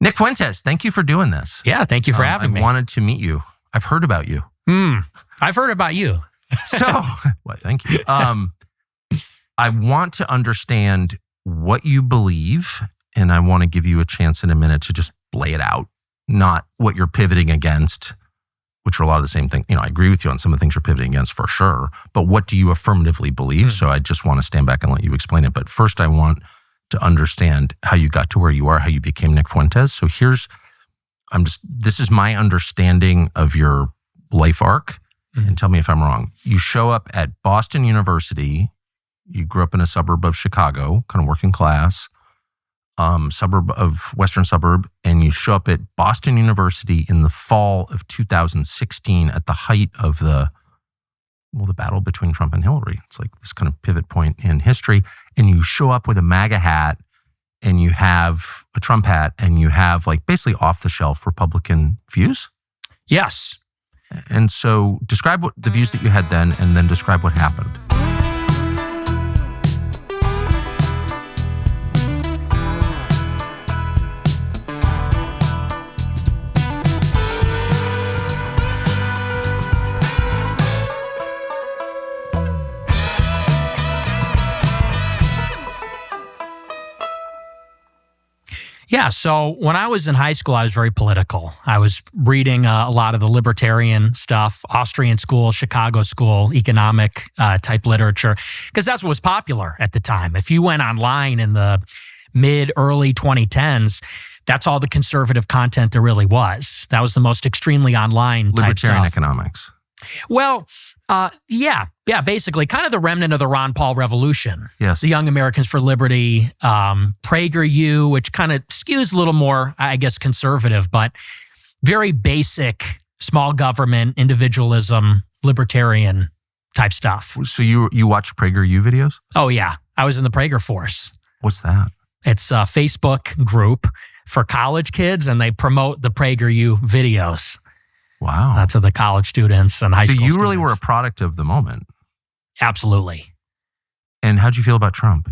Nick Fuentes, thank you for doing this. Yeah, thank you for having me. I wanted to meet you. I've heard about you. I've heard about you. So, well, thank you. I want to understand what you believe, and I want to give you a chance in a minute to just lay it out, not what you're pivoting against, which are a lot of the same thing. I agree with you on some of the things you're pivoting against for sure, but what do you affirmatively believe? So I just want to stand back and let you explain it. But first, I want to understand how you got to where you are, how you became Nick Fuentes. So this is my understanding of your life arc, and tell me if I'm wrong. You show up at Boston University. You grew up in a suburb of Chicago, kind of working class, western suburb, and you show up at Boston University in the fall of 2016 at the height of the battle between Trump and Hillary. It's like this kind of pivot point in history. And you show up with a MAGA hat, and you have a Trump hat, and you have like basically off-the-shelf Republican views? Yes. And so describe what the views that you had then, and then describe what happened. Yeah, so when I was in high school, I was very political. I was reading a lot of the libertarian stuff, Austrian school, Chicago school, economic type literature, because that's what was popular at the time. If you went online in the early 2010s, that's all the conservative content there really was. That was the most extremely online type Libertarian stuff. economics. Well, yeah, basically kind of the remnant of the Ron Paul revolution. Yes. The Young Americans for Liberty, PragerU, which kind of skews a little more, I guess, conservative, but very basic small government, individualism, libertarian type stuff. So you watch PragerU videos? Oh, yeah. I was in the Prager Force. What's that? It's a Facebook group for college kids, and they promote the PragerU videos. Wow. To the college students and high school students. So you really were a product of the moment. Absolutely. And how'd you feel about Trump?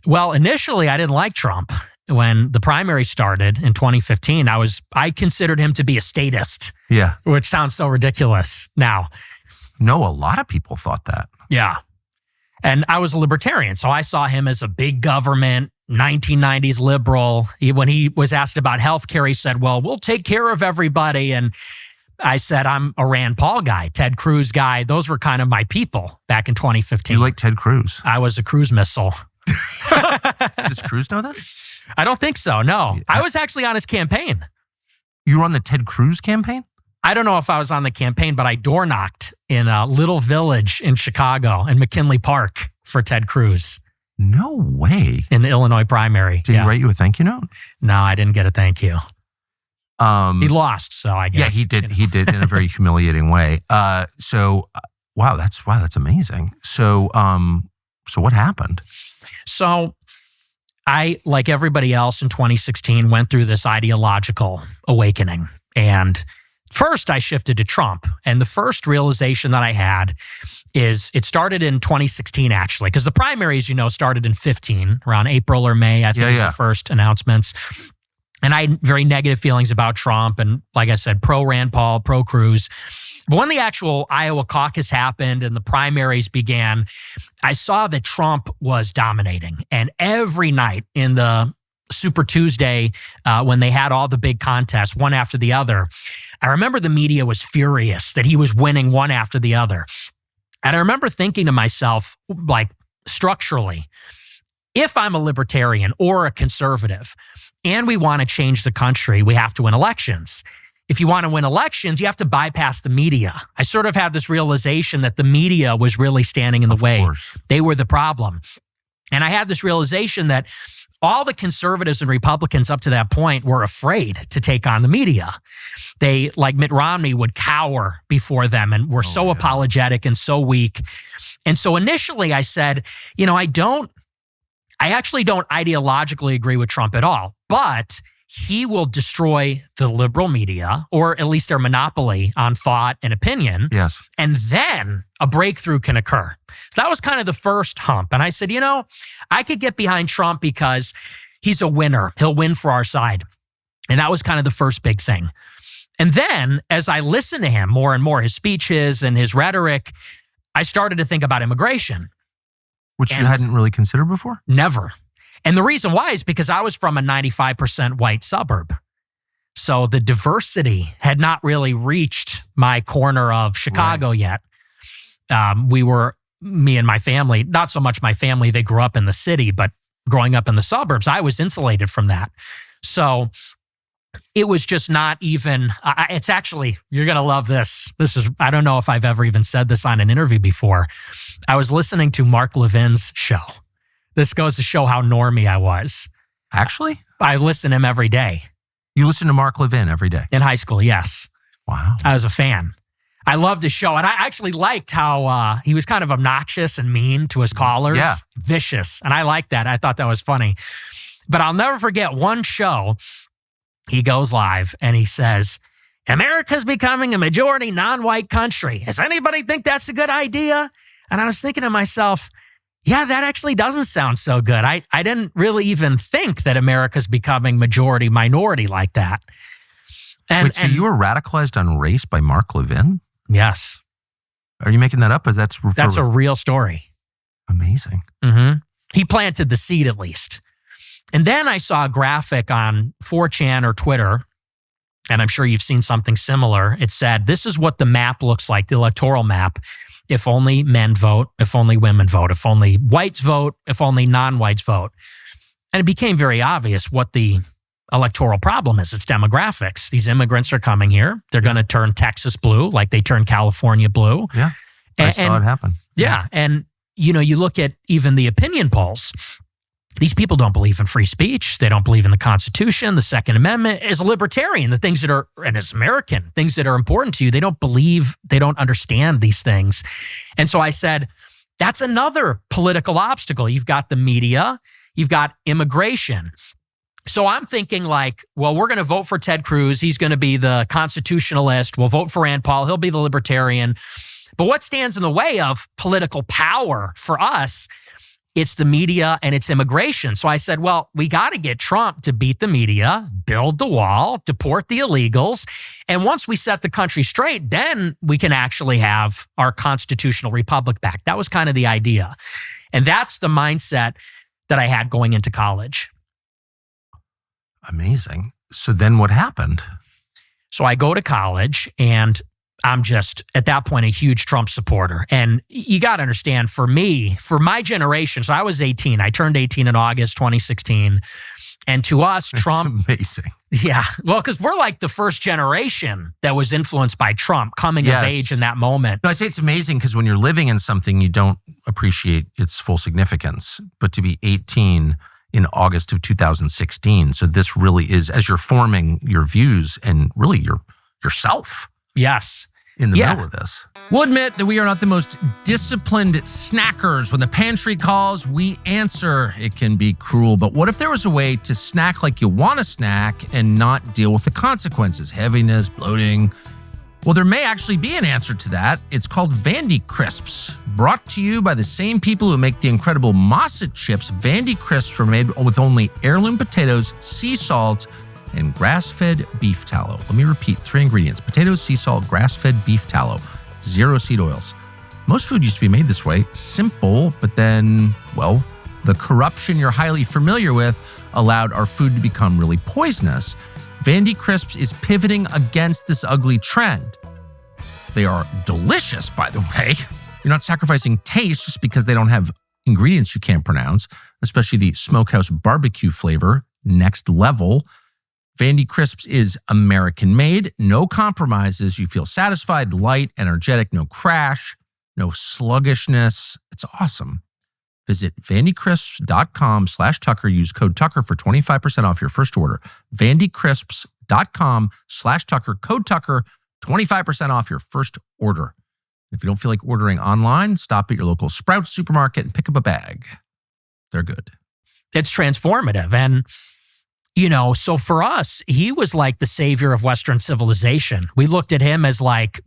Well, initially, I didn't like Trump. When the primary started in 2015, I considered him to be a statist. Yeah. Which sounds so ridiculous now. No, a lot of people thought that. Yeah. And I was a libertarian, so I saw him as a big government, 1990s liberal. When he was asked about healthcare, he said, well, we'll take care of everybody. And I said, I'm a Rand Paul guy, Ted Cruz guy. Those were kind of my people back in 2015. You like Ted Cruz? I was a cruise missile. Does Cruz know this? I don't think so, no. I was actually on his campaign. You were on the Ted Cruz campaign? I don't know if I was on the campaign, but I door knocked in a little village in Chicago, in McKinley Park, for Ted Cruz. No way. In the Illinois primary. Did he write you a thank you note? No, I didn't get a thank you. He lost, so I guess. Yeah, he did. He did in a very humiliating way. Wow, that's amazing. So what happened? So I, like everybody else in 2016, went through this ideological awakening. And first I shifted to Trump. And the first realization that I had is it started in 2016, actually, because the primaries, started in 15, around April or May, I think was the first announcements. And I had very negative feelings about Trump. And like I said, pro Rand Paul, pro Cruz. But when the actual Iowa caucus happened and the primaries began, I saw that Trump was dominating. And every night in the Super Tuesday, when they had all the big contests, one after the other, I remember the media was furious that he was winning one after the other. And I remember thinking to myself, like, structurally, if I'm a libertarian or a conservative and we want to change the country, we have to win elections. If you want to win elections, you have to bypass the media. I sort of had this realization that the media was really standing in the way. They were the problem. And I had this realization that all the conservatives and Republicans up to that point were afraid to take on the media. They, like Mitt Romney, would cower before them and were so apologetic and so weak. And so initially I said, I actually don't ideologically agree with Trump at all, but he will destroy the liberal media, or at least their monopoly on thought and opinion. Yes. And then a breakthrough can occur. So that was kind of the first hump. And I said, I could get behind Trump because he's a winner. He'll win for our side. And that was kind of the first big thing. And then as I listened to him more and more, his speeches and his rhetoric, I started to think about immigration. Which you hadn't really considered before? Never. And the reason why is because I was from a 95% white suburb. So the diversity had not really reached my corner of Chicago yet. Me and my family, not so much my family, they grew up in the city, but growing up in the suburbs, I was insulated from that. So it was just not even, it's actually, you're going to love this. I don't know if I've ever even said this on an interview before. I was listening to Mark Levin's show. This goes to show how normie I was. Actually? I listen to him every day. You listen to Mark Levin every day? In high school, yes. Wow. I was a fan. I loved his show. And I actually liked how he was kind of obnoxious and mean to his callers. Yeah. Vicious. And I liked that. I thought that was funny. But I'll never forget one show. He goes live and he says, America's becoming a majority non-white country. Does anybody think that's a good idea? And I was thinking to myself, yeah, that actually doesn't sound so good. I didn't really even think that America's becoming majority minority like that. Wait, so you were radicalized on race by Mark Levin? Yes. Are you making that up? That's a real story. Amazing. Mm-hmm. He planted the seed at least. And then I saw a graphic on 4chan or Twitter, and I'm sure you've seen something similar. It said, this is what the map looks like, the electoral map. If only men vote, if only women vote, if only whites vote, if only non-whites vote. And it became very obvious what the electoral problem is. It's demographics. These immigrants are coming here. They're going to turn Texas blue like they turned California blue. Yeah, I saw it happen. Yeah, and you look at even the opinion polls. These people don't believe in free speech. They don't believe in the Constitution, the Second Amendment. As a libertarian, the things that are, and as American, things that are important to you, they don't believe, they don't understand these things. And so I said, that's another political obstacle. You've got the media, you've got immigration. So I'm thinking like, well, we're going to vote for Ted Cruz. He's going to be the constitutionalist. We'll vote for Rand Paul. He'll be the libertarian. But what stands in the way of political power for us? It's the media and it's immigration. So I said, well, we got to get Trump to beat the media, build the wall, deport the illegals. And once we set the country straight, then we can actually have our constitutional republic back. That was kind of the idea. And that's the mindset that I had going into college. Amazing. So then what happened? So I go to college and I'm just, at that point, a huge Trump supporter. And you got to understand, for me, for my generation, so I was 18. I turned 18 in August 2016. And to us, That's Trump... amazing. Yeah. Well, because we're like the first generation that was influenced by Trump coming of age in that moment. No, I say it's amazing because when you're living in something, you don't appreciate its full significance. But to be 18 in August of 2016, so this really is, as you're forming your views and really yourself. Yes. In the middle of this. We'll admit that we are not the most disciplined snackers. When the pantry calls, we answer. It can be cruel, but what if there was a way to snack like you want to snack and not deal with the consequences? Heaviness, bloating. Well, there may actually be an answer to that. It's called Vandy Crisps. Brought to you by the same people who make the incredible Mossad chips. Vandy Crisps were made with only heirloom potatoes, sea salt, and grass-fed beef tallow. Let me repeat, 3 ingredients: potatoes, sea salt, grass-fed beef tallow, 0 seed oils. Most food used to be made this way. Simple, but then, well, the corruption you're highly familiar with allowed our food to become really poisonous. Vandy Crisps is pivoting against this ugly trend. They are delicious, by the way. You're not sacrificing taste just because they don't have ingredients you can't pronounce, especially the smokehouse barbecue flavor, next level. Vandy Crisps is American made, no compromises. You feel satisfied, light, energetic, no crash, no sluggishness. It's awesome. Visit vandycrisps.com/Tucker. Use code Tucker for 25% off your first order. vandycrisps.com/Tucker. Code Tucker, 25% off your first order. If you don't feel like ordering online, stop at your local Sprouts supermarket and pick up a bag. They're good. It's transformative. And so for us, he was like the savior of Western civilization. We looked at him as like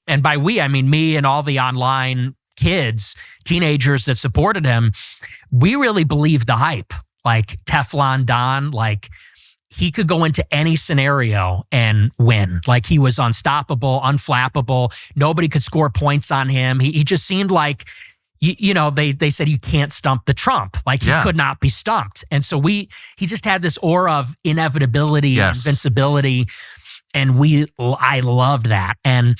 and by we, I mean me and all the online kids, teenagers that supported him. We really believed the hype, like Teflon Don, like he could go into any scenario and win. Like he was unstoppable, unflappable. Nobody could score points on him. He just seemed like, they said you can't stump the Trump. Like he could not be stumped. And so he just had this aura of inevitability, invincibility. And I loved that. And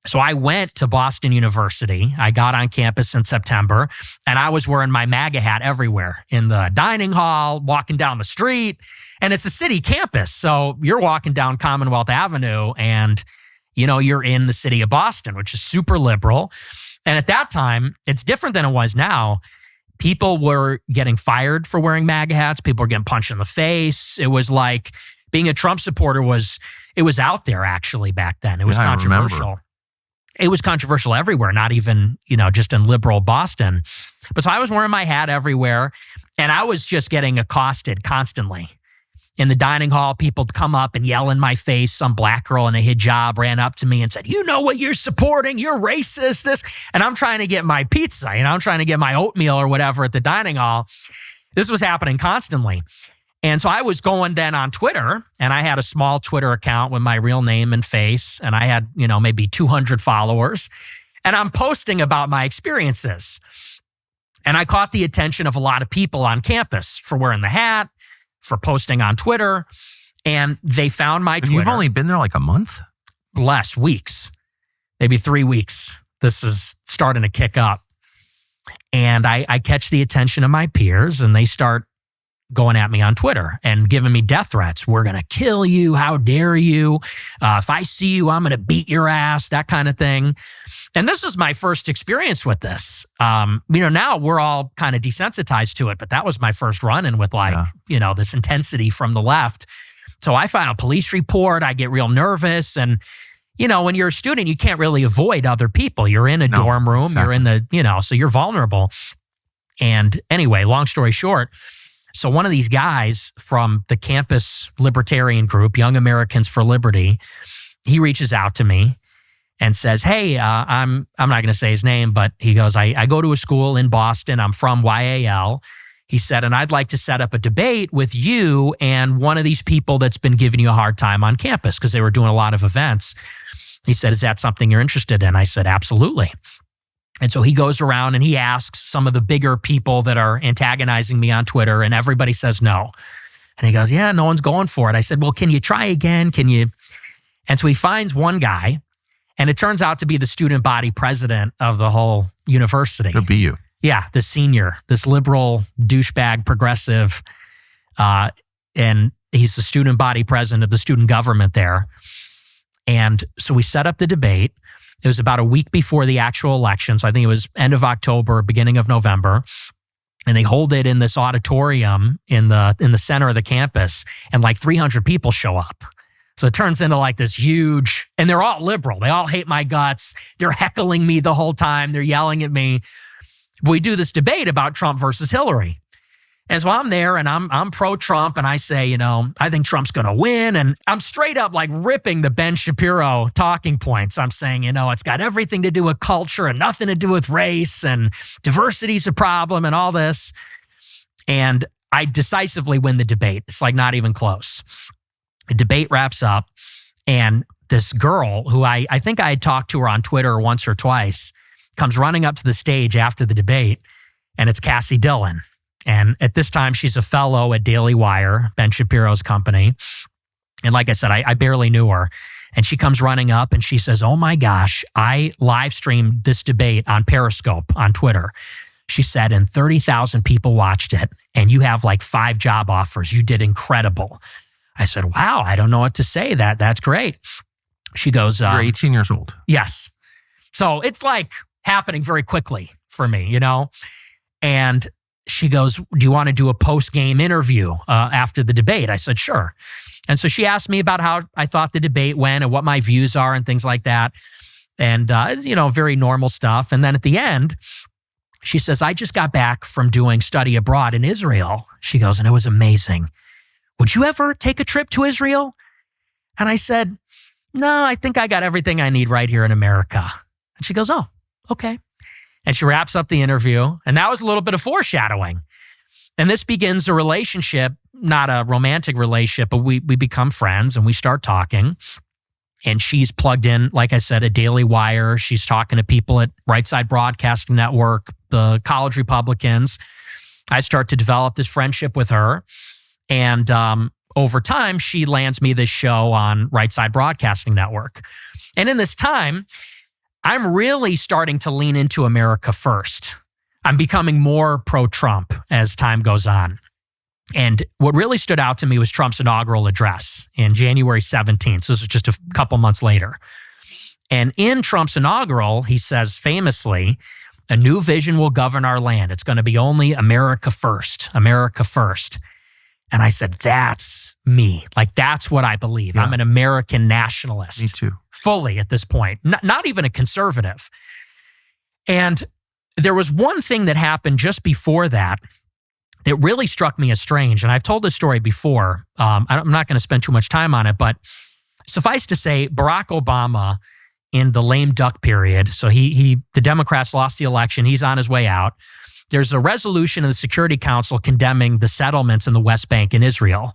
so I went to Boston University. I got on campus in September, and I was wearing my MAGA hat everywhere, in the dining hall, walking down the street. And it's a city campus. So you're walking down Commonwealth Avenue and, you're in the city of Boston, which is super liberal. And at that time, it's different than it was now. People were getting fired for wearing MAGA hats. People were getting punched in the face. It was like being a Trump supporter was out there actually back then. It was controversial. It was controversial everywhere, not even, just in liberal Boston. But so I was wearing my hat everywhere, and I was just getting accosted constantly. In the dining hall, people would come up and yell in my face. Some black girl in a hijab ran up to me and said, "You know what you're supporting? You're racist, this." And I'm trying to get my pizza, I'm trying to get my oatmeal or whatever at the dining hall. This was happening constantly. And so I was going then on Twitter, and I had a small Twitter account with my real name and face, and I had, maybe 200 followers, and I'm posting about my experiences. And I caught the attention of a lot of people on campus for wearing the hat, for posting on Twitter, and they found my Twitter. You've only been there like a month? Less, weeks, maybe 3 weeks. This is starting to kick up. And I catch the attention of my peers, and they start going at me on Twitter and giving me death threats. "We're going to kill you. How dare you? If I see you, I'm going to beat your ass," that kind of thing. And this was my first experience with this. Now we're all kind of desensitized to it, but that was my first run-in with this intensity from the left. So I file a police report. I get real nervous. And, when you're a student, you can't really avoid other people. You're in a dorm room. Exactly. You're in the, so you're vulnerable. And anyway, long story short, so one of these guys from the campus libertarian group, Young Americans for Liberty, he reaches out to me and says, "Hey, I'm not going to say his name, but he goes, I go to a school in Boston. I'm from YAL." He said, "And I'd like to set up a debate with you and one of these people that's been giving you a hard time on campus," because they were doing a lot of events. He said, "Is that something you're interested in?" I said, "Absolutely." And so he goes around and he asks some of the bigger people that are antagonizing me on Twitter, and everybody says no. And he goes, "Yeah, no one's going for it." I said, "Well, can you try again? Can you?" And so he finds one guy, and it turns out to be the student body president of the whole university. It'll be you. Yeah, the senior, this liberal douchebag progressive. And he's the student body president of the student government there. And so we set up the debate. It was about a week before the actual election. So I think it was end of October, beginning of November. And they hold it in this auditorium in the center of the campus, and like 300 people show up. So it turns into like this huge, and they're all liberal. They all hate my guts. They're heckling me the whole time. They're yelling at me. We do this debate about Trump versus Hillary. And so I'm there and I'm pro-Trump, and I say, I think Trump's going to win. And I'm straight up like ripping the Ben Shapiro talking points. I'm saying, it's got everything to do with culture and nothing to do with race, and diversity's a problem and all this. And I decisively win the debate. It's like not even close. The debate wraps up, and this girl who I think I had talked to her on Twitter once or twice comes running up to the stage after the debate, and it's Cassie Dillon. And at this time, she's a fellow at Daily Wire, Ben Shapiro's company. And like I said, I barely knew her. And she comes running up and she says, "Oh my gosh, I live streamed this debate on Periscope on Twitter." She said, "And 30,000 people watched it, and you have like 5 job offers. You did incredible." I said, "Wow, I don't know what to say. That's great." She goes, "You're 18 years old." Yes. So it's like happening very quickly for me, And she goes, "Do you want to do a post-game interview after the debate?" I said, "Sure." And so she asked me about how I thought the debate went and what my views are and things like that. And, very normal stuff. And then at the end, she says, "I just got back from doing study abroad in Israel." She goes, "And it was amazing. Would you ever take a trip to Israel?" And I said, "No, I think I got everything I need right here in America." And she goes, "Oh, okay." And she wraps up the interview. And that was a little bit of foreshadowing. And this begins a relationship, not a romantic relationship, but we become friends and we start talking. And she's plugged in, like I said, a Daily Wire. She's talking to people at Right Side Broadcasting Network, the college Republicans. I start to develop this friendship with her. And over time, she lands me this show on Right Side Broadcasting Network. And in this time, I'm really starting to lean into America first. I'm becoming more pro-Trump as time goes on. And what really stood out to me was Trump's inaugural address in January 17th. So this was just a couple months later. And in Trump's inaugural, he says famously, a new vision will govern our land. It's going to be only America first, America first. And I said, that's me. Like, that's what I believe. Yeah. I'm an American nationalist. Me too. Fully at this point, not even a conservative. And there was one thing that happened just before that that really struck me as strange. And I've told this story before. I'm not going to spend too much time on it, but suffice to say, Barack Obama in the lame duck period, so the Democrats lost the election, he's on his way out. There's a resolution of the Security Council condemning the settlements in the West Bank in Israel.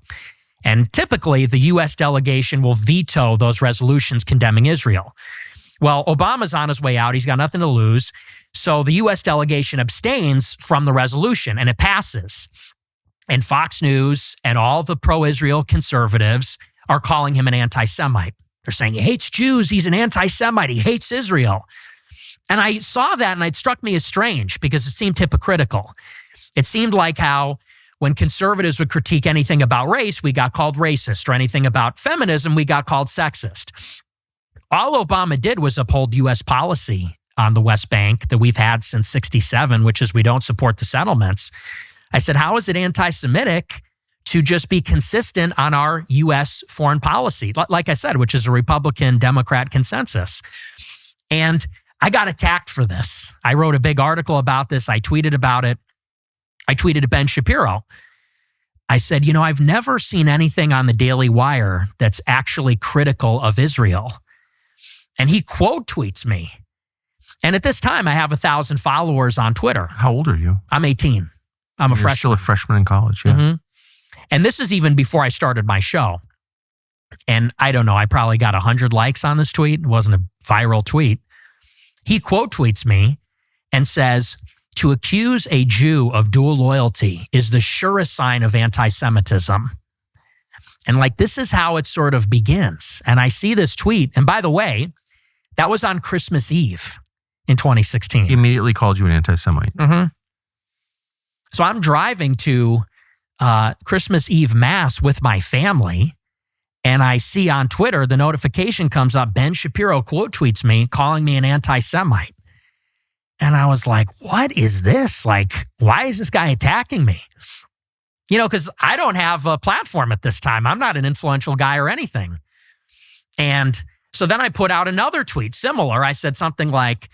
And typically, the U.S. delegation will veto those resolutions condemning Israel. Well, Obama's on his way out. He's got nothing to lose. So the U.S. delegation abstains from the resolution, and it passes. And Fox News and all the pro-Israel conservatives are calling him an anti-Semite. They're saying he hates Jews. He's an anti-Semite. He hates Israel. And I saw that, and it struck me as strange because it seemed hypocritical. It seemed like how when conservatives would critique anything about race, we got called racist, or anything about feminism, we got called sexist. All Obama did was uphold U.S. policy on the West Bank that we've had since '67, which is we don't support the settlements. I said, how is it anti-Semitic to just be consistent on our U.S. foreign policy? Like I said, which is a Republican-Democrat consensus. And I got attacked for this. I wrote a big article about this. I tweeted about it. I tweeted to Ben Shapiro. I said, I've never seen anything on the Daily Wire that's actually critical of Israel. And he quote tweets me. And at this time, I have 1,000 followers on Twitter. How old are you? I'm 18. I'm a freshman. Still a freshman in college, yeah. Mm-hmm. And this is even before I started my show. And I don't know, I probably got 100 likes on this tweet. It wasn't a viral tweet. He quote tweets me and says, to accuse a Jew of dual loyalty is the surest sign of anti-Semitism. And this is how it sort of begins. And I see this tweet. And by the way, that was on Christmas Eve in 2016. He immediately called you an anti-Semite. Mm-hmm. So I'm driving to Christmas Eve Mass with my family. And I see on Twitter, the notification comes up, Ben Shapiro quote tweets me, calling me an anti-Semite. And I was like, what is this? Why is this guy attacking me? Because I don't have a platform at this time. I'm not an influential guy or anything. And so then I put out another tweet, similar. I said something like,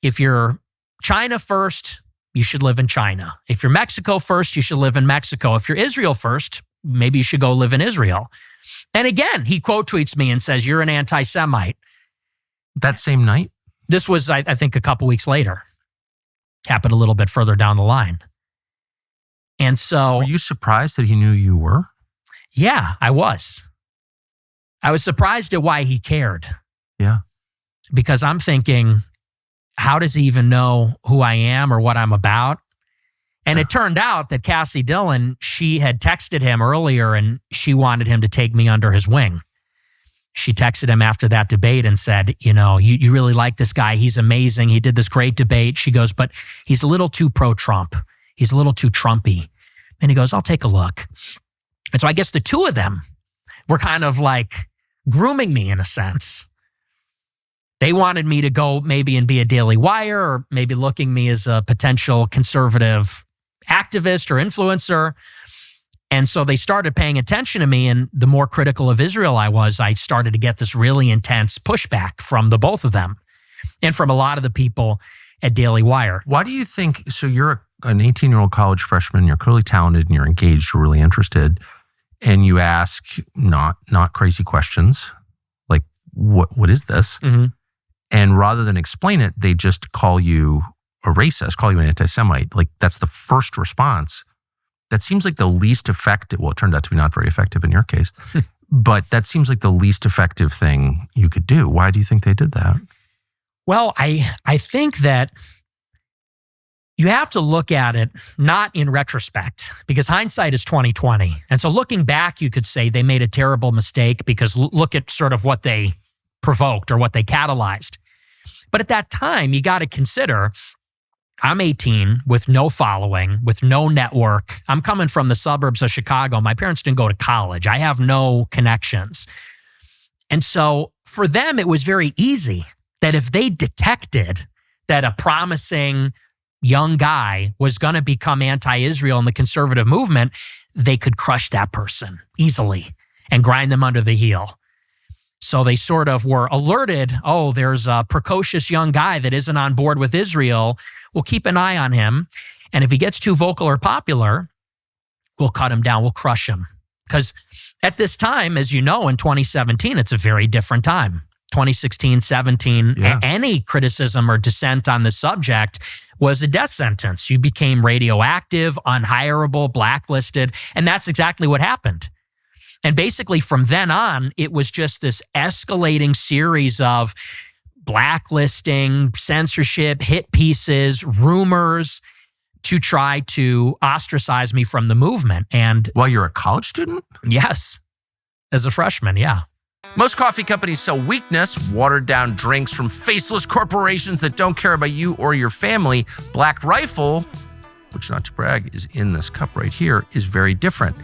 if you're China first, you should live in China. If you're Mexico first, you should live in Mexico. If you're Israel first, maybe you should go live in Israel. And again, he quote tweets me and says, you're an anti-Semite. That same night? This was, I think, a couple weeks later. Happened a little bit further down the line. And so... Were you surprised that he knew you were? Yeah, I was. I was surprised at why he cared. Yeah. Because I'm thinking, how does he even know who I am or what I'm about? And it turned out that Cassie Dillon, she had texted him earlier and she wanted him to take me under his wing. She texted him after that debate and said, you really like this guy. He's amazing. He did this great debate. She goes, but he's a little too pro-Trump. He's a little too Trumpy. And he goes, I'll take a look. And so I guess the two of them were kind of grooming me in a sense. They wanted me to go maybe and be a Daily Wire or maybe looking me as a potential conservative activist or influencer. And so they started paying attention to me, and the more critical of Israel I started to get this really intense pushback from the both of them and from a lot of the people at Daily Wire. Why do you think, so you're an 18-year-old college freshman, you're clearly talented and you're engaged, you're really interested, and you ask not crazy questions like, what is this? Mm-hmm. And rather than explain it, they just call you a racist, call you an anti-Semite. That's the first response. That seems like the least effective. Well, it turned out to be not very effective in your case, but that seems like the least effective thing you could do. Why do you think they did that? Well, I think that you have to look at it not in retrospect, because hindsight is 20/20. And so looking back, you could say they made a terrible mistake because look at sort of what they provoked or what they catalyzed. But at that time, you got to consider, I'm 18 with no following, with no network. I'm coming from the suburbs of Chicago. My parents didn't go to college. I have no connections. And so for them, it was very easy that if they detected that a promising young guy was going to become anti-Israel in the conservative movement, they could crush that person easily and grind them under the heel. So they sort of were alerted, oh, there's a precocious young guy that isn't on board with Israel. We'll keep an eye on him. And if he gets too vocal or popular, we'll cut him down, we'll crush him. Because at this time, as you know, in 2017, it's a very different time. 2016, 17, any criticism or dissent on the subject was a death sentence. You became radioactive, unhireable, blacklisted, and that's exactly what happened. And basically from then on, it was just this escalating series of blacklisting, censorship, hit pieces, rumors to try to ostracize me from the movement. And while you're a college student? Yes, as a freshman, yeah. Most coffee companies sell weakness, watered-down drinks from faceless corporations that don't care about you or your family. Black Rifle, which, not to brag, is in this cup right here, is very different.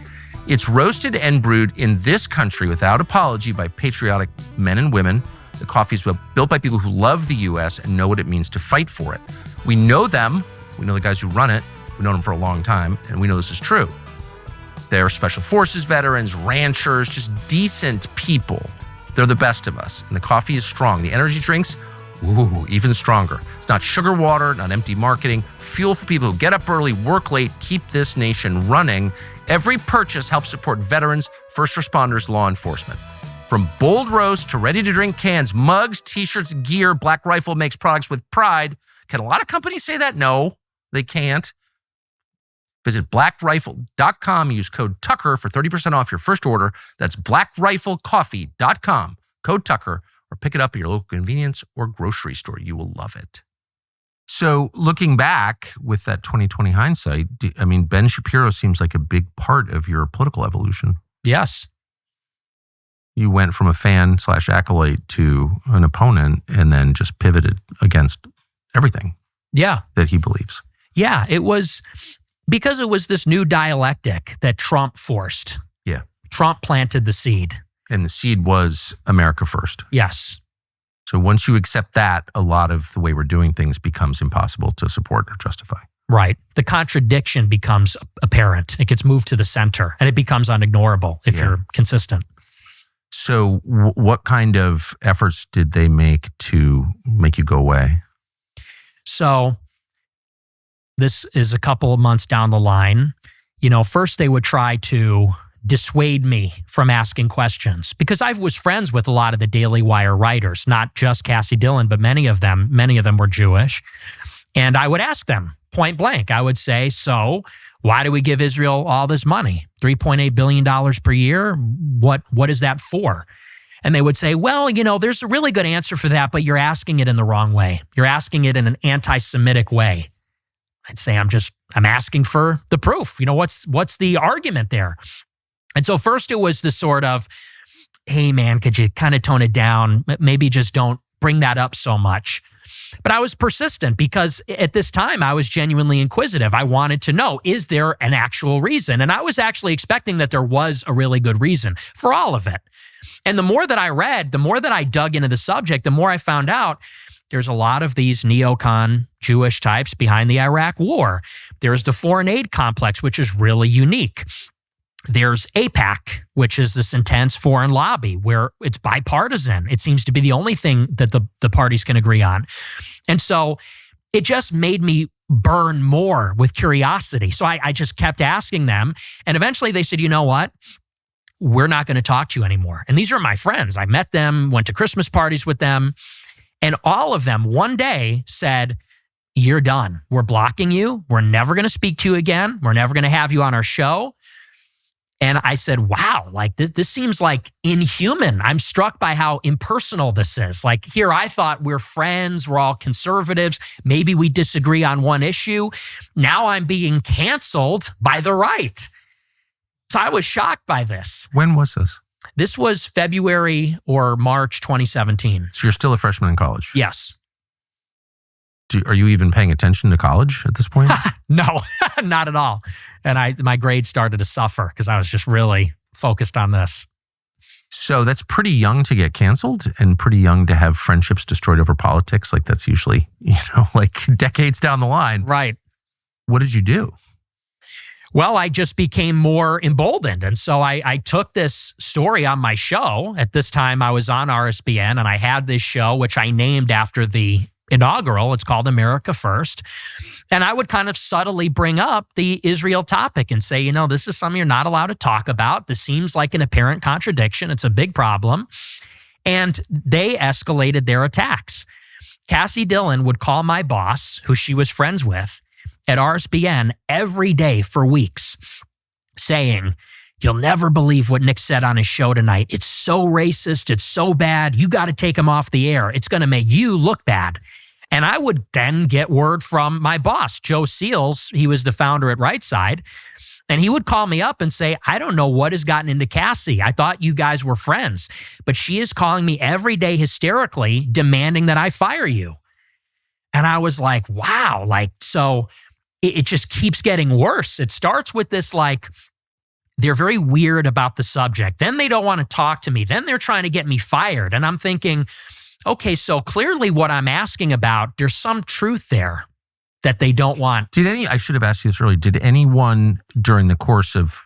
It's roasted and brewed in this country without apology by patriotic men and women. The coffee is built by people who love the U.S. and know what it means to fight for it. We know them. We know the guys who run it. We've known them for a long time, and we know this is true. They're special forces veterans, ranchers, just decent people. They're the best of us. And the coffee is strong. The energy drinks, ooh, even stronger. It's not sugar water, not empty marketing. Fuel for people who get up early, work late, keep this nation running. Every purchase helps support veterans, first responders, law enforcement. From bold roast to ready-to-drink cans, mugs, T-shirts, gear, Black Rifle makes products with pride. Can a lot of companies say that? No, they can't. Visit blackrifle.com. Use code Tucker for 30% off your first order. That's blackriflecoffee.com. Code Tucker, or pick it up at your local convenience or grocery store. You will love it. So looking back with that 2020 hindsight, I mean, Ben Shapiro seems like a big part of your political evolution. Yes. You went from a fan / acolyte to an opponent and then just pivoted against everything that he believes. Yeah, it was because it was this new dialectic that Trump forced. Yeah. Trump planted the seed. And the seed was America first. Yes. So once you accept that, a lot of the way we're doing things becomes impossible to support or justify. Right. The contradiction becomes apparent. It gets moved to the center and it becomes unignorable if you're consistent. So what kind of efforts did they make to make you go away? So this is a couple of months down the line. You know, first they would try to dissuade me from asking questions because I was friends with a lot of the Daily Wire writers, not just Cassie Dillon, but many of them were Jewish. And I would ask them point blank. I would say, so why do we give Israel all this money? $3.8 billion per year? What is that for? And they would say, well, you know, there's a really good answer for that, but you're asking it in the wrong way. You're asking it in an anti-Semitic way. I'd say, I'm asking for the proof. You know, what's the argument there? And so first it was the sort of, hey man, could you kind of tone it down? Maybe just don't bring that up so much. But I was persistent because at this time I was genuinely inquisitive. I wanted to know, is there an actual reason? And I was actually expecting that there was a really good reason for all of it. And the more that I read, the more that I dug into the subject, the more I found out there's a lot of these neocon Jewish types behind the Iraq war. There's the foreign aid complex, which is really unique. There's AIPAC, which is this intense foreign lobby where it's bipartisan. It seems to be the only thing that the parties can agree on. And so it just made me burn more with curiosity. So I just kept asking them. And eventually they said, you know what? We're not going to talk to you anymore. And these are my friends. I met them, went to Christmas parties with them. And all of them one day said, you're done. We're blocking you. We're never going to speak to you again. We're never going to have you on our show. And I said, wow, like this seems like inhuman. I'm struck by how impersonal this is. Like here, I thought we're friends. We're all conservatives. Maybe we disagree on one issue. Now I'm being canceled by the right. So I was shocked by this. When was this? This was February or March 2017. So you're still a freshman in college? Yes. Are you even paying attention to college at this point? No, not at all. And my grades started to suffer because I was just really focused on this. So that's pretty young to get canceled and pretty young to have friendships destroyed over politics. Like that's usually, like decades down the line. Right. What did you do? Well, I just became more emboldened. And so I took this story on my show. At this time, I was on RSBN and I had this show, which I named after the inaugural. It's called America First. And I would kind of subtly bring up the Israel topic and say, this is something you're not allowed to talk about. This seems like an apparent contradiction. It's a big problem. And they escalated their attacks. Cassie Dillon would call my boss, who she was friends with, at RSBN every day for weeks, saying, "You'll never believe what Nick said on his show tonight. It's so racist. It's so bad. You got to take him off the air. It's going to make you look bad." And I would then get word from my boss, Joe Seals. He was the founder at Right Side. And he would call me up and say, "I don't know what has gotten into Cassie. I thought you guys were friends, but she is calling me every day hysterically, demanding that I fire you." And I was like, wow, so it just keeps getting worse. It starts with this, they're very weird about the subject. Then they don't want to talk to me. Then they're trying to get me fired. And I'm thinking, okay, so clearly what I'm asking about, there's some truth there that they don't want. I should have asked you this earlier, did anyone during the course of,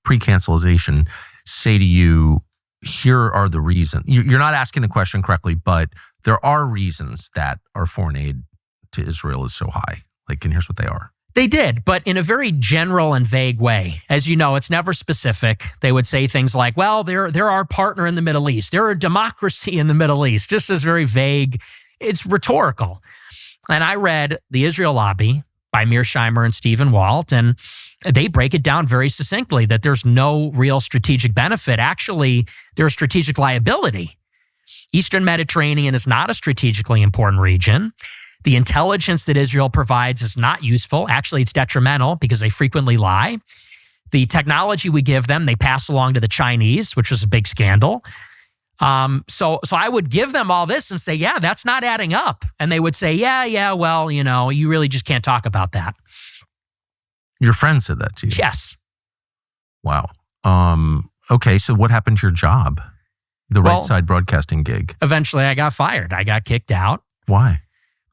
pre-cancelization say to you, here are the reasons? You're not asking the question correctly, but there are reasons that our foreign aid to Israel is so high. And here's what they are. They did, but in a very general and vague way. As you know, it's never specific. They would say things like, well, they're our partner in the Middle East. They're a democracy in the Middle East. Just as very vague. It's rhetorical. And I read The Israel Lobby by Mearsheimer and Stephen Walt, and they break it down very succinctly that there's no real strategic benefit. Actually, there's strategic liability. Eastern Mediterranean is not a strategically important region. The intelligence that Israel provides is not useful. Actually, it's detrimental because they frequently lie. The technology we give them, they pass along to the Chinese, which was a big scandal. So I would give them all this and say, yeah, that's not adding up. And they would say, yeah, well, you really just can't talk about that. Your friend said that to you? Yes. Wow. Okay, so what happened to your job? The Right Side broadcasting gig? Eventually, I got fired. I got kicked out. Why?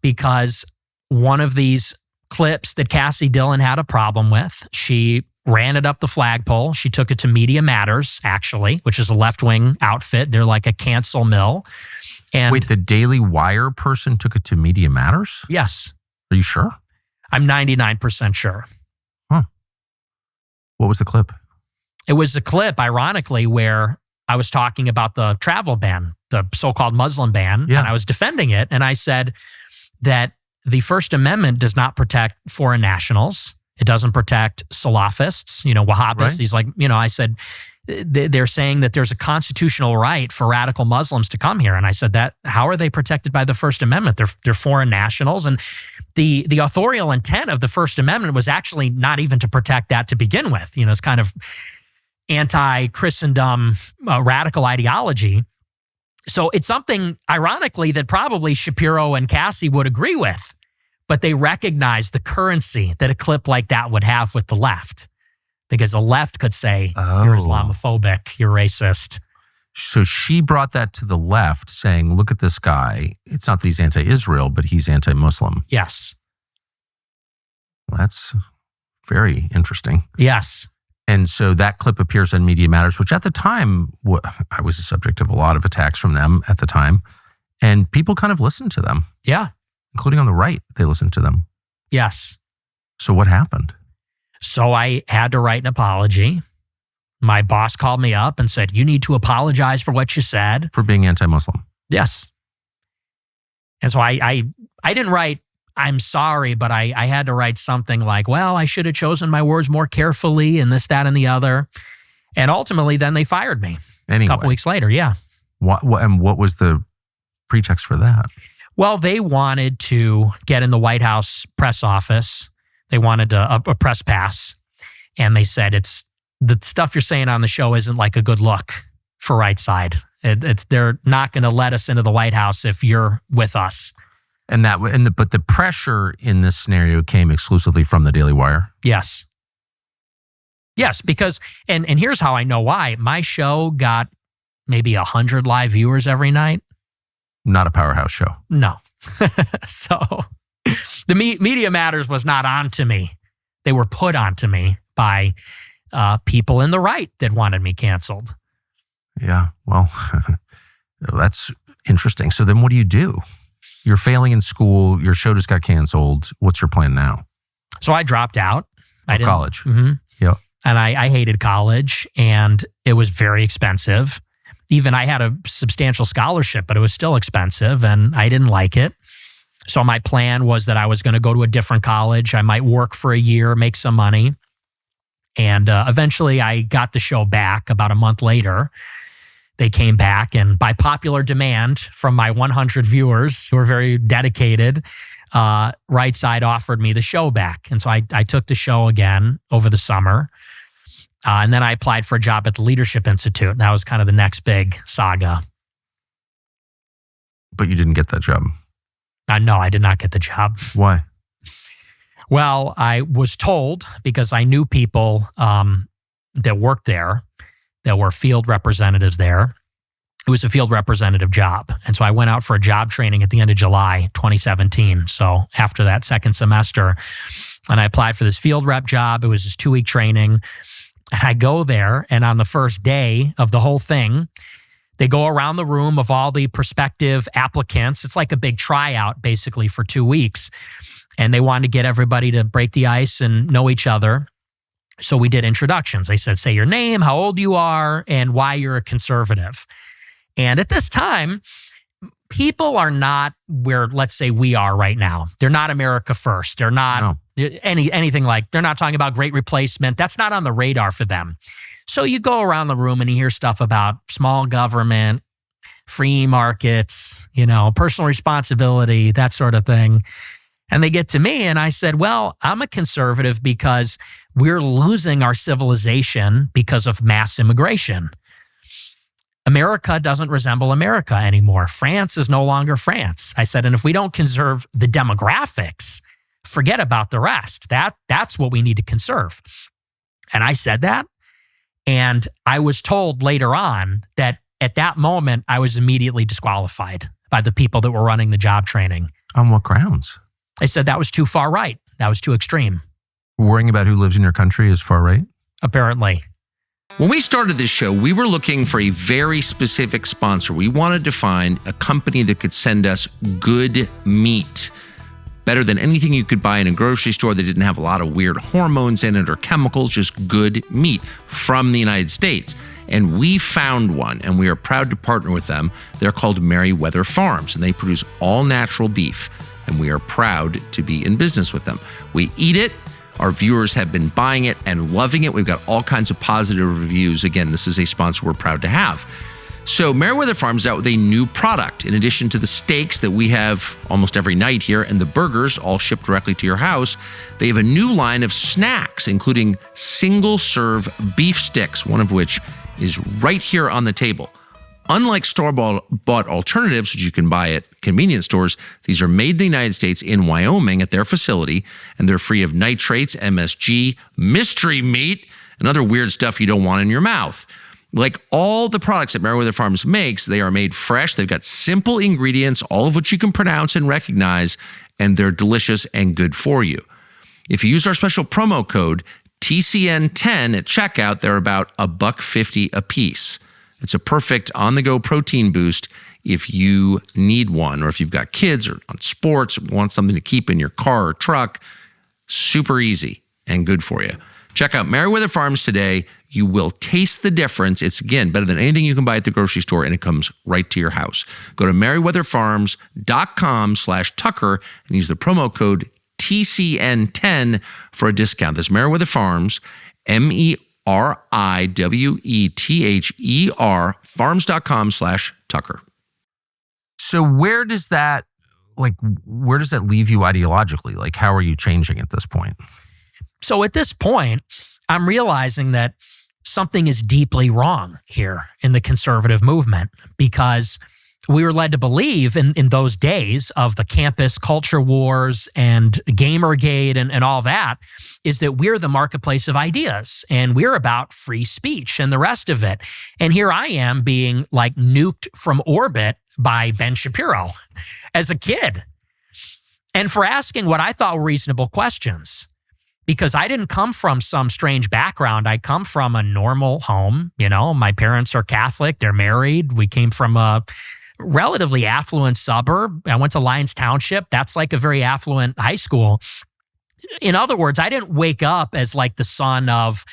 Because one of these clips that Cassie Dillon had a problem with, she ran it up the flagpole. She took it to Media Matters, actually, which is a left-wing outfit. They're like a cancel mill. And wait, the Daily Wire person took it to Media Matters? Yes. Are you sure? I'm 99% sure. Huh. What was the clip? It was a clip, ironically, where I was talking about the travel ban, the so-called Muslim ban, and I was defending it. And I said that the First Amendment does not protect foreign nationals. It doesn't protect Salafists, Wahhabists. Right. He's like, I said, they're saying that there's a constitutional right for radical Muslims to come here. And I said that, how are they protected by the First Amendment? They're foreign nationals. And the authorial intent of the First Amendment was actually not even to protect that to begin with. It's kind of anti-Christendom radical ideology. So it's something, ironically, that probably Shapiro and Cassie would agree with, but they recognize the currency that a clip like that would have with the left, because the left could say, you're Islamophobic, you're racist. So she brought that to the left saying, look at this guy. It's not that he's anti-Israel, but he's anti-Muslim. Yes. Well, that's very interesting. Yes. And so that clip appears on Media Matters, which at the time, I was the subject of a lot of attacks from them at the time. And people kind of listened to them. Yeah. Including on the right, they listened to them. Yes. So what happened? So I had to write an apology. My boss called me up and said, you need to apologize for what you said. For being anti-Muslim. Yes. And so I didn't write, I'm sorry, but I had to write something like, well, I should have chosen my words more carefully and this, that, and the other. And ultimately, then they fired me Anyway, a couple weeks later. Yeah. What was the pretext for that? Well, they wanted to get in the White House press office. They wanted a press pass. And they said, it's the stuff you're saying on the show isn't like a good look for Right Side. They're not going to let us into the White House if you're with us. But the pressure in this scenario came exclusively from the Daily Wire. Yes. Yes, because, and here's how I know why. My show got maybe 100 live viewers every night. Not a powerhouse show. No. So the Media Matters was not onto me. They were put onto me by people in the right that wanted me canceled. Yeah, well, that's interesting. So then what do you do? You're failing in school. Your show just got canceled. What's your plan now? So I dropped out. College. Mm-hmm. Yep. And I hated college, and it was very expensive. Even I had a substantial scholarship, but it was still expensive, and I didn't like it. So my plan was that I was going to go to a different college. I might work for a year, make some money. And eventually I got the show back about a month later. They came back, and by popular demand from my 100 viewers who were very dedicated, Right Side offered me the show back. And so I took the show again over the summer. And then I applied for a job at the Leadership Institute. And that was kind of the next big saga. But you didn't get that job. No, I did not get the job. Why? Well, I was told, because I knew people that worked there, that were field representatives there. It was a field representative job. And so I went out for a job training at the end of July 2017. So after that second semester, and I applied for this field rep job. It was this 2-week training. And I go there, and on the first day of the whole thing, they go around the room of all the prospective applicants. It's like a big tryout, basically, for 2 weeks. And they wanted to get everybody to break the ice and know each other. So we did introductions. They said, say your name, how old you are, and why you're a conservative. And at this time, people are not where, let's say, we are right now. They're not America first. They're not anything like, they're not talking about great replacement. That's not on the radar for them. So you go around the room and you hear stuff about small government, free markets, personal responsibility, that sort of thing. And they get to me and I said, well, I'm a conservative because we're losing our civilization because of mass immigration. America doesn't resemble America anymore. France is no longer France. I said, and if we don't conserve the demographics, forget about the rest. That's what we need to conserve. And I said that. And I was told later on that at that moment, I was immediately disqualified by the people that were running the job training. On what grounds? They said that was too far right. That was too extreme. Worrying about who lives in your country is far right? Apparently. When we started this show, we were looking for a very specific sponsor. We wanted to find a company that could send us good meat. Better than anything you could buy in a grocery store that didn't have a lot of weird hormones in it or chemicals, just good meat from the United States. And we found one, and we are proud to partner with them. They're called Merriweather Farms, and they produce all natural beef. And we are proud to be in business with them. We eat it. Our viewers have been buying it and loving it. We've got all kinds of positive reviews. Again, this is a sponsor we're proud to have. So Merriweather Farms is out with a new product. In addition to the steaks that we have almost every night here and the burgers all shipped directly to your house, they have a new line of snacks, including single-serve beef sticks, one of which is right here on the table. Unlike store-bought alternatives, which you can buy at convenience stores, these are made in the United States in Wyoming at their facility, and they're free of nitrates, MSG, mystery meat, and other weird stuff you don't want in your mouth. Like all the products that Merriweather Farms makes, they are made fresh. They've got simple ingredients, all of which you can pronounce and recognize, and they're delicious and good for you. If you use our special promo code TCN10 at checkout, they're about $1.50 a piece. It's a perfect on-the-go protein boost if you need one, or if you've got kids or on sports, want something to keep in your car or truck. Super easy and good for you. Check out Merriweather Farms today. You will taste the difference. It's, again, better than anything you can buy at the grocery store, and it comes right to your house. Go to meriwetherfarms.com/Tucker and use the promo code TCN10 for a discount. That's Meriwether Farms, MERIWETHER, farms.com/Tucker. So where does that leave you ideologically? Like, how are you changing at this point? So at this point, I'm realizing that something is deeply wrong here in the conservative movement, because we were led to believe in those days of the campus culture wars and Gamergate and all that, is that we're the marketplace of ideas and we're about free speech and the rest of it. And here I am being like nuked from orbit by Ben Shapiro as a kid, and for asking what I thought were reasonable questions. Because I didn't come from some strange background. I come from a normal home. You know, my parents are Catholic. They're married. We came from a relatively affluent suburb. I went to Lyons Township. That's like a very affluent high school. In other words, I didn't wake up as like the son of,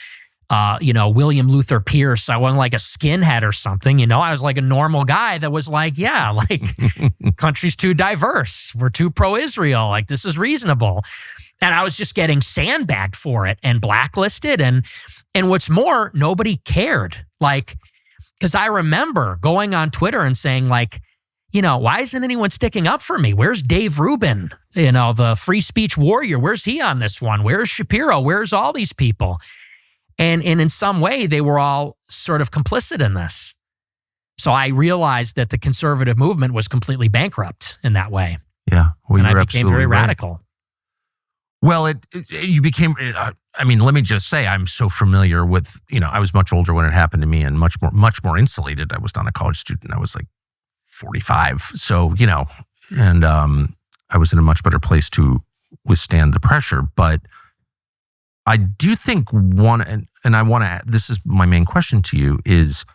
William Luther Pierce. I wasn't like a skinhead or something. You know, I was like a normal guy that was like, yeah, like country's too diverse. We're too pro-Israel. Like, this is reasonable. And I was just getting sandbagged for it and blacklisted. And what's more, nobody cared. Like, because I remember going on Twitter and saying, like, why isn't anyone sticking up for me? Where's Dave Rubin? The free speech warrior. Where's he on this one? Where's Shapiro? Where's all these people? And in some way, they were all sort of complicit in this. So I realized that the conservative movement was completely bankrupt in that way. Yeah. Well, and I became very radical. Well, you became, let me just say, I'm so familiar with, I was much older when it happened to me and much more insulated. I was not a college student. I was like 45. So, and I was in a much better place to withstand the pressure. But I do think this is my main question to you, is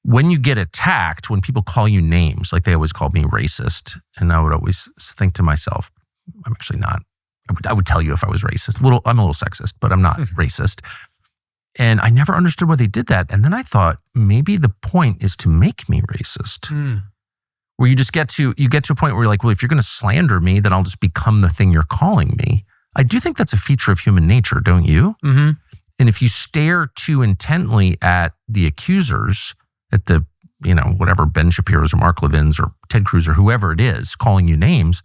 when you get attacked, when people call you names, like they always called me racist, and I would always think to myself, I'm actually not. I would tell you if I was racist. I'm a little sexist, but I'm not racist. And I never understood why they did that. And then I thought maybe the point is to make me racist. Where you just get to a point where you're like, well, if you're going to slander me, then I'll just become the thing you're calling me. I do think that's a feature of human nature, don't you? Mm-hmm. And if you stare too intently at the accusers, at the, whatever Ben Shapiro's or Mark Levin's or Ted Cruz or whoever it is calling you names,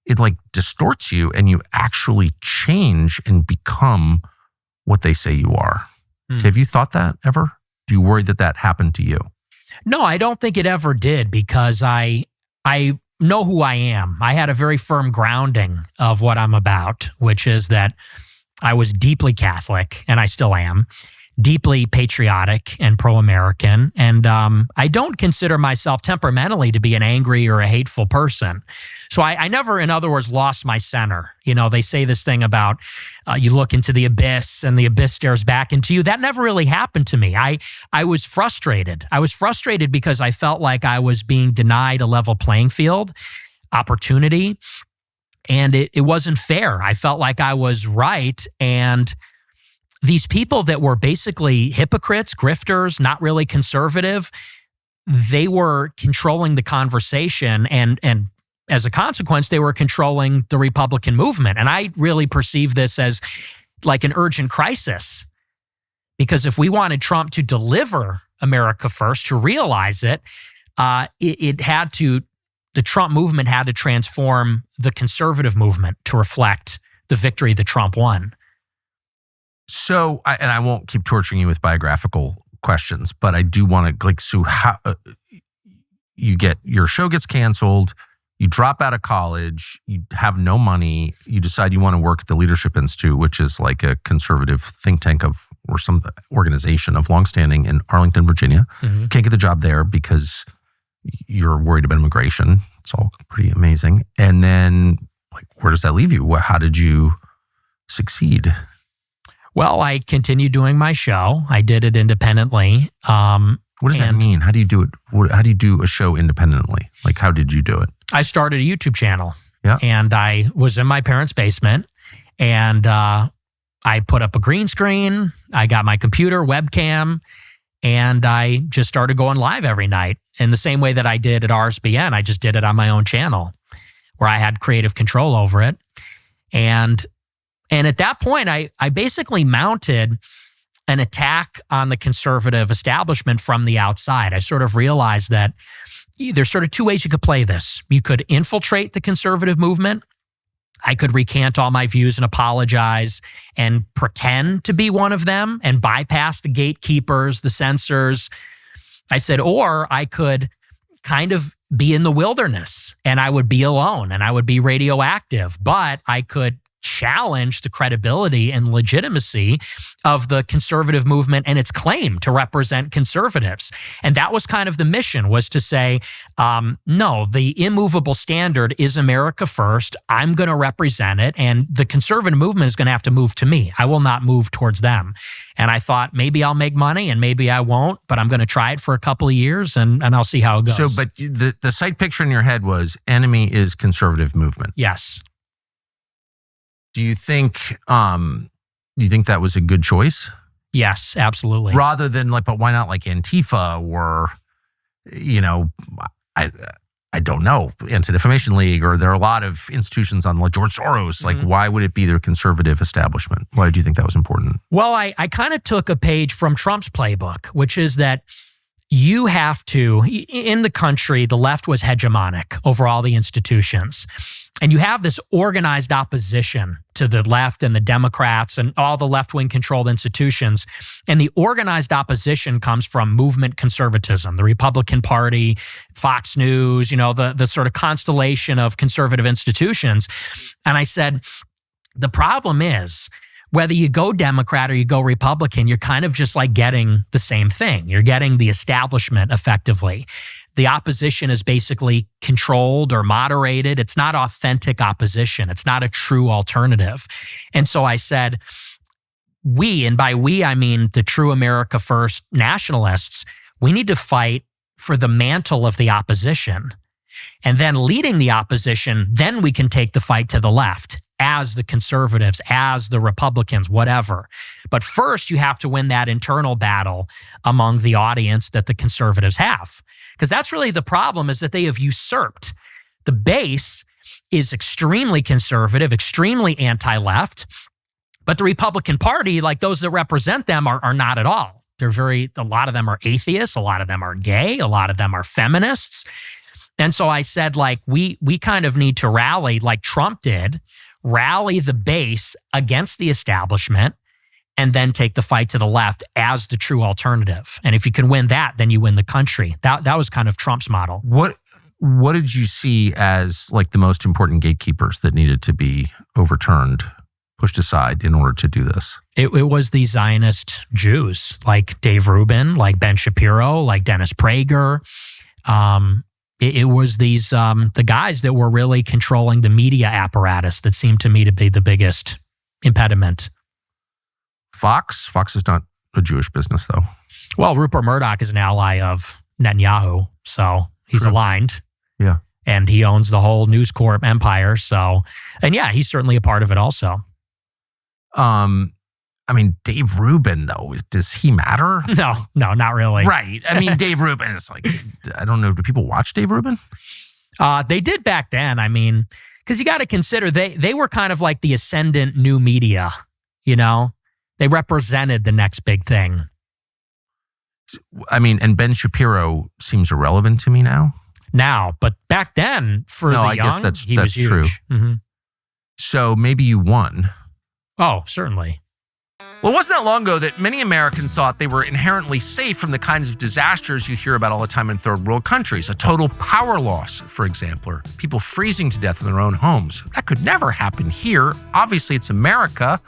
it like distorts you and you actually change and become what they say you are. Have you thought that ever? Do you worry that happened to you? No, I don't think it ever did, because I know who I am. I had a very firm grounding of what I'm about, which is that I was deeply Catholic, and I still am, deeply patriotic and pro-American. And I don't consider myself temperamentally to be an angry or a hateful person. So I never, in other words, lost my center. They say this thing about you look into the abyss and the abyss stares back into you. That never really happened to me. I was frustrated. I was frustrated because I felt like I was being denied a level playing field, opportunity, and it wasn't fair. I felt like I was right, and these people that were basically hypocrites, grifters, not really conservative, they were controlling the conversation, and as a consequence, they were controlling the Republican movement. And I really perceive this as like an urgent crisis, because if we wanted Trump to deliver America first, to realize it, the Trump movement had to transform the conservative movement to reflect the victory that Trump won. So, and I won't keep torturing you with biographical questions, but I do want to so how your show gets canceled, you drop out of college, you have no money, you decide you want to work at the Leadership Institute, which is like a conservative think tank or some organization of longstanding in Arlington, Virginia. Mm-hmm. Can't get the job there because you're worried about immigration. It's all pretty amazing. And then, where does that leave you? How did you succeed? Well, I continued doing my show. I did it independently. What does that mean? How do you do it? How do you do a show independently? How did you do it? I started a YouTube channel. Yeah. And I was in my parents' basement. And I put up a green screen, I got my computer, webcam, and I just started going live every night in the same way that I did at RSBN. I just did it on my own channel where I had creative control over it. And at that point, I basically mounted an attack on the conservative establishment from the outside. I sort of realized that there's sort of two ways you could play this. You could infiltrate the conservative movement. I could recant all my views and apologize and pretend to be one of them and bypass the gatekeepers, the censors. I said, or I could kind of be in the wilderness and I would be alone and I would be radioactive, but I could challenge the credibility and legitimacy of the conservative movement and its claim to represent conservatives. And that was kind of the mission, was to say, no, the immovable standard is America first. I'm going to represent it. And the conservative movement is going to have to move to me. I will not move towards them. And I thought maybe I'll make money and maybe I won't, but I'm going to try it for a couple of years and I'll see how it goes. So, but the sight picture in your head was enemy is conservative movement. Yes. Do you think that was a good choice? Yes, absolutely. Rather than but why not like Antifa or, I don't know, Anti-Defamation League, or there are a lot of institutions on like George Soros. Like, why would it be their conservative establishment? Why did you think that was important? Well, I kind of took a page from Trump's playbook, which is that you have to, in the country, the left was hegemonic over all the institutions. And you have this organized opposition to the left and the Democrats and all the left-wing controlled institutions. And the organized opposition comes from movement conservatism, the Republican Party, Fox News, the sort of constellation of conservative institutions. And I said, the problem is, whether you go Democrat or you go Republican, you're kind of just like getting the same thing. You're getting the establishment effectively. The opposition is basically controlled or moderated. It's not authentic opposition. It's not a true alternative. And so I said, we, and by we, I mean the true America First nationalists, we need to fight for the mantle of the opposition. And then leading the opposition, then we can take the fight to the left as the conservatives, as the Republicans, whatever. But first, you have to win that internal battle among the audience that the conservatives have. Because that's really the problem, is that they have usurped. The base is extremely conservative, extremely anti-left, but the Republican Party, like those that represent them, are not at all. A lot of them are atheists, a lot of them are gay, a lot of them are feminists. And so I said, we kind of need to rally, like Trump did, rally the base against the establishment, and then take the fight to the left as the true alternative. And if you can win that, then you win the country. That was kind of Trump's model. What did you see as like the most important gatekeepers that needed to be overturned, pushed aside in order to do this? It was the Zionist Jews, like Dave Rubin, like Ben Shapiro, like Dennis Prager. It was these the guys that were really controlling the media apparatus that seemed to me to be the biggest impediment. Fox is not a Jewish business, though. Well, Rupert Murdoch is an ally of Netanyahu, so he's True. aligned. Yeah. And he owns the whole News Corp empire. So, and yeah, he's certainly a part of it also. I mean, Dave Rubin, though, does he matter? No, not really. Right. I mean, Dave Rubin is like, I don't know. Do people watch Dave Rubin? They did back then. I mean, because you got to consider they were kind of like the ascendant new media, They represented the next big thing. I mean, and Ben Shapiro seems irrelevant to me now. But back then, for the young, guess he that's was huge. true. Mm-hmm. So maybe you won. Oh, certainly. Well, it wasn't that long ago that many Americans thought they were inherently safe from the kinds of disasters you hear about all the time in third world countries. A total power loss, for example, or people freezing to death in their own homes. That could never happen here. Obviously, it's America.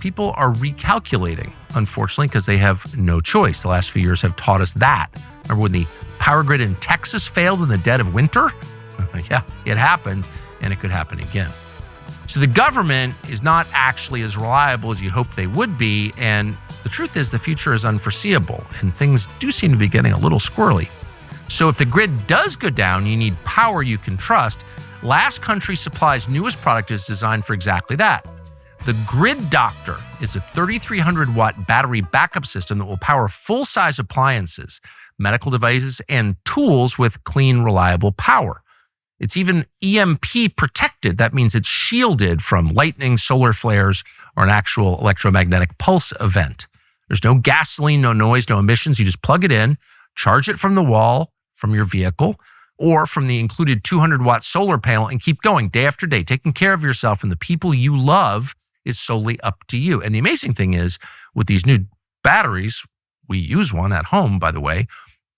People are recalculating, unfortunately, because they have no choice. The last few years have taught us that. Remember when the power grid in Texas failed in the dead of winter? Yeah, it happened, and it could happen again. So the government is not actually as reliable as you hope they would be, and the truth is the future is unforeseeable, and things do seem to be getting a little squirrely. So if the grid does go down, you need power you can trust. Last Country Supply's newest product is designed for exactly that. The Grid Doctor is a 3,300 watt battery backup system that will power full-size appliances, medical devices, and tools with clean, reliable power. It's even EMP protected. That means it's shielded from lightning, solar flares, or an actual electromagnetic pulse event. There's no gasoline, no noise, no emissions. You just plug it in, charge it from the wall, from your vehicle, or from the included 200 watt solar panel, and keep going day after day. Taking care of yourself and the people you love is solely up to you. And the amazing thing is, with these new batteries, we use one at home, by the way,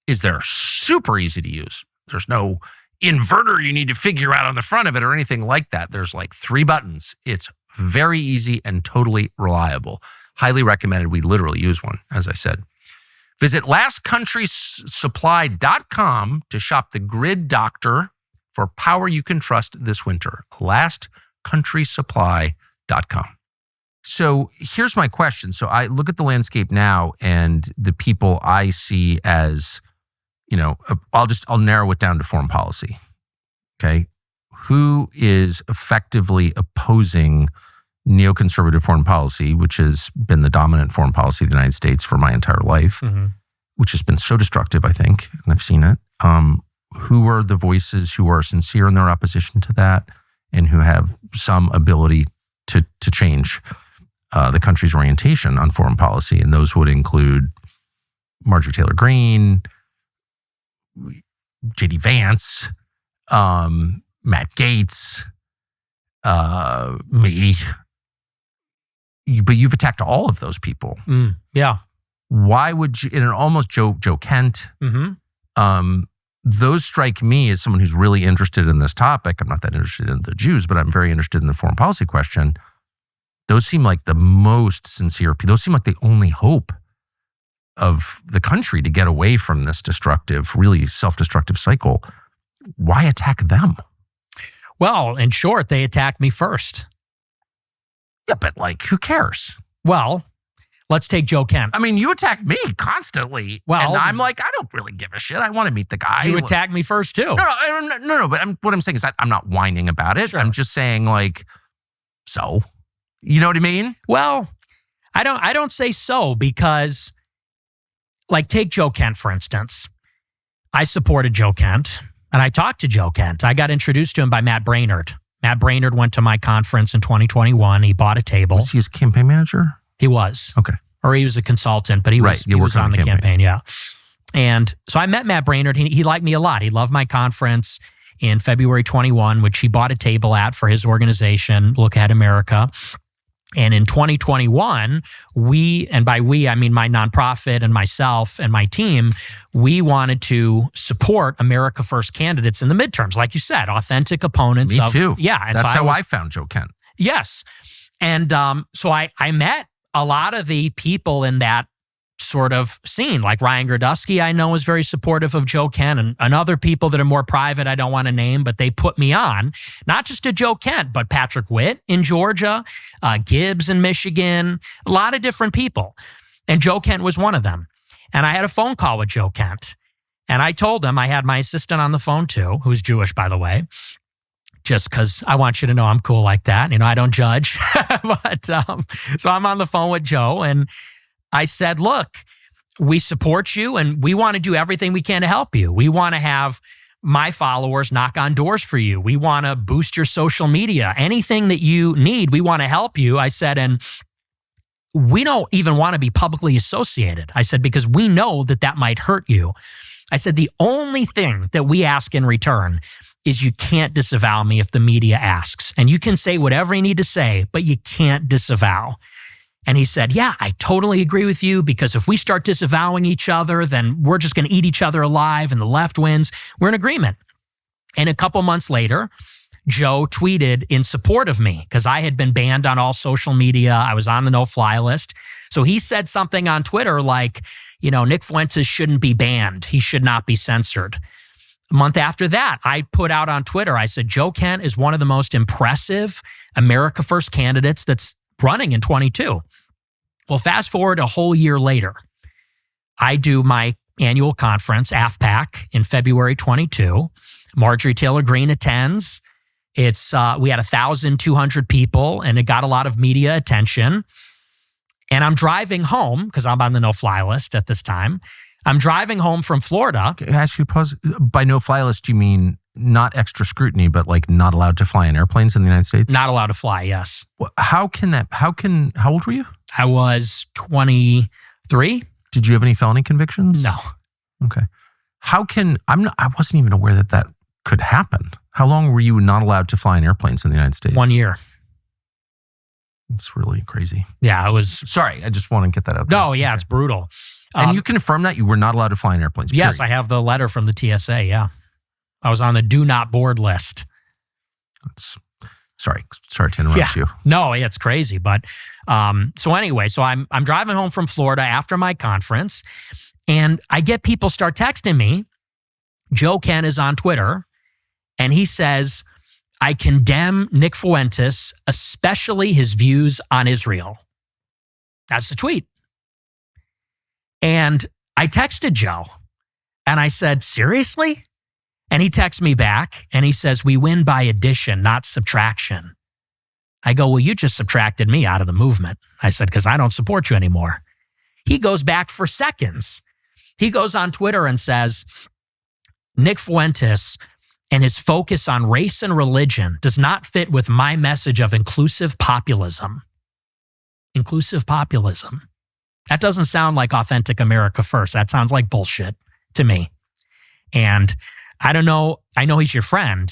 is they're super easy to use. There's no inverter you need to figure out on the front of it or anything like that. There's like 3 buttons. It's very easy and totally reliable. Highly recommended. We literally use one, as I said. Visit lastcountrysupply.com to shop the Grid Doctor for power you can trust this winter. lastcountrysupply.com. So here's my question. So I look at the landscape now and the people I see as, I'll narrow it down to foreign policy. Okay. Who is effectively opposing neoconservative foreign policy, which has been the dominant foreign policy of the United States for my entire life, which has been so destructive, I think, and I've seen it. Who are the voices who are sincere in their opposition to that and who have some ability to change the country's orientation on foreign policy? And those would include Marjorie Taylor Greene, J.D. Vance, Matt Gaetz, me. But you've attacked all of those people. Yeah. Why would you, and almost Joe Kent, those strike me as someone who's really interested in this topic. I'm not that interested in the Jews, but I'm very interested in the foreign policy question. Those seem like the most sincere people. Those seem like the only hope of the country to get away from this destructive, really self-destructive cycle. Why attack them? Well, in short, they attacked me first. Yeah, but who cares? Well, let's take Joe Kent. I mean, you attack me constantly. Well, and I'm like, I don't really give a shit. I want to meet the guy. You attacked me first, too. No. But what I'm saying is I'm not whining about it. Sure. I'm just saying, so, you know what I mean? Well, I don't say so because, take Joe Kent, for instance. I supported Joe Kent, and I talked to Joe Kent. I got introduced to him by Matt Braynard. Matt Braynard went to my conference in 2021. He bought a table. Was he his campaign manager? He was. Okay. Or he was a consultant, but he was on the campaign. Yeah. And so I met Matt Braynard. He liked me a lot. He loved my conference in February 21, which he bought a table at for his organization, Look Ahead America. And in 2021, and by we, I mean my nonprofit and myself and my team, we wanted to support America First candidates in the midterms. Like you said, authentic opponents. Me too. Yeah. And that's how I found Joe Kent. Yes. And so I met a lot of the people in that sort of scene, like Ryan Gerdusky, I know is very supportive of Joe Kent, and other people that are more private, I don't want to name, but they put me on, not just to Joe Kent, but Patrick Witt in Georgia, Gibbs in Michigan, a lot of different people. And Joe Kent was one of them. And I had a phone call with Joe Kent. And I told him, I had my assistant on the phone too, who's Jewish, by the way, just because I want you to know I'm cool like that. I don't judge. But so I'm on the phone with Joe, and I said, look, we support you and we want to do everything we can to help you. We want to have my followers knock on doors for you. We want to boost your social media. Anything that you need, we want to help you. I said, and we don't even want to be publicly associated. I said, because we know that might hurt you. I said, the only thing that we ask in return is you can't disavow me if the media asks. And you can say whatever you need to say, but you can't disavow. And he said, yeah, I totally agree with you, because if we start disavowing each other, then we're just going to eat each other alive and the left wins. We're in agreement. And a couple months later, Joe tweeted in support of me because I had been banned on all social media. I was on the no-fly list. So he said something on Twitter like, Nick Fuentes shouldn't be banned. He should not be censored. A month after that, I put out on Twitter, I said, Joe Kent is one of the most impressive America First candidates that's running in 22. Well, fast forward a whole year later, I do my annual conference, AFPAC, in February 22. Marjorie Taylor Greene attends. It's we had 1,200 people, and it got a lot of media attention. And I'm driving home because I'm on the no-fly list at this time. I'm driving home from Florida. Can I ask you to pause? By no-fly list, you mean not extra scrutiny, but like not allowed to fly in airplanes in the United States? Not allowed to fly, yes. How old were you? I was 23. Did you have any felony convictions? No. Okay. I wasn't even aware that could happen. How long were you not allowed to fly in airplanes in the United States? 1 year. It's really crazy. Yeah, it was. Sorry, I just want to get that out there. No, yeah, it's brutal. And you confirm that you were not allowed to fly in airplanes? Yes, period. I have the letter from the TSA, yeah. I was on the do not board list. Sorry to interrupt you. No, it's crazy. But so anyway, I'm driving home from Florida after my conference, and I get people start texting me. Joe Kent is on Twitter, and he says, I condemn Nick Fuentes, especially his views on Israel. That's the tweet. And I texted Joe, and I said, seriously? And he texts me back, and he says, we win by addition, not subtraction. I go, well, you just subtracted me out of the movement. I said, because I don't support you anymore. He goes back for seconds. He goes on Twitter and says, Nick Fuentes and his focus on race and religion does not fit with my message of inclusive populism. Inclusive populism. That doesn't sound like authentic America first. That sounds like bullshit to me. And I don't know. I know he's your friend,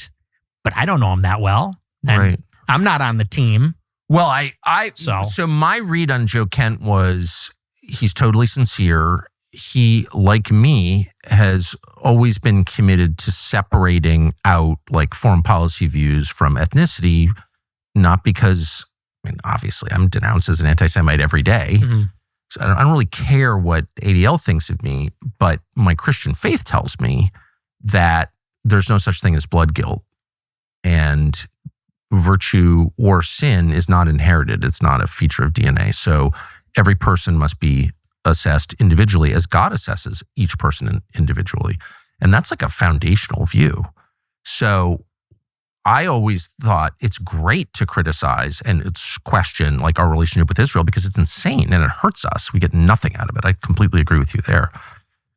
but I don't know him that well. And right. I'm not on the team. Well, so my read on Joe Kent was he's totally sincere. He, like me, has always been committed to separating out like foreign policy views from ethnicity, not because, obviously I'm denounced as an anti-Semite every day. Mm-hmm. So I don't really care what ADL thinks of me, but my Christian faith tells me that there's no such thing as blood guilt, and virtue or sin is not inherited. It's not a feature of DNA. So every person must be assessed individually as God assesses each person individually. And that's like a foundational view. So I always thought it's great to criticize and it's question like our relationship with Israel because it's insane and it hurts us. We get nothing out of it. I completely agree with you there.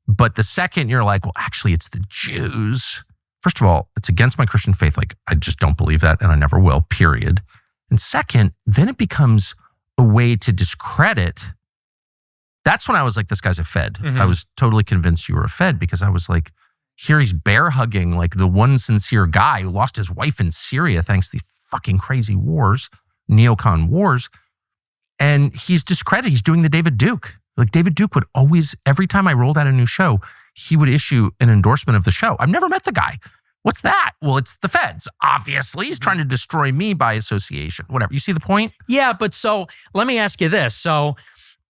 But the second you're like, well, actually it's the Jews. First of all, it's against my Christian faith. Like I just don't believe that and I never will, period. And second, then it becomes a way to discredit. That's when I was like, this guy's a Fed. Mm-hmm. I was totally convinced you were a Fed because I was like, here he's bear hugging like the one sincere guy who lost his wife in Syria thanks to the fucking crazy wars, neocon wars. And he's discredited. He's doing the David Duke. Like David Duke would always, every time I rolled out a new show, he would issue an endorsement of the show. I've never met the guy. What's that? Well, it's the Feds. Obviously, he's trying to destroy me by association. Whatever. You see the point? Yeah, but so let me ask you this. So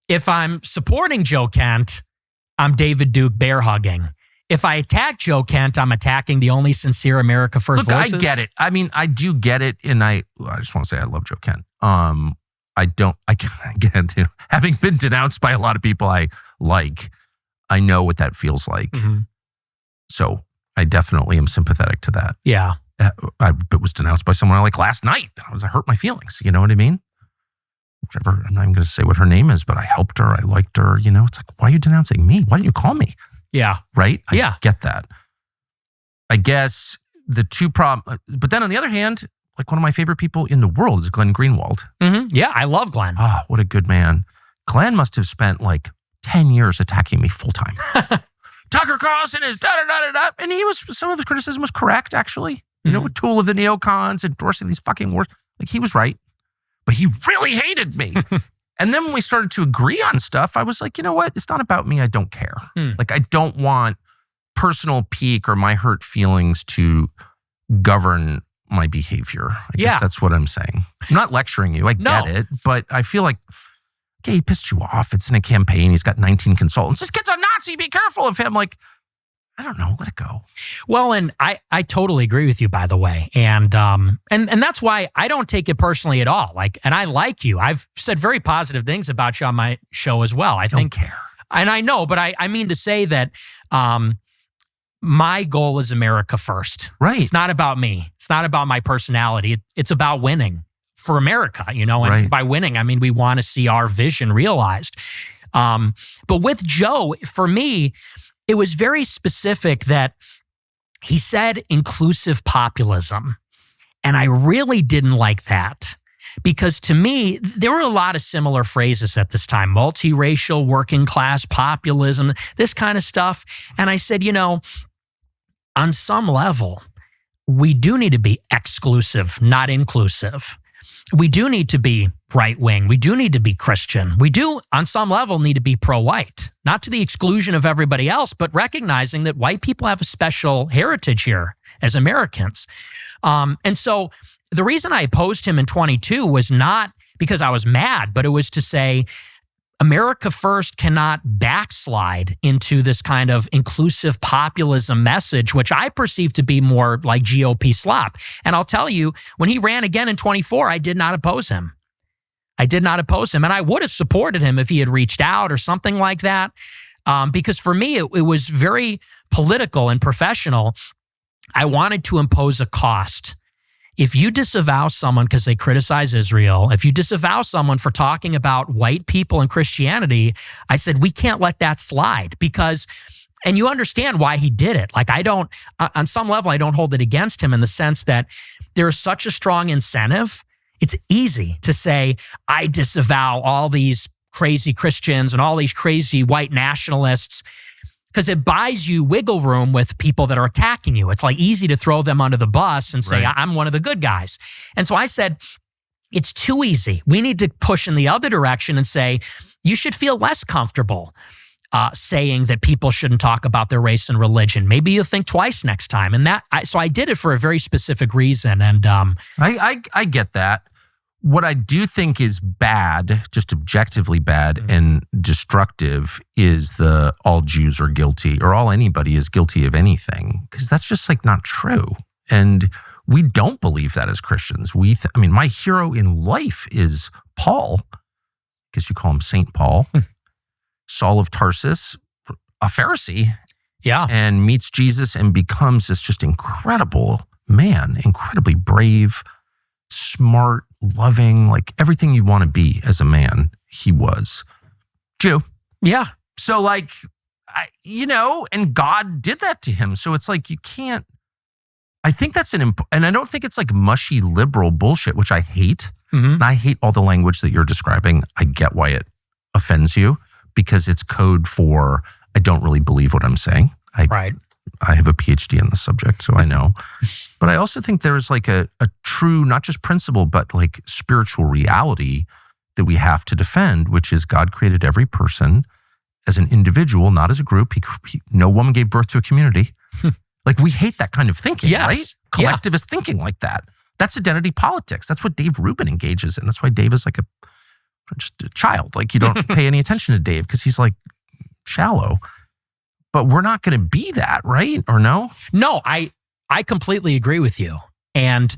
if I'm supporting Joe Kent, I'm David Duke bear hugging. If I attack Joe Kent, I'm attacking the only sincere America First voices. I get it. I mean, I do get it. And I just want to say I love Joe Kent. Having been denounced by a lot of people I know what that feels like. Mm-hmm. So I definitely am sympathetic to that. Yeah. I was denounced by someone I like last night. I hurt my feelings. You know what I mean? Whatever. I'm not even going to say what her name is, but I helped her. I liked her. You know, it's like, why are you denouncing me? Why didn't you call me? Yeah. Right? Yeah. I get that. I guess the two problems, but then on the other hand, like one of my favorite people in the world is Glenn Greenwald. Mm-hmm. Yeah, I love Glenn. Oh, what a good man. Glenn must have spent like 10 years attacking me full time. Tucker Carlson is da-da-da-da-da. And some of his criticism was correct, actually. You know, a tool of the neocons, endorsing these fucking wars. Like he was right. But he really hated me. And then when we started to agree on stuff, I was like, you know what? It's not about me. I don't care. Like I don't want personal pique or my hurt feelings to govern my behavior. I guess that's what I'm saying. I'm not lecturing you. I get it. But I feel like, okay, he pissed you off. It's in a campaign. He's got 19 consultants. This kid's a Nazi. Be careful of him. Like, I don't know. Let it go. Well, and I totally agree with you, by the way. And that's why I don't take it personally at all. Like, and I like you. I've said very positive things about you on my show as well. I don't care. And I know, but I mean to say that my goal is America first. Right. It's not about me. It's not about my personality. It's about winning for America, and Right. by winning, I mean, we want to see our vision realized. But with Joe, for me, it was very specific that he said inclusive populism. And I really didn't like that because to me, there were a lot of similar phrases at this time, multiracial, working class, populism, this kind of stuff. And I said, on some level, we do need to be exclusive, not inclusive. We do need to be right wing. We do need to be Christian. We do, on some level, need to be pro-white, not to the exclusion of everybody else, but recognizing that white people have a special heritage here as Americans. And so the reason I opposed him in 22 was not because I was mad, but it was to say, America First cannot backslide into this kind of inclusive populism message, which I perceive to be more like GOP slop. And I'll tell you, when he ran again in 24, I did not oppose him. And I would have supported him if he had reached out or something like that. Because for me, it was very political and professional. I wanted to impose a cost. If you disavow someone because they criticize Israel, if you disavow someone for talking about white people and Christianity, I said, we can't let that slide because, and you understand why he did it. Like on some level, I don't hold it against him in the sense that there's such a strong incentive. It's easy to say, I disavow all these crazy Christians and all these crazy white nationalists, because it buys you wiggle room with people that are attacking you. It's like easy to throw them under the bus and say, Right. I'm one of the good guys. And so I said, it's too easy. We need to push in the other direction and say, you should feel less comfortable saying that people shouldn't talk about their race and religion. Maybe you'll think twice next time. And so I did it for a very specific reason. And I get that. What I do think is bad, just objectively bad and destructive, is the all Jews are guilty or all anybody is guilty of anything, because that's just like not true. And we don't believe that as Christians. My hero in life is Paul, because you call him Saint Paul, Saul of Tarsus, a Pharisee, yeah, and meets Jesus and becomes this just incredible man, incredibly brave, smart, loving, like everything you want to be as a man, he was. Jew. yeah. So and God did that to him. So it's like, you can't, I think that's and I don't think it's like mushy liberal bullshit, which I hate. Mhm. And I hate all the language that you're describing. I get why it offends you because it's code for, I don't really believe what I'm saying. Right. I have a PhD in the subject, so I know. But I also think there's like a true, not just principle, but like spiritual reality that we have to defend, which is God created every person as an individual, not as a group. No woman gave birth to a community. Like, we hate that kind of thinking, Yes. right? Collectivist thinking like that. That's identity politics. That's what Dave Rubin engages in. That's why Dave is like just a child. Like, you don't pay any attention to Dave because he's like shallow. But we're not going to be that, right? Or no? No, I completely agree with you. And,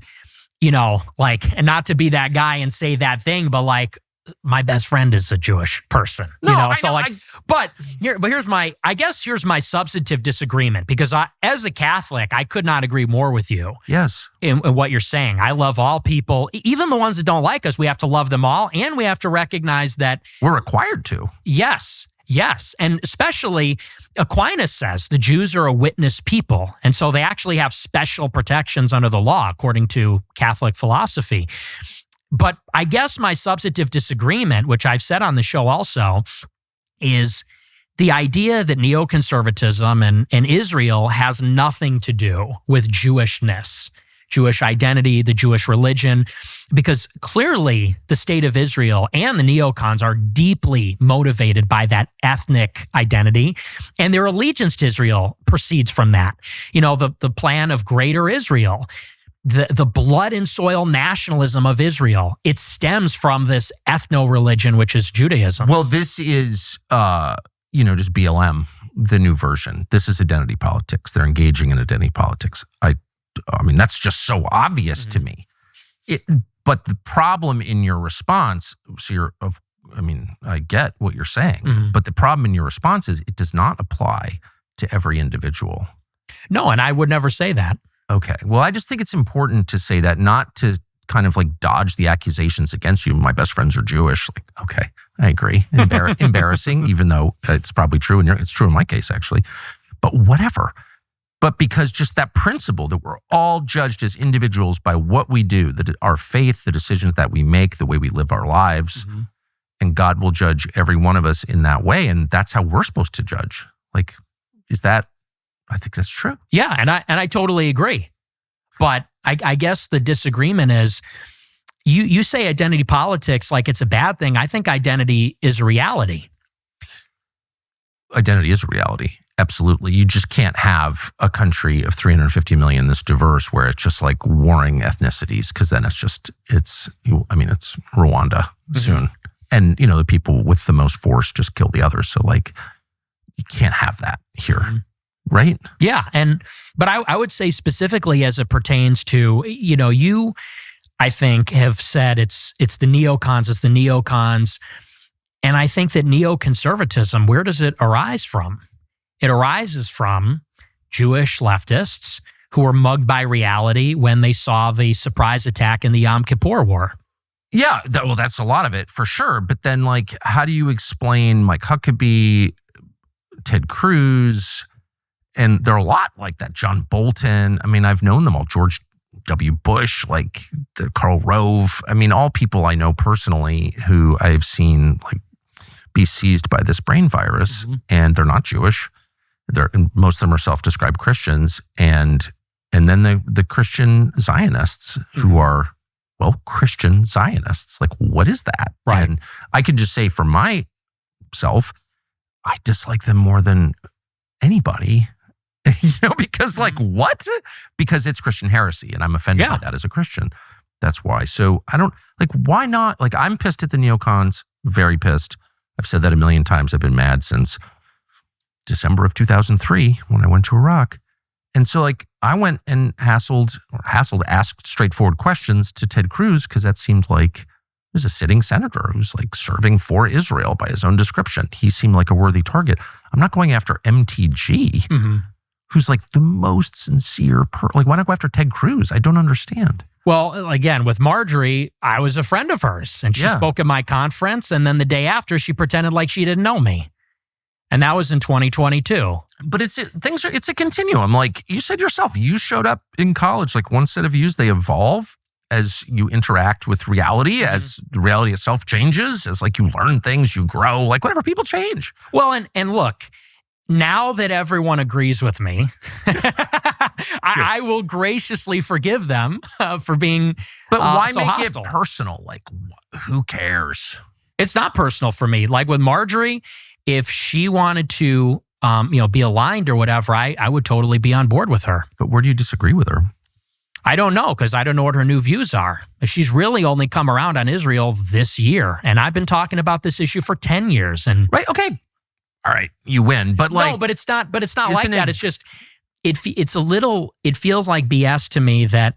and not to be that guy and say that thing, but like, my best friend is a Jewish person. But here's my substantive disagreement, because as a Catholic, I could not agree more with you. Yes. In what you're saying. I love all people, even the ones that don't like us. We have to love them all. And we have to recognize that, We're required to. yes. And especially Aquinas says the Jews are a witness people. And so they actually have special protections under the law, according to Catholic philosophy. But I guess my substantive disagreement, which I've said on the show also, is the idea that neoconservatism and Israel has nothing to do with Jewishness, Jewish identity, the Jewish religion, because clearly the state of Israel and the neocons are deeply motivated by that ethnic identity, and their allegiance to Israel proceeds from that. The plan of Greater Israel, the blood and soil nationalism of Israel, it stems from this ethno-religion, which is Judaism. Well, this is, just BLM, the new version. This is identity politics. They're engaging in identity politics. I mean, that's just so obvious to me. But the problem in your response, I get what you're saying, but the problem in your response is it does not apply to every individual. No, and I would never say that. Okay. Well, I just think it's important to say that, not to kind of like dodge the accusations against you. My best friends are Jewish. Like, okay, I agree. Embarrassing, even though it's probably true. And it's true in my case, actually. But whatever. But because just that principle that we're all judged as individuals by what we do, that our faith, the decisions that we make, the way we live our lives, and God will judge every one of us in that way. And that's how we're supposed to judge. Like, I think that's true. Yeah, and I totally agree. But I guess the disagreement is, you say identity politics like it's a bad thing. I think identity is a reality. Identity is a reality. Absolutely. You just can't have a country of 350 million this diverse where it's just like warring ethnicities, because then it's Rwanda soon. And, the people with the most force just kill the others. So like, you can't have that here. Right? Yeah. But I would say specifically as it pertains to, you, I think, have said it's the neocons, And I think that neoconservatism, where does it arise from? It arises from Jewish leftists who were mugged by reality when they saw the surprise attack in the Yom Kippur War. Yeah, that's a lot of it for sure. But then, like, how do you explain Mike Huckabee, Ted Cruz, and there are a lot like that, John Bolton. I mean, I've known them all, George W. Bush, like Karl Rove. I mean, all people I know personally who I've seen like be seized by this brain virus, and they're not Jewish. Most of them are self-described Christians, and then the Christian Zionists who are, well, Christian Zionists. Like, what is that? Right. And I can just say for myself, I dislike them more than anybody, because like, what? Because it's Christian heresy, and I'm offended by that as a Christian. That's why. So I don't, like, why not? Like, I'm pissed at the neocons, very pissed. I've said that a million times. I've been mad since December of 2003 when I went to Iraq. And so, like, I went and asked straightforward questions to Ted Cruz, because that seemed like there's a sitting senator who's like serving for Israel by his own description. He seemed like a worthy target. I'm not going after MTG, who's like the most sincere like, why not go after Ted Cruz? I don't understand. Well, again, with Marjorie, I was a friend of hers, and she spoke at my conference, and then the day after, she pretended like she didn't know me. And that was in 2022. But it's a continuum. Like you said yourself, you showed up in college, like one set of views, they evolve as you interact with reality, as the reality itself changes, as like you learn things, you grow, like whatever, people change. Well, and look, now that everyone agrees with me, I will graciously forgive them for being But why so make hostile. it personal? Like, who cares? It's not personal for me. Like with Marjorie, if she wanted to, be aligned or whatever, I would totally be on board with her. But where do you disagree with her? I don't know, because I don't know what her new views are. She's really only come around on Israel this year, and I've been talking about this issue for 10 years. And right, okay, all right, you win. But like, no, but it's not like that. It's just it feels like BS to me that,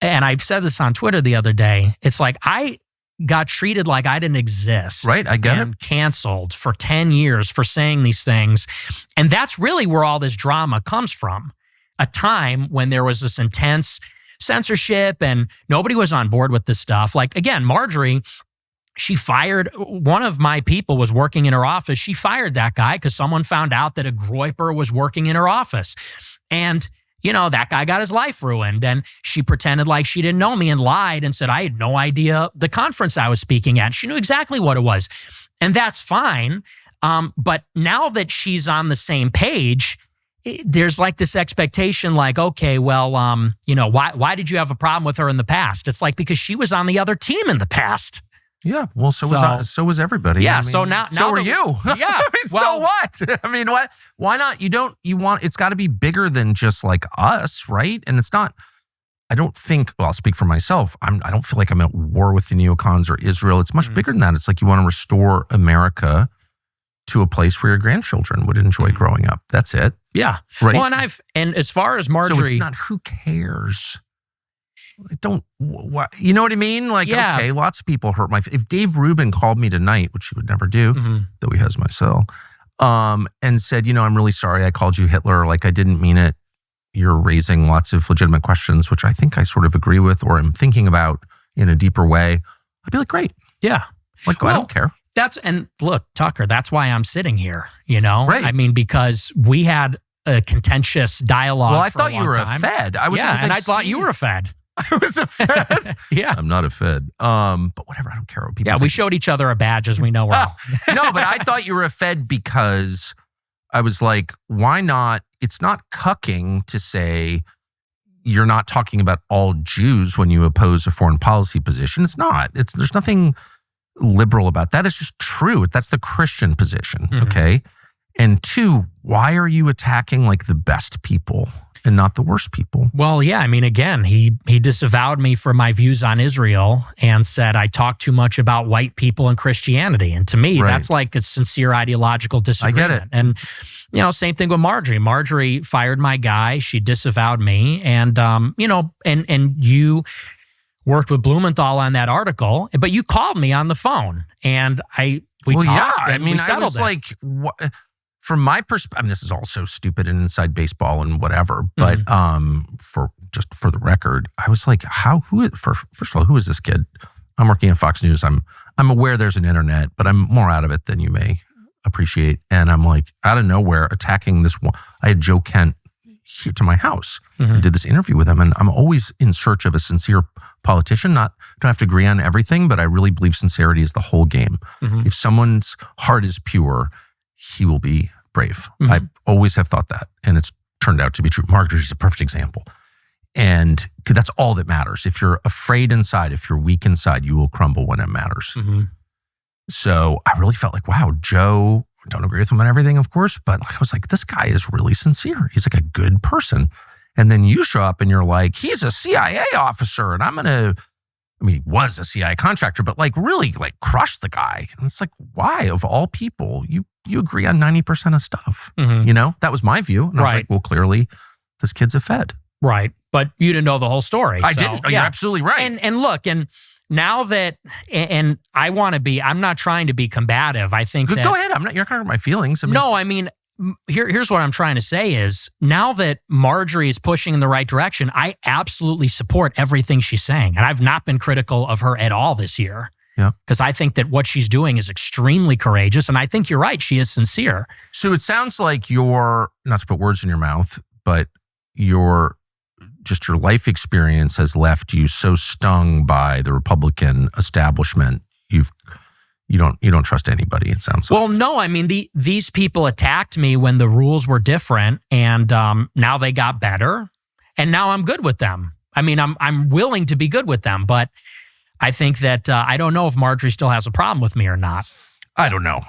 and I said this on Twitter the other day. It's like I got treated like I didn't exist. Right, I get it. Canceled for 10 years for saying these things. And that's really where all this drama comes from. A time when there was this intense censorship and nobody was on board with this stuff. Like, again, Marjorie, she fired, one of my people was working in her office. She fired that guy because someone found out that a Groyper was working in her office. And that guy got his life ruined, and she pretended like she didn't know me and lied and said I had no idea the conference I was speaking at. She knew exactly what it was, and that's fine. But now that she's on the same page, there's like this expectation like, okay, well, why did you have a problem with her in the past? It's like, because she was on the other team in the past. Yeah, well, so was everybody. Yeah, I mean, so now so are you. Yeah, so what? I mean, what? Why not? It's got to be bigger than just like us, right? And it's not. I don't think. Well, I'll speak for myself. I don't feel like I'm at war with the neocons or Israel. It's much bigger than that. It's like you want to restore America to a place where your grandchildren would enjoy growing up. That's it. Yeah, right. Well, and as far as Marjorie, so it's not who cares. You know what I mean? Like, okay, lots of people hurt if Dave Rubin called me tonight, which he would never do, though he has my cell, and said, I'm really sorry I called you Hitler. Like, I didn't mean it. You're raising lots of legitimate questions, which I think I sort of agree with or am thinking about in a deeper way. I'd be like, great. Yeah. Like, I don't care. And look, Tucker, that's why I'm sitting here, Right. I mean, because we had a contentious dialogue. Well, I thought you were a Fed. I thought you were a Fed. I was a Fed. Yeah. I'm not a Fed. But whatever, I don't care what people think. We showed each other a badge as we know we're all. No, but I thought you were a Fed because I was like, why not? It's not cucking to say you're not talking about all Jews when you oppose a foreign policy position. It's not. There's nothing liberal about that. It's just true. That's the Christian position, okay? And two, why are you attacking like the best people and not the worst people? Well, yeah. I mean, again, he disavowed me for my views on Israel and said I talk too much about white people and Christianity. And to me, that's like a sincere ideological disagreement. I get it. And, same thing with Marjorie. Marjorie fired my guy. She disavowed me. And, and you worked with Blumenthal on that article, but you called me on the phone and we talked. Yeah. I mean, I was it. like, what? From my perspective, I mean, this is all so stupid and inside baseball and whatever. But for the record, I was like, first of all, who is this kid? I'm working at Fox News. I'm aware there's an internet, but I'm more out of it than you may appreciate. And I'm like, out of nowhere, attacking this one. I had Joe Kent here to my house. I did this interview with him, and I'm always in search of a sincere politician. Don't have to agree on everything, but I really believe sincerity is the whole game. If someone's heart is pure, he will be brave. I always have thought that, and it's turned out to be true. Marjorie's a perfect example. And that's all that matters. If you're afraid inside, if you're weak inside, you will crumble when it matters. So I really felt like, wow, Joe, don't agree with him on everything, of course, but I was like, this guy is really sincere. He's like a good person. And then you show up and you're like, he's a CIA officer, and he was a CIA contractor, but like really like crush the guy. And it's like, why, of all people, you agree on 90% of stuff? That was my view. And I was like, well, clearly this kid's a Fed. Right. But you didn't know the whole story. I didn't. You're absolutely right. And look, and now that, and I want to be, I'm not trying to be combative. I think that. Go ahead. You're not going to hurt my feelings. Here's what I'm trying to say is now that Marjorie is pushing in the right direction, I absolutely support everything she's saying. And I've not been critical of her at all this year. Yeah. Because I think that what she's doing is extremely courageous. And I think you're right. She is sincere. So it sounds like you're, not to put words in your mouth, but your life experience has left you so stung by the Republican establishment. You don't trust anybody, it sounds like. Well, no, I mean, these people attacked me when the rules were different, and now they got better, and now I'm good with them. I mean, I'm willing to be good with them, but I think that I don't know if Marjorie still has a problem with me or not. I don't know.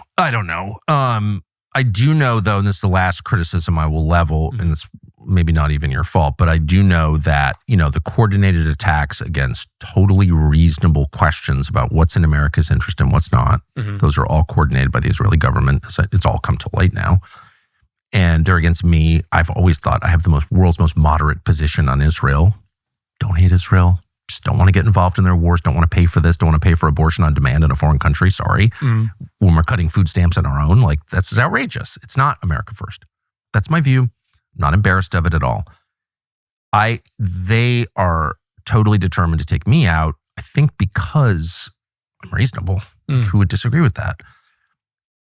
I do know, though, and this is the last criticism I will level, and it's maybe not even your fault, but I do know that, the coordinated attacks against totally reasonable questions about what's in America's interest and what's not, those are all coordinated by the Israeli government. It's all come to light now. And they're against me. I've always thought I have the world's most moderate position on Israel. Don't hate Israel. Just don't want to get involved in their wars. Don't want to pay for this. Don't want to pay for abortion on demand in a foreign country. Sorry. When we're cutting food stamps on our own, like that's outrageous. It's not America first. That's my view. Not embarrassed of it at all. They are totally determined to take me out, I think because I'm reasonable. Who would disagree with that?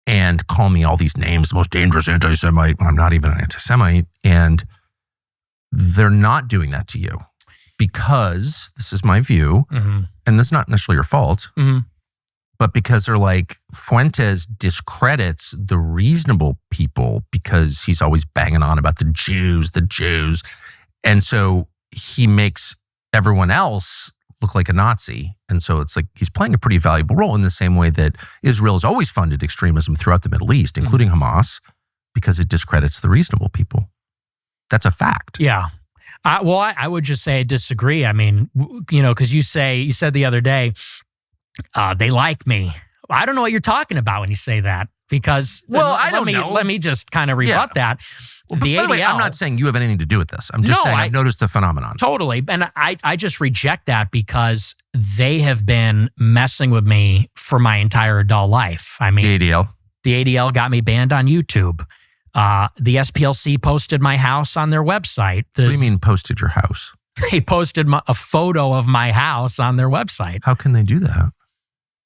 And call me all these names, the most dangerous anti-Semite, when I'm not even an anti-Semite. And they're not doing that to you because, this is my view, and this is not necessarily your fault, but because they're like, Fuentes discredits the reasonable people because he's always banging on about the Jews. And so he makes everyone else look like a Nazi. And so it's like he's playing a pretty valuable role in the same way that Israel has always funded extremism throughout the Middle East, including Hamas, because it discredits the reasonable people. That's a fact. Yeah. I would just say I disagree. I mean, because you said the other day, they like me. I don't know what you're talking about when you say that because I don't know. Let me just kind of rebut that. Well, by the way, I'm not saying you have anything to do with this. I'm just saying I've noticed the phenomenon. Totally. And I just reject that because they have been messing with me for my entire adult life. I mean, the ADL. The ADL got me banned on YouTube. The SPLC posted my house on their website. What do you mean posted your house? They posted a photo of my house on their website. How can they do that?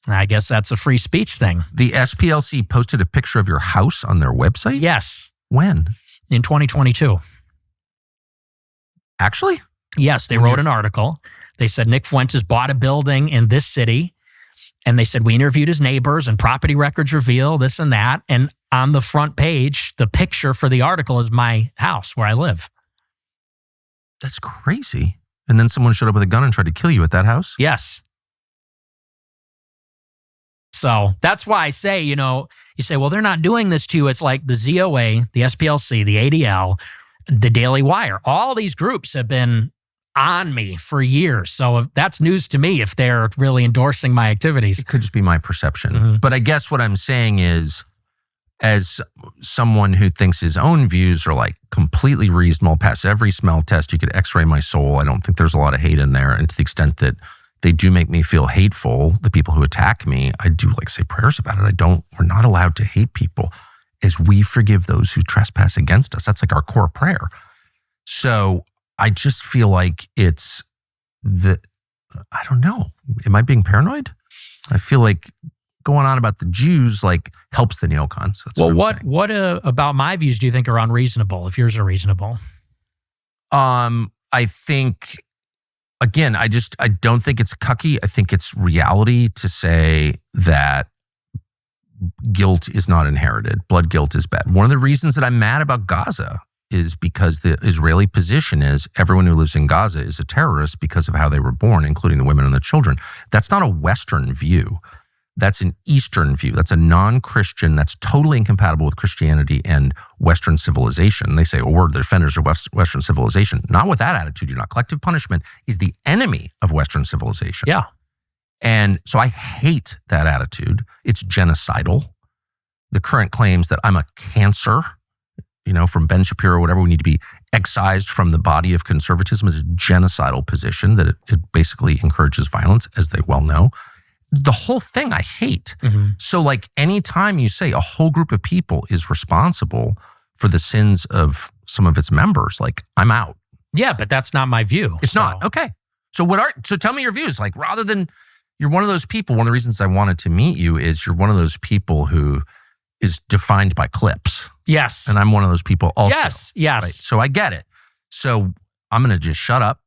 I guess that's a free speech thing. The SPLC posted a picture of your house on their website? Yes. When? In 2022. Actually? Yes, they wrote an article. They said Nick Fuentes bought a building in this city. And they said, we interviewed his neighbors and property records reveal this and that. And on the front page, the picture for the article is my house where I live. That's crazy. And then someone showed up with a gun and tried to kill you at that house? Yes. So that's why I say, you say, well, they're not doing this to you. It's like the ZOA, the SPLC, the ADL, the Daily Wire. All these groups have been on me for years. So that's news to me if they're really endorsing my activities. It could just be my perception. But I guess what I'm saying is, as someone who thinks his own views are like completely reasonable, pass every smell test, you could x-ray my soul. I don't think there's a lot of hate in there. And to the extent that they do make me feel hateful, the people who attack me, I do like say prayers about it. We're not allowed to hate people as we forgive those who trespass against us. That's like our core prayer. So I just feel like it's I don't know. Am I being paranoid? I feel like going on about the Jews like helps the neocons. That's what about my views do you think are unreasonable if yours are reasonable? I think, again, I don't think it's cucky. I think it's reality to say that guilt is not inherited. Blood guilt is bad. One of the reasons that I'm mad about Gaza is because the Israeli position is everyone who lives in Gaza is a terrorist because of how they were born, including the women and the children. That's not a Western view. That's an Eastern view. That's a non-Christian, that's totally incompatible with Christianity and Western civilization. They say, oh, we're the defenders of Western civilization. Not with that attitude, you're not. Collective punishment is the enemy of Western civilization. Yeah. And so I hate that attitude. It's genocidal. The current claims that I'm a cancer, from Ben Shapiro or whatever, we need to be excised from the body of conservatism is a genocidal position that it basically encourages violence, as they well know. The whole thing I hate. Mm-hmm. So like anytime you say a whole group of people is responsible for the sins of some of its members, like I'm out. Yeah, but that's not my view. It's not. Okay. So so tell me your views. Like rather than, you're one of those people, one of the reasons I wanted to meet you is you're one of those people who is defined by clips. Yes. And I'm one of those people also. Yes. Right? So I get it. So I'm going to just shut up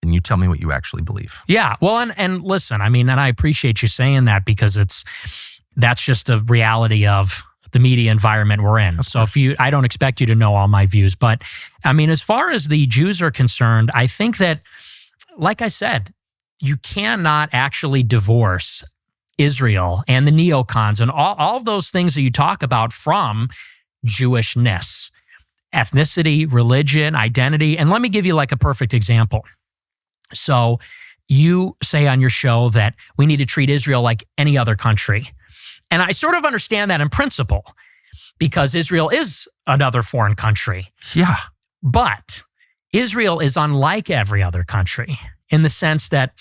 and you tell me what you actually believe. Yeah. Well, and listen, and I appreciate you saying that because that's just the reality of the media environment we're in. So I don't expect you to know all my views, but as far as the Jews are concerned, I think that, like I said, you cannot actually divorce Israel and the neocons and all of those things that you talk about from Jewishness, ethnicity, religion, identity. And let me give you like a perfect example. So you say on your show that we need to treat Israel like any other country. And I sort of understand that in principle because Israel is another foreign country. Yeah. But Israel is unlike every other country in the sense that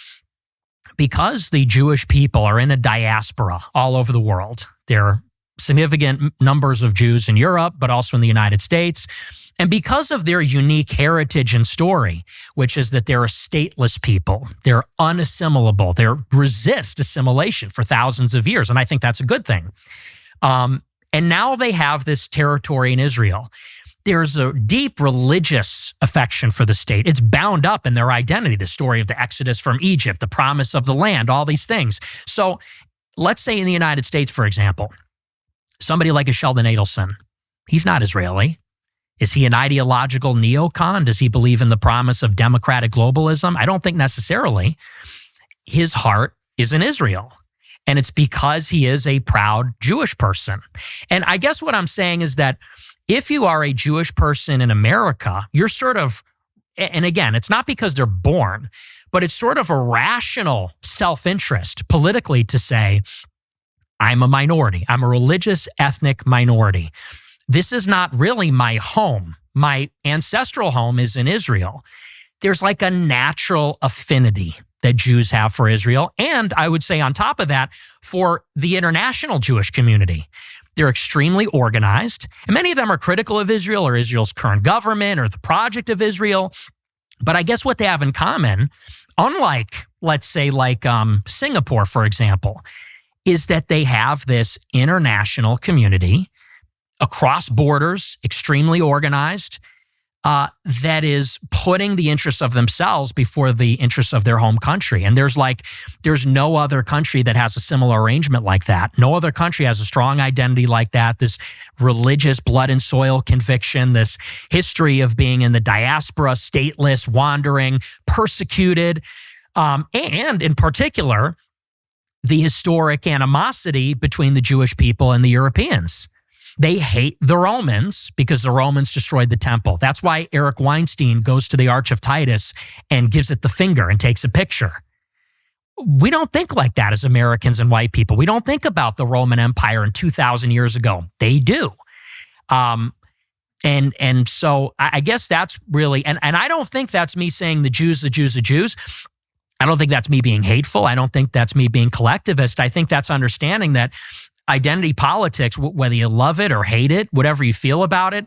because the Jewish people are in a diaspora all over the world, there are significant numbers of Jews in Europe, but also in the United States. And because of their unique heritage and story, which is that they're a stateless people, they're unassimilable, they resist assimilation for thousands of years. And I think that's a good thing. And now they have this territory in Israel. There's a deep religious affection for the state. It's bound up in their identity, the story of the Exodus from Egypt, the promise of the land, all these things. So let's say in the United States, for example, somebody like a Sheldon Adelson, he's not Israeli. Is he an ideological neocon? Does he believe in the promise of democratic globalism? I don't think necessarily. His heart is in Israel. And it's because he is a proud Jewish person. And I guess what I'm saying is that if you are a Jewish person in America, you're sort of, and again, it's not because they're born, but it's sort of a rational self-interest politically to say, I'm a minority. I'm a religious ethnic minority. This is not really my home. My ancestral home is in Israel. There's like a natural affinity that Jews have for Israel. And I would say on top of that, for the international Jewish community. They're extremely organized, and many of them are critical of Israel or Israel's current government or the project of Israel. But I guess what they have in common, unlike, let's say, like Singapore, for example, is that they have this international community across borders, extremely organized, that is putting the interests of themselves before the interests of their home country. And there's no other country that has a similar arrangement like that. No other country has a strong identity like that, this religious blood and soil conviction, this history of being in the diaspora, stateless, wandering, persecuted, and in particular, the historic animosity between the Jewish people and the Europeans. They hate the Romans because the Romans destroyed the temple. That's why Eric Weinstein goes to the Arch of Titus and gives it the finger and takes a picture. We don't think like that as Americans and white people. We don't think about the Roman Empire in 2,000 years ago. They do. And so I guess that's really, and I don't think that's me saying the Jews. I don't think that's me being hateful. I don't think that's me being collectivist. I think that's understanding that identity politics, whether you love it or hate it, whatever you feel about it,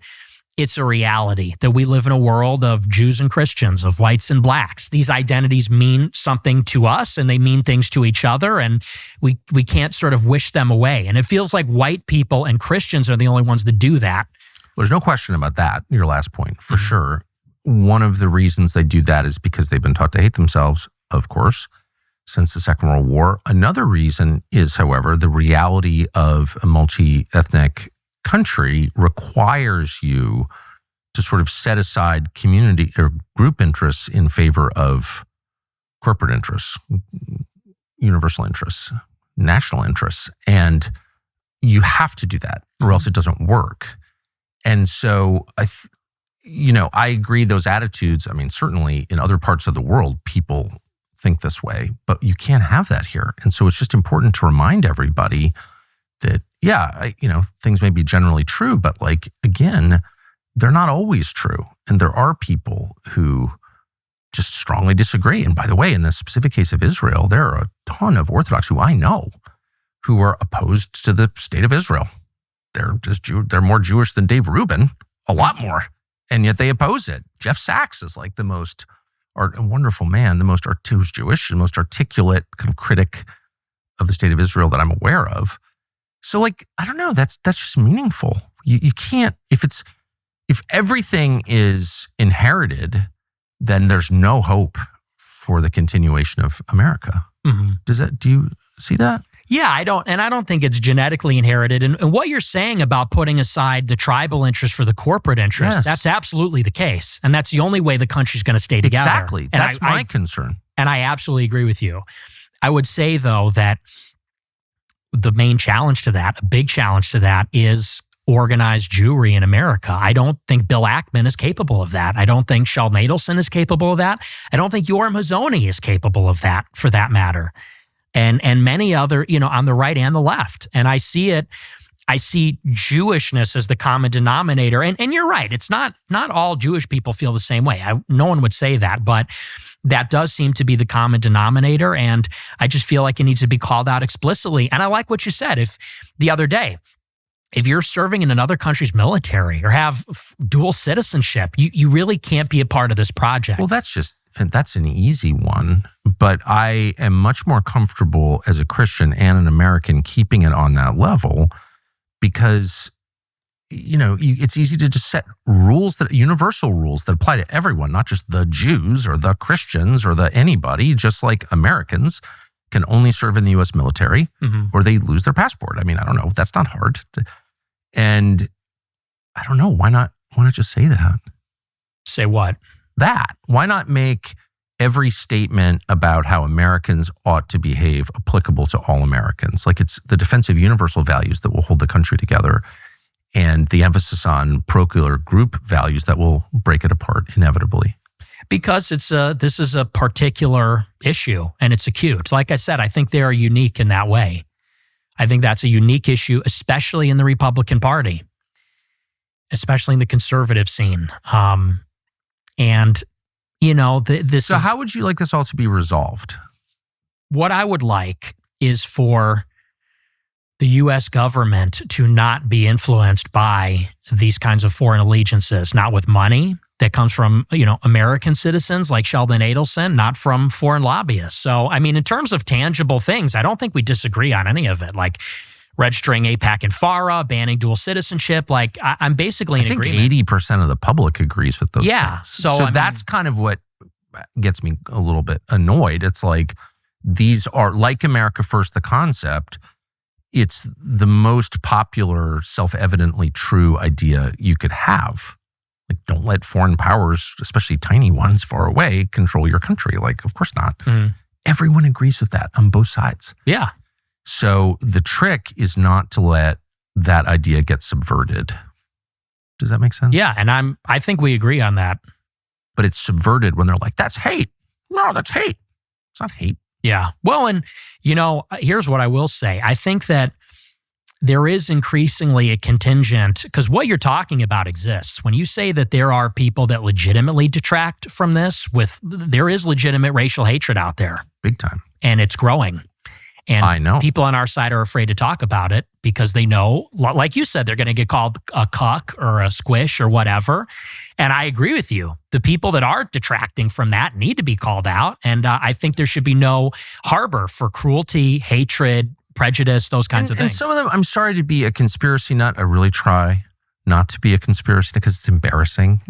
it's a reality that we live in a world of Jews and Christians, of whites and blacks. These identities mean something to us and they mean things to each other, and we can't sort of wish them away. And it feels like white people and Christians are the only ones that do that. There's no question about that, your last point, for sure. One of the reasons they do that is because they've been taught to hate themselves, of course, since the Second World War. Another reason is, however, the reality of a multi-ethnic country requires you to sort of set aside community or group interests in favor of corporate interests, universal interests, national interests. And you have to do that or else it doesn't work. And so, I agree those attitudes, certainly in other parts of the world, people think this way, but you can't have that here. And so it's just important to remind everybody that, things may be generally true, but again, they're not always true. And there are people who just strongly disagree. And by the way, in the specific case of Israel, there are a ton of Orthodox who I know who are opposed to the state of Israel. They're more Jewish than Dave Rubin, a lot more. And yet they oppose it. Jeff Sachs is like the most a wonderful man, who's Jewish and most articulate kind of critic of the state of Israel that I'm aware of. So I don't know, that's just meaningful. You can't, if everything is inherited, then there's no hope for the continuation of America. Mm-hmm. Do you see that? Yeah, I don't think it's genetically inherited. And what you're saying about putting aside the tribal interest for the corporate interest, that's absolutely the case. And that's the only way the country's going to stay together. Exactly. That's my concern. And I absolutely agree with you. I would say, though, that the main challenge to that, a big challenge to that, is organized Jewry in America. I don't think Bill Ackman is capable of that. I don't think Sheldon Adelson is capable of that. I don't think Yoram Hazony is capable of that, for that matter. And many other, on the right and the left. And I see Jewishness as the common denominator. And you're right, it's not all Jewish people feel the same way. No one would say that, but that does seem to be the common denominator. And I just feel like it needs to be called out explicitly. And I like what you said the other day. If you're serving in another country's military or have dual citizenship, you really can't be a part of this project. Well, that's an easy one, but I am much more comfortable as a Christian and an American keeping it on that level because, it's easy to just set universal rules that apply to everyone, not just the Jews or the Christians or the anybody, just like Americans can only serve in the U.S. military or they lose their passport. I don't know. That's not hard. And I don't know. Why not just say that? Say what? That. Why not make every statement about how Americans ought to behave applicable to all Americans? It's the defense of universal values that will hold the country together and the emphasis on parochial group values that will break it apart inevitably. Because this is a particular issue and it's acute. Like I said, I think they are unique in that way. I think that's a unique issue, especially in the Republican Party, especially in the conservative scene. And this So is, how would you like this all to be resolved? what I would like is for the U.S. government to not be influenced by these kinds of foreign allegiances, not with money that comes from, American citizens like Sheldon Adelson, not from foreign lobbyists. So, I mean, in terms of tangible things, I don't think we disagree on any of it. Like registering AIPAC and FARA, banning dual citizenship. Like I'm basically in agreement. I think 80% of the public agrees with those things. So that's kind of what gets me a little bit annoyed. It's like, these are, like America First, the concept, it's the most popular, self-evidently true idea you could have. Like, don't let foreign powers, especially tiny ones far away, control your country. Like, of course not. Everyone agrees with that on both sides. Yeah. So the trick is not to let that idea get subverted. Does that make sense? Yeah, and I think we agree on that. But it's subverted when they're like, that's hate. No, that's hate. It's not hate. Yeah. Well, and, here's what I will say. I think that there is increasingly a contingent, because what you're talking about exists. When you say that there are people that legitimately detract from this, there is legitimate racial hatred out there. Big time. And it's growing. And I know. People on our side are afraid to talk about it because they know, like you said, they're going to get called a cuck or a squish or whatever. And I agree with you. The people that are detracting from that need to be called out. And I think there should be no harbor for cruelty, hatred, prejudice, those kinds of things. And some of them, I'm sorry to be a conspiracy nut. I really try not to be a conspiracy nut because it's embarrassing,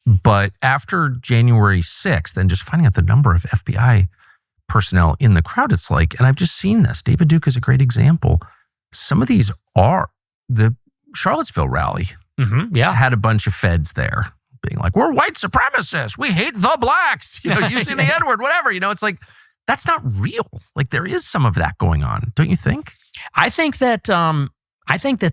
But after January 6th and just finding out the number of FBI personnel in the crowd, it's like, and I've just seen this. David Duke is a great example. Some of these are the Charlottesville rally. Yeah. Had a bunch of feds there being like, we're white supremacists. We hate the blacks, using the N-word, whatever. It's like, that's not real. Like, there is some of that going on. Don't you think? I think that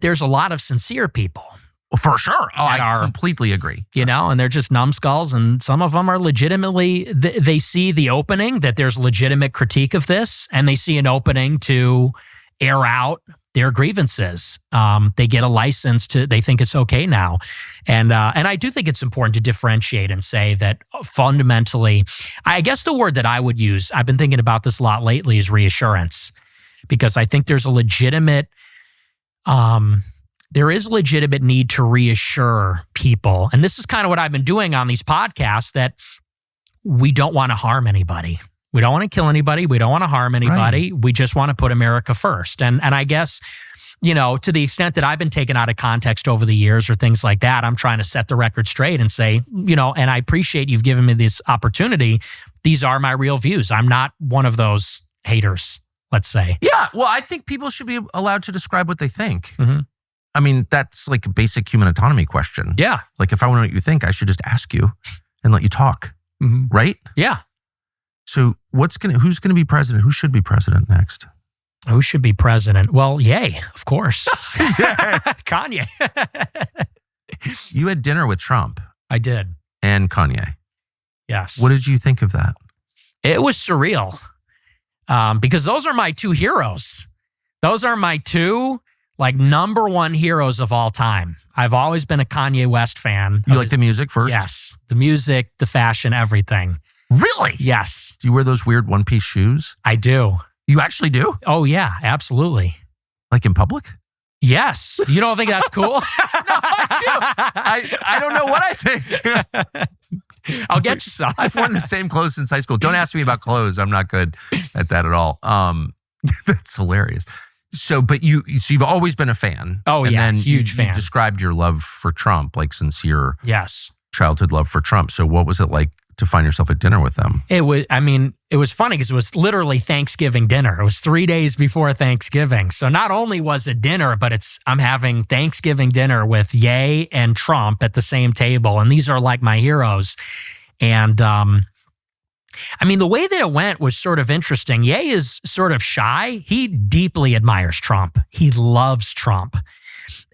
there's a lot of sincere people. Well, for sure. Oh, I completely agree. And they're just numbskulls. And some of them are legitimately, they see the opening that there's legitimate critique of this, and they see an opening to air out their grievances. They get a license they think it's okay now. And I do think it's important to differentiate and say that fundamentally, I guess the word that I would use, I've been thinking about this a lot lately, is reassurance. Because I think there's a legitimate, need to reassure people. And this is kind of what I've been doing on these podcasts, that we don't want to harm anybody. We don't want to kill anybody. We don't want to harm anybody. Right. We just want to put America first. And I guess, to the extent that I've been taken out of context over the years or things like that, I'm trying to set the record straight and say, and I appreciate you've given me this opportunity. These are my real views. I'm not one of those haters, let's say. Yeah. Well, I think people should be allowed to describe what they think. I mean, that's like a basic human autonomy question. Yeah. Like, if I want to know what you think, I should just ask you and let you talk. Right? Yeah. So who's going to be president? Who should be president next? Who should be president? Well, Ye, of course. Kanye. You had dinner with Trump. I did. And Kanye. Yes. What did you think of that? It was surreal. Because those are my two heroes. Those are my two, number one heroes of all time. I've always been a Kanye West fan. You like the music first? Yes. The music, the fashion, everything. Really? Yes. Do you wear those weird one-piece shoes? I do. You actually do? Oh, yeah, absolutely. Like in public? Yes. You don't think that's cool? No, I do. I don't know what I think. I'll get you some. I've worn the same clothes since high school. Don't ask me about clothes. I'm not good at that at all. That's hilarious. So you've always been a fan. Oh, and yeah, then huge fan. You described your love for Trump, like sincere childhood love for Trump. So what was it like to find yourself at dinner with them? It was funny because it was literally Thanksgiving dinner. It was 3 days before Thanksgiving. So not only was it dinner, but I'm having Thanksgiving dinner with Ye and Trump at the same table. And these are like my heroes. And the way that it went was sort of interesting. Ye is sort of shy. He deeply admires Trump. He loves Trump.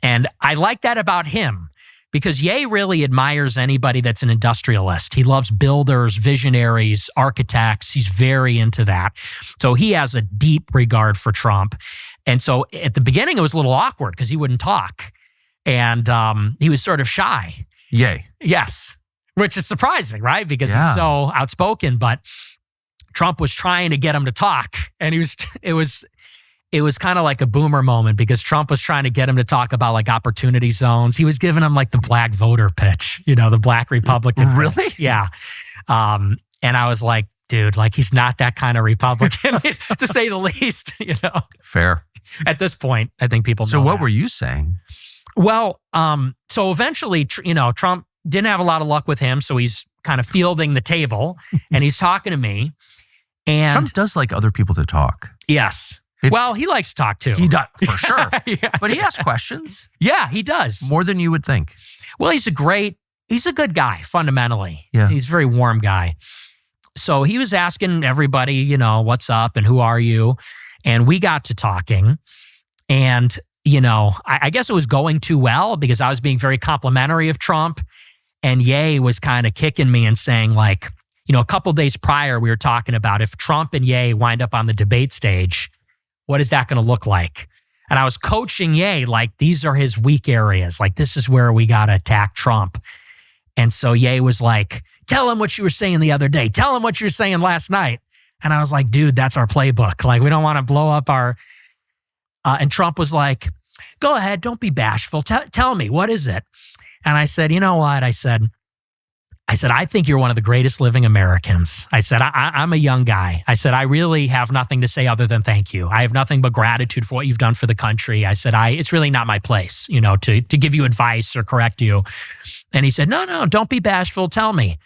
And I like that about him, because Ye really admires anybody that's an industrialist. He loves builders, visionaries, architects. He's very into that. So he has a deep regard for Trump. And so at the beginning, it was a little awkward because he wouldn't talk. And he was sort of shy. Ye. Yes. which is surprising, right? Because Yeah. he's so outspoken, but Trump was trying to get him to talk. And it was kind of like a boomer moment because Trump was trying to get him to talk about like opportunity zones. He was giving him like the black voter pitch, the black Republican. Really? pitch. Yeah. And I was like, dude, like he's not that kind of Republican, to say the least, Fair. At this point, I think people know So what that. were you saying? Well, so eventually, Trump didn't have a lot of luck with him. So he's kind of fielding the table and he's talking to me. And Trump does like other people to talk. yes. It's- He likes to talk too. He does, for sure. Yeah. But he asks questions Yeah, he does. more than you would think. Well, he's a good guy, fundamentally. Yeah. He's a very warm guy. So he was asking everybody, what's up and who are you? And we got to talking. And, I guess it was going too well because I was being very complimentary of Trump. And Ye was kind of kicking me and saying, like, a couple days prior, we were talking about if Trump and Ye wind up on the debate stage, what is that going to look like? And I was coaching Ye, like, these are his weak areas. Like, this is where we got to attack Trump. And so Ye was like, tell him what you were saying the other day. Tell him what you were saying last night. And I was like, dude, that's our playbook. Like, we don't want to blow up our... and Trump was like, go ahead, don't be bashful. Tell me, what is it? And I said, you know what? I said, I think you're one of the greatest living Americans. I said, I'm a young guy. I said, I really have nothing to say other than thank you. I have nothing but gratitude for what you've done for the country. I said, it's really not my place, to give you advice or correct you. And he said, no, don't be bashful. Tell me.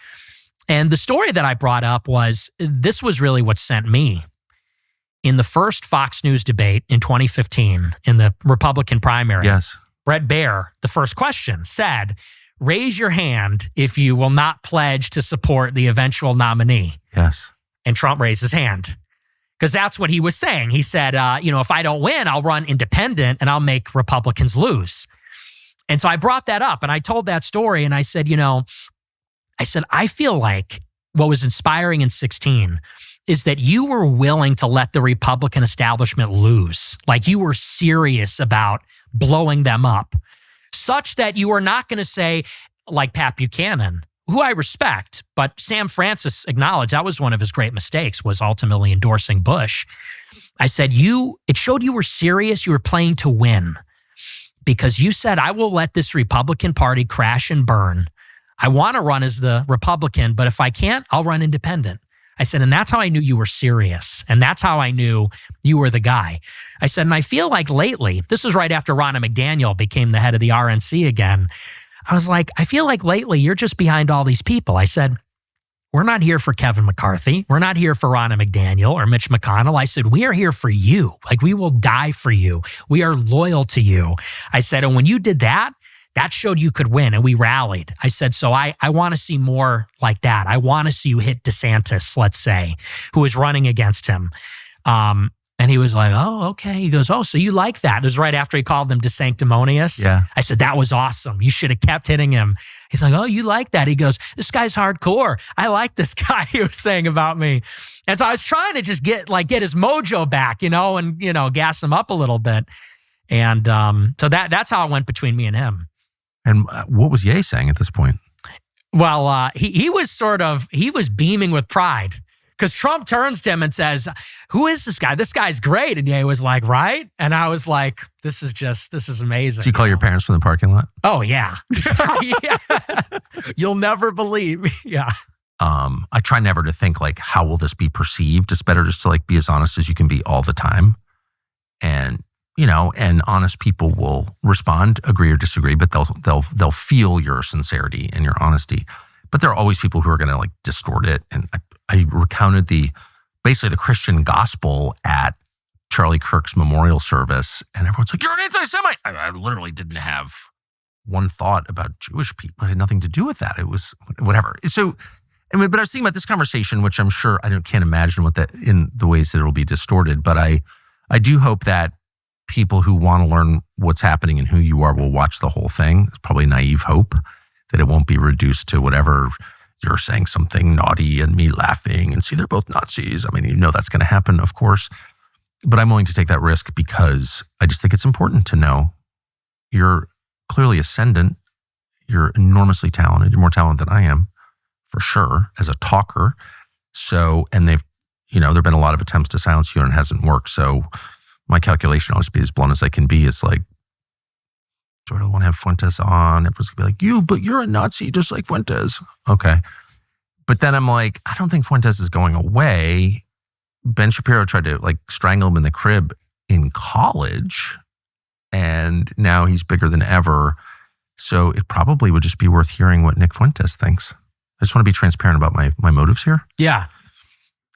And the story that I brought up was, this was really what sent me. In the first Fox News debate in 2015, in the Republican primary, Yes. Bret Baier, the first question, said, raise your hand if you will not pledge to support the eventual nominee. Yes. And Trump raised his hand because that's what he was saying. He said, if I don't win, I'll run independent and I'll make Republicans lose. And so I brought that up and I told that story and I said, I feel like what was inspiring in 2016 is that you were willing to let the Republican establishment lose. Like you were serious about blowing them up, such that you are not going to say, like Pat Buchanan, who I respect, but Sam Francis acknowledged that was one of his great mistakes, was ultimately endorsing Bush. I said, it showed you were serious, you were playing to win, because you said, I will let this Republican Party crash and burn. I want to run as the Republican, but if I can't, I'll run independent. I said, and that's how I knew you were serious. And that's how I knew you were the guy. I said, and I feel like lately, this was right after Ronna McDaniel became the head of the RNC again. I was like, I feel like lately you're just behind all these people. I said, we're not here for Kevin McCarthy. We're not here for Ronna McDaniel or Mitch McConnell. I said, we are here for you. Like we will die for you. We are loyal to you. I said, and when you did that, that showed you could win, and we rallied. I said, so I want to see more like that. I want to see you hit DeSantis, let's say, who is running against him. And he was like, oh, okay. He goes, oh, so you like that? It was right after he called them DeSanctimonious. Yeah. I said, that was awesome. You should have kept hitting him. He's like, oh, you like that? He goes, this guy's hardcore. I like this guy, he was saying about me. And so I was trying to just get his mojo back, and, gas him up a little bit. And so that's how it went between me and him. And what was Ye saying at this point? Well, he was beaming with pride because Trump turns to him and says, who is this guy? This guy's great. And Ye was like, right? And I was like, this is amazing. Did you call your parents from the parking lot? Oh, yeah. Yeah. You'll never believe. Yeah. I try never to think like, how will this be perceived? It's better just to like be as honest as you can be all the time. And and honest people will respond, agree or disagree, but they'll feel your sincerity and your honesty. But there are always people who are going to like distort it. And I recounted basically the Christian gospel at Charlie Kirk's memorial service, and everyone's like, "You're an anti-Semite." I literally didn't have one thought about Jewish people. It had nothing to do with that. It was whatever. So, but I was thinking about this conversation, which I'm sure can't imagine in the ways that it'll be distorted. But I do hope that people who want to learn what's happening and who you are will watch the whole thing. It's probably naive hope that it won't be reduced to whatever you're saying something naughty and me laughing and see they're both Nazis. I mean, that's going to happen, of course. But I'm willing to take that risk because I just think it's important to know you're clearly ascendant. You're enormously talented. You're more talented than I am. for sure as a talker. So, and they've, there've been a lot of attempts to silence you and it hasn't worked. So my calculation, I'll just be as blunt as I can be. It's like, do I want to have Fuentes on? Everyone's gonna be like, but you're a Nazi just like Fuentes. Okay. But then I'm like, I don't think Fuentes is going away. Ben Shapiro tried to like strangle him in the crib in college, and now he's bigger than ever. So it probably would just be worth hearing what Nick Fuentes thinks. I just want to be transparent about my motives here. Yeah.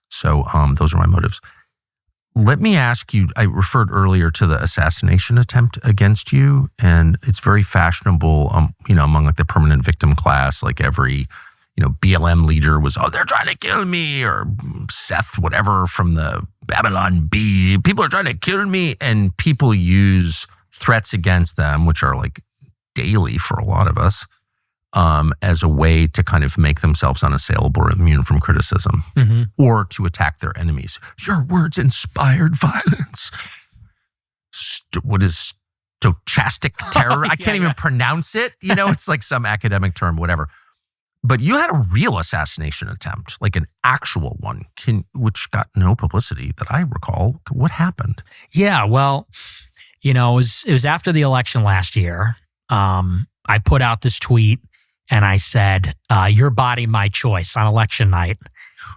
So those are my motives. Let me ask you, I referred earlier to the assassination attempt against you, and it's very fashionable, among like the permanent victim class, like every, BLM leader was, they're trying to kill me, or Seth, whatever, from the Babylon Bee, people are trying to kill me, and people use threats against them, which are like daily for a lot of us, as a way to kind of make themselves unassailable or immune from criticism, or to attack their enemies. Your words inspired violence. What is stochastic terror? I can't even pronounce it. It's like some academic term, whatever. But you had a real assassination attempt, like an actual one, which got no publicity that I recall. What happened? Yeah, well, it was after the election last year. I put out this tweet and I said, your body, my choice on election night.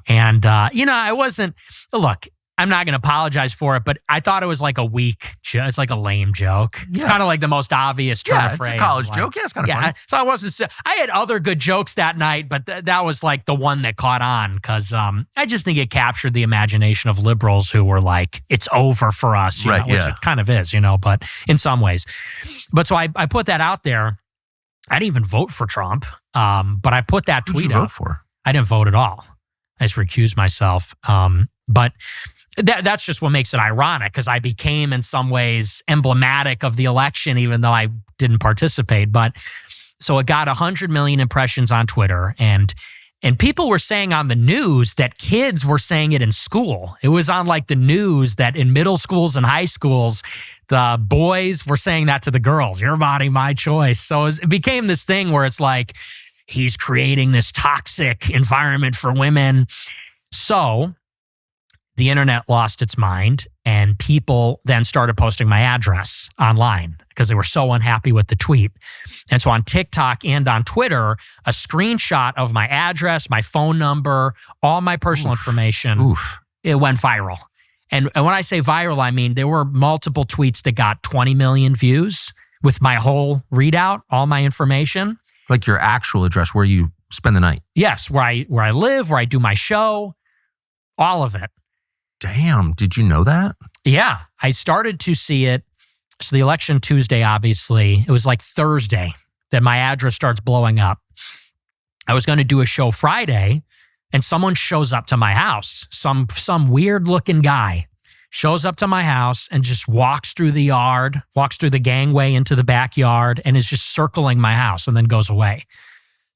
And, I wasn't, look, I'm not going to apologize for it, but I thought it was like a weak, it's like a lame joke. It's kind of like the most obvious turn of phrase. It's a college joke. Yeah, it's kind of funny. So I had other good jokes that night, but that was like the one that caught on because I just think it captured the imagination of liberals who were like, it's over for us, which it kind of is, but in some ways. But so I put that out there. I didn't even vote for Trump, but I put that tweet out. Who'd you vote for? I didn't vote at all. I just recused myself. But that's just what makes it ironic because I became in some ways emblematic of the election, even though I didn't participate. But so it got 100 million impressions on Twitter, and people were saying on the news that kids were saying it in school. It was on like the news that in middle schools and high schools, the boys were saying that to the girls, your body, my choice. So it became this thing where it's like, he's creating this toxic environment for women. So the internet lost its mind, and people then started posting my address online because they were so unhappy with the tweet. And so on TikTok and on Twitter, a screenshot of my address, my phone number, all my personal information, it went viral. And when I say viral, I mean there were multiple tweets that got 20 million views with my whole readout, all my information. Like your actual address where you spend the night? Yes, where I live, where I do my show, all of it. Damn, did you know that? Yeah, I started to see it. So the election Tuesday, obviously, it was like Thursday that my address starts blowing up. I was going to do a show Friday, and someone shows up to my house. Some weird looking guy shows up to my house and just walks through the yard, walks through the gangway into the backyard, and is just circling my house and then goes away.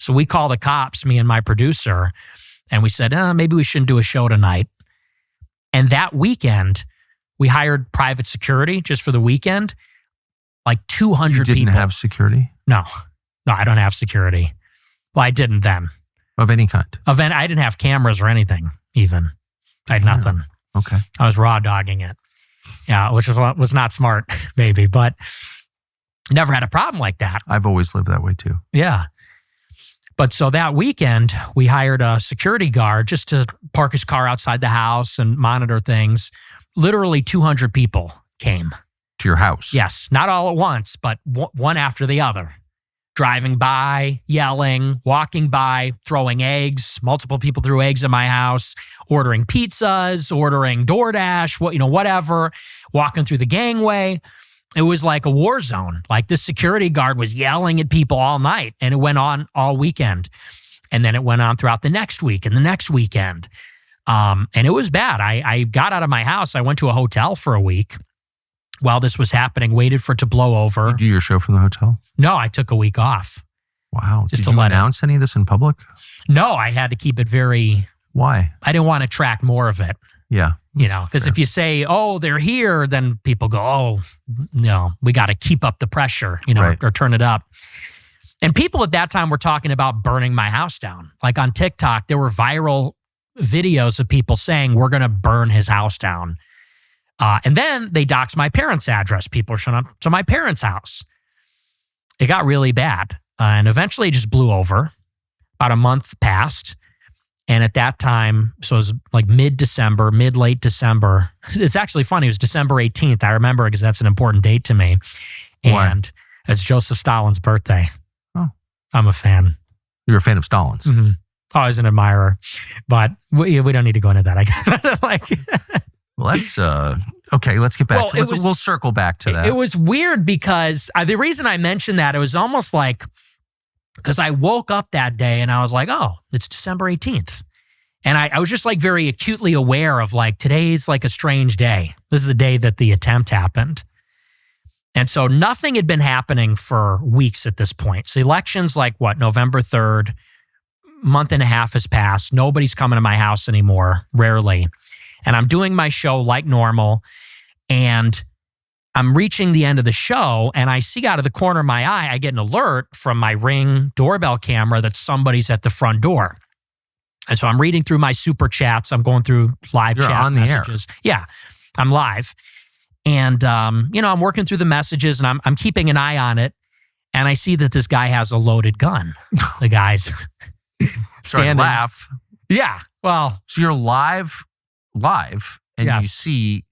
So we call the cops, me and my producer, and we said, maybe we shouldn't do a show tonight. And that weekend, we hired private security just for the weekend, like 200 people. You didn't have security? No, I don't have security. Well, I didn't then. Of any kind? I didn't have cameras or anything even. I had nothing. Okay. I was raw dogging it. Yeah, which was not smart, maybe, but never had a problem like that. I've always lived that way too. Yeah. But so that weekend, we hired a security guard just to park his car outside the house and monitor things. Literally 200 people came. To your house? Yes. Not all at once, but one after the other. Driving by, yelling, walking by, throwing eggs. Multiple people threw eggs at my house, ordering pizzas, ordering DoorDash, whatever, walking through the gangway. It was like a war zone. Like this security guard was yelling at people all night, and it went on all weekend. And then it went on throughout the next week and the next weekend. And it was bad. I got out of my house. I went to a hotel for a week while this was happening, waited for it to blow over. You do your show from the hotel? No, I took a week off. Wow. Did you announce any of this in public? No, I had to keep it very... Why? I didn't want to track more of it. Yeah. Because if you say, they're here, then people go, no, we got to keep up the pressure, right, or turn it up. And people at that time were talking about burning my house down. Like on TikTok, there were viral videos of people saying, we're going to burn his house down. And then they doxed my parents' address. People are showing up to my parents' house. It got really bad. And eventually it just blew over. About a month passed. And at that time, so it was like late December. It's actually funny. It was December 18th. I remember because that's an important date to me. And it's Joseph Stalin's birthday. Oh. I'm a fan. You're a fan of Stalin's. Mm-hmm. Always an admirer. But we don't need to go into that. I guess. Well, that's okay. Let's get back. We'll circle back to that. It was weird because the reason I mentioned that, it was almost like, because I woke up that day and I was like, oh, it's December 18th. And I was just like very acutely aware of like, today's like a strange day. This is the day that the attempt happened. And so nothing had been happening for weeks at this point. So election's like November 3rd, month and a half has passed. Nobody's coming to my house anymore, rarely. And I'm doing my show like normal. And I'm reaching the end of the show and I see out of the corner of my eye, I get an alert from my Ring doorbell camera that somebody's at the front door. And so I'm reading through my super chats. I'm going through live chat on messages. The air. Yeah, I'm live. And, I'm working through the messages and I'm keeping an eye on it. And I see that this guy has a loaded gun. The guy's starting to laugh. Yeah, well. So you're live, and yes. You see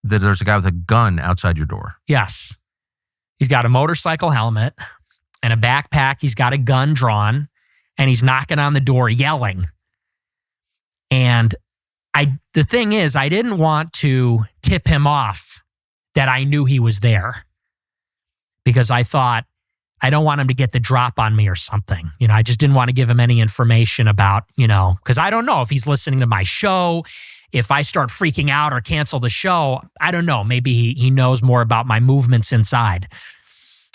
that there's a guy with a gun outside your door. Yes. He's got a motorcycle helmet and a backpack. He's got a gun drawn and he's knocking on the door yelling. And the thing is, I didn't want to tip him off that I knew he was there because I thought, I don't want him to get the drop on me or something. I just didn't want to give him any information about, because I don't know if he's listening to my show. If I start freaking out or cancel the show, I don't know. Maybe he knows more about my movements inside.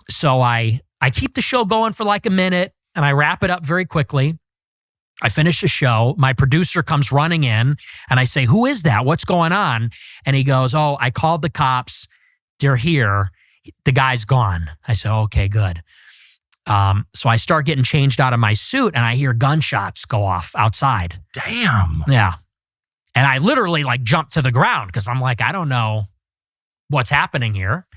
So I keep the show going for like a minute and I wrap it up very quickly. I finish the show. My producer comes running in and I say, who is that? What's going on? And he goes, oh, I called the cops. They're here. The guy's gone. I said, okay, good. So I start getting changed out of my suit and I hear gunshots go off outside. Damn. Yeah. And I literally like jumped to the ground because I'm like, I don't know what's happening here.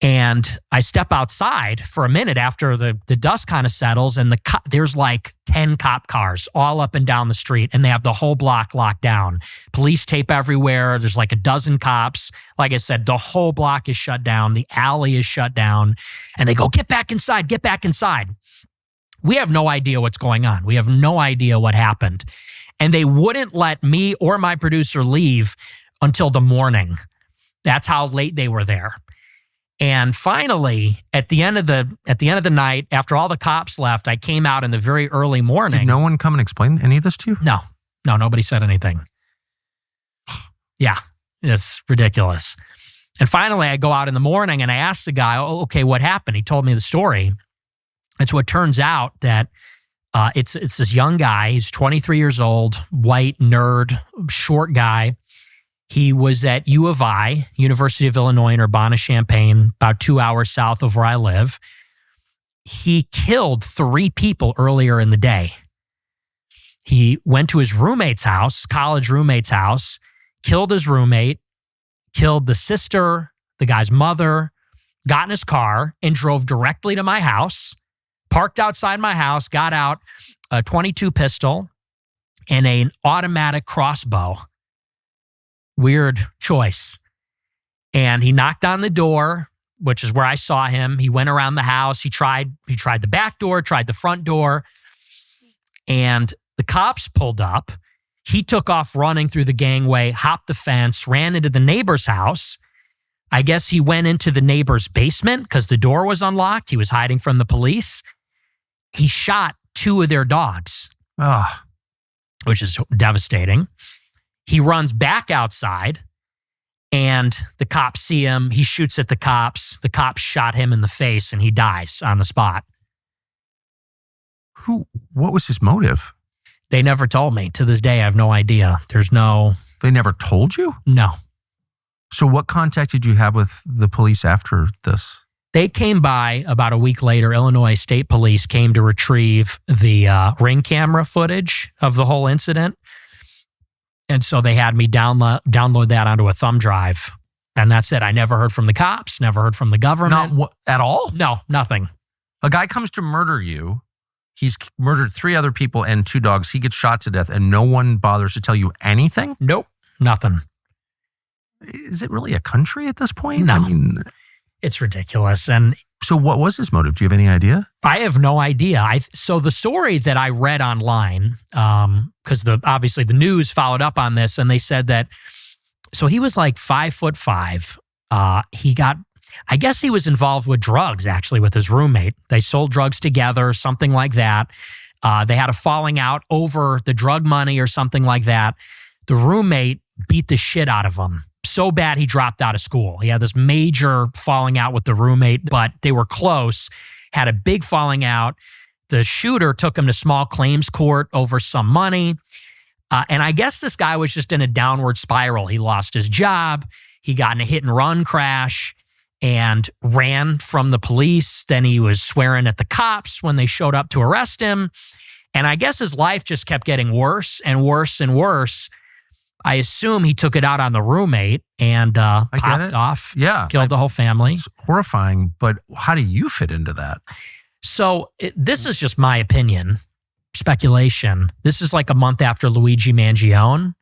And I step outside for a minute after the dust kind of settles and there's like 10 cop cars all up and down the street and they have the whole block locked down. Police tape everywhere. There's like a dozen cops. Like I said, the whole block is shut down. The alley is shut down. And they go, get back inside, get back inside. We have no idea what's going on. We have no idea what happened. And they wouldn't let me or my producer leave until the morning. That's how late they were there. And finally, at the end of the night, after all the cops left, I came out in the very early morning. Did no one come and explain any of this to you? No, nobody said anything. Yeah, it's ridiculous. And finally, I go out in the morning and I asked the guy, oh, okay, what happened? He told me the story. And so it turns out that it's this young guy. He's 23 years old, white nerd, short guy. He was at U of I, University of Illinois in Urbana-Champaign, about 2 hours south of where I live. He killed 3 people earlier in the day. He went to his roommate's house, college roommate's house, killed his roommate, killed the sister, the guy's mother, got in his car and drove directly to my house, parked outside my house, got out a .22 pistol and an automatic crossbow. Weird choice. And he knocked on the door, which is where I saw him. He went around the house. He tried the back door, tried the front door, and the cops pulled up. He took off running through the gangway, hopped the fence, ran into the neighbor's house. I guess he went into the neighbor's basement because the door was unlocked. He was hiding from the police. He shot 2 of their dogs, which is devastating. He runs back outside and the cops see him. He shoots at the cops. The cops shot him in the face and he dies on the spot. What was his motive? They never told me. To this day, I have no idea. They never told you? No. So what contact did you have with the police after this? They came by about a week later. Illinois State Police came to retrieve the Ring camera footage of the whole incident. And so they had me download that onto a thumb drive. And that's it. I never heard from the cops, never heard from the government. Not at all? No, nothing. A guy comes to murder you. He's murdered 3 other people and 2 dogs. He gets shot to death and no one bothers to tell you anything? Nope, nothing. Is it really a country at this point? No. I mean, it's ridiculous. And so what was his motive? Do you have any idea? I have no idea. So the story that I read online, because obviously the news followed up on this, and they said that, so he was like 5'5". I guess he was involved with drugs, actually, with his roommate. They sold drugs together, something like that. They had a falling out over the drug money or something like that. The roommate beat the shit out of him so bad he dropped out of school. He had this major falling out with the roommate, but they were close, had a big falling out. The shooter took him to small claims court over some money. And I guess this guy was just in a downward spiral. He lost his job. He got in a hit and run crash and ran from the police. Then he was swearing at the cops when they showed up to arrest him. And I guess his life just kept getting worse and worse and worse. I assume he took it out on the roommate and popped off, killed the whole family. It's horrifying, but how do you fit into that? So this is just my opinion, speculation. This is like a month after Luigi Mangione.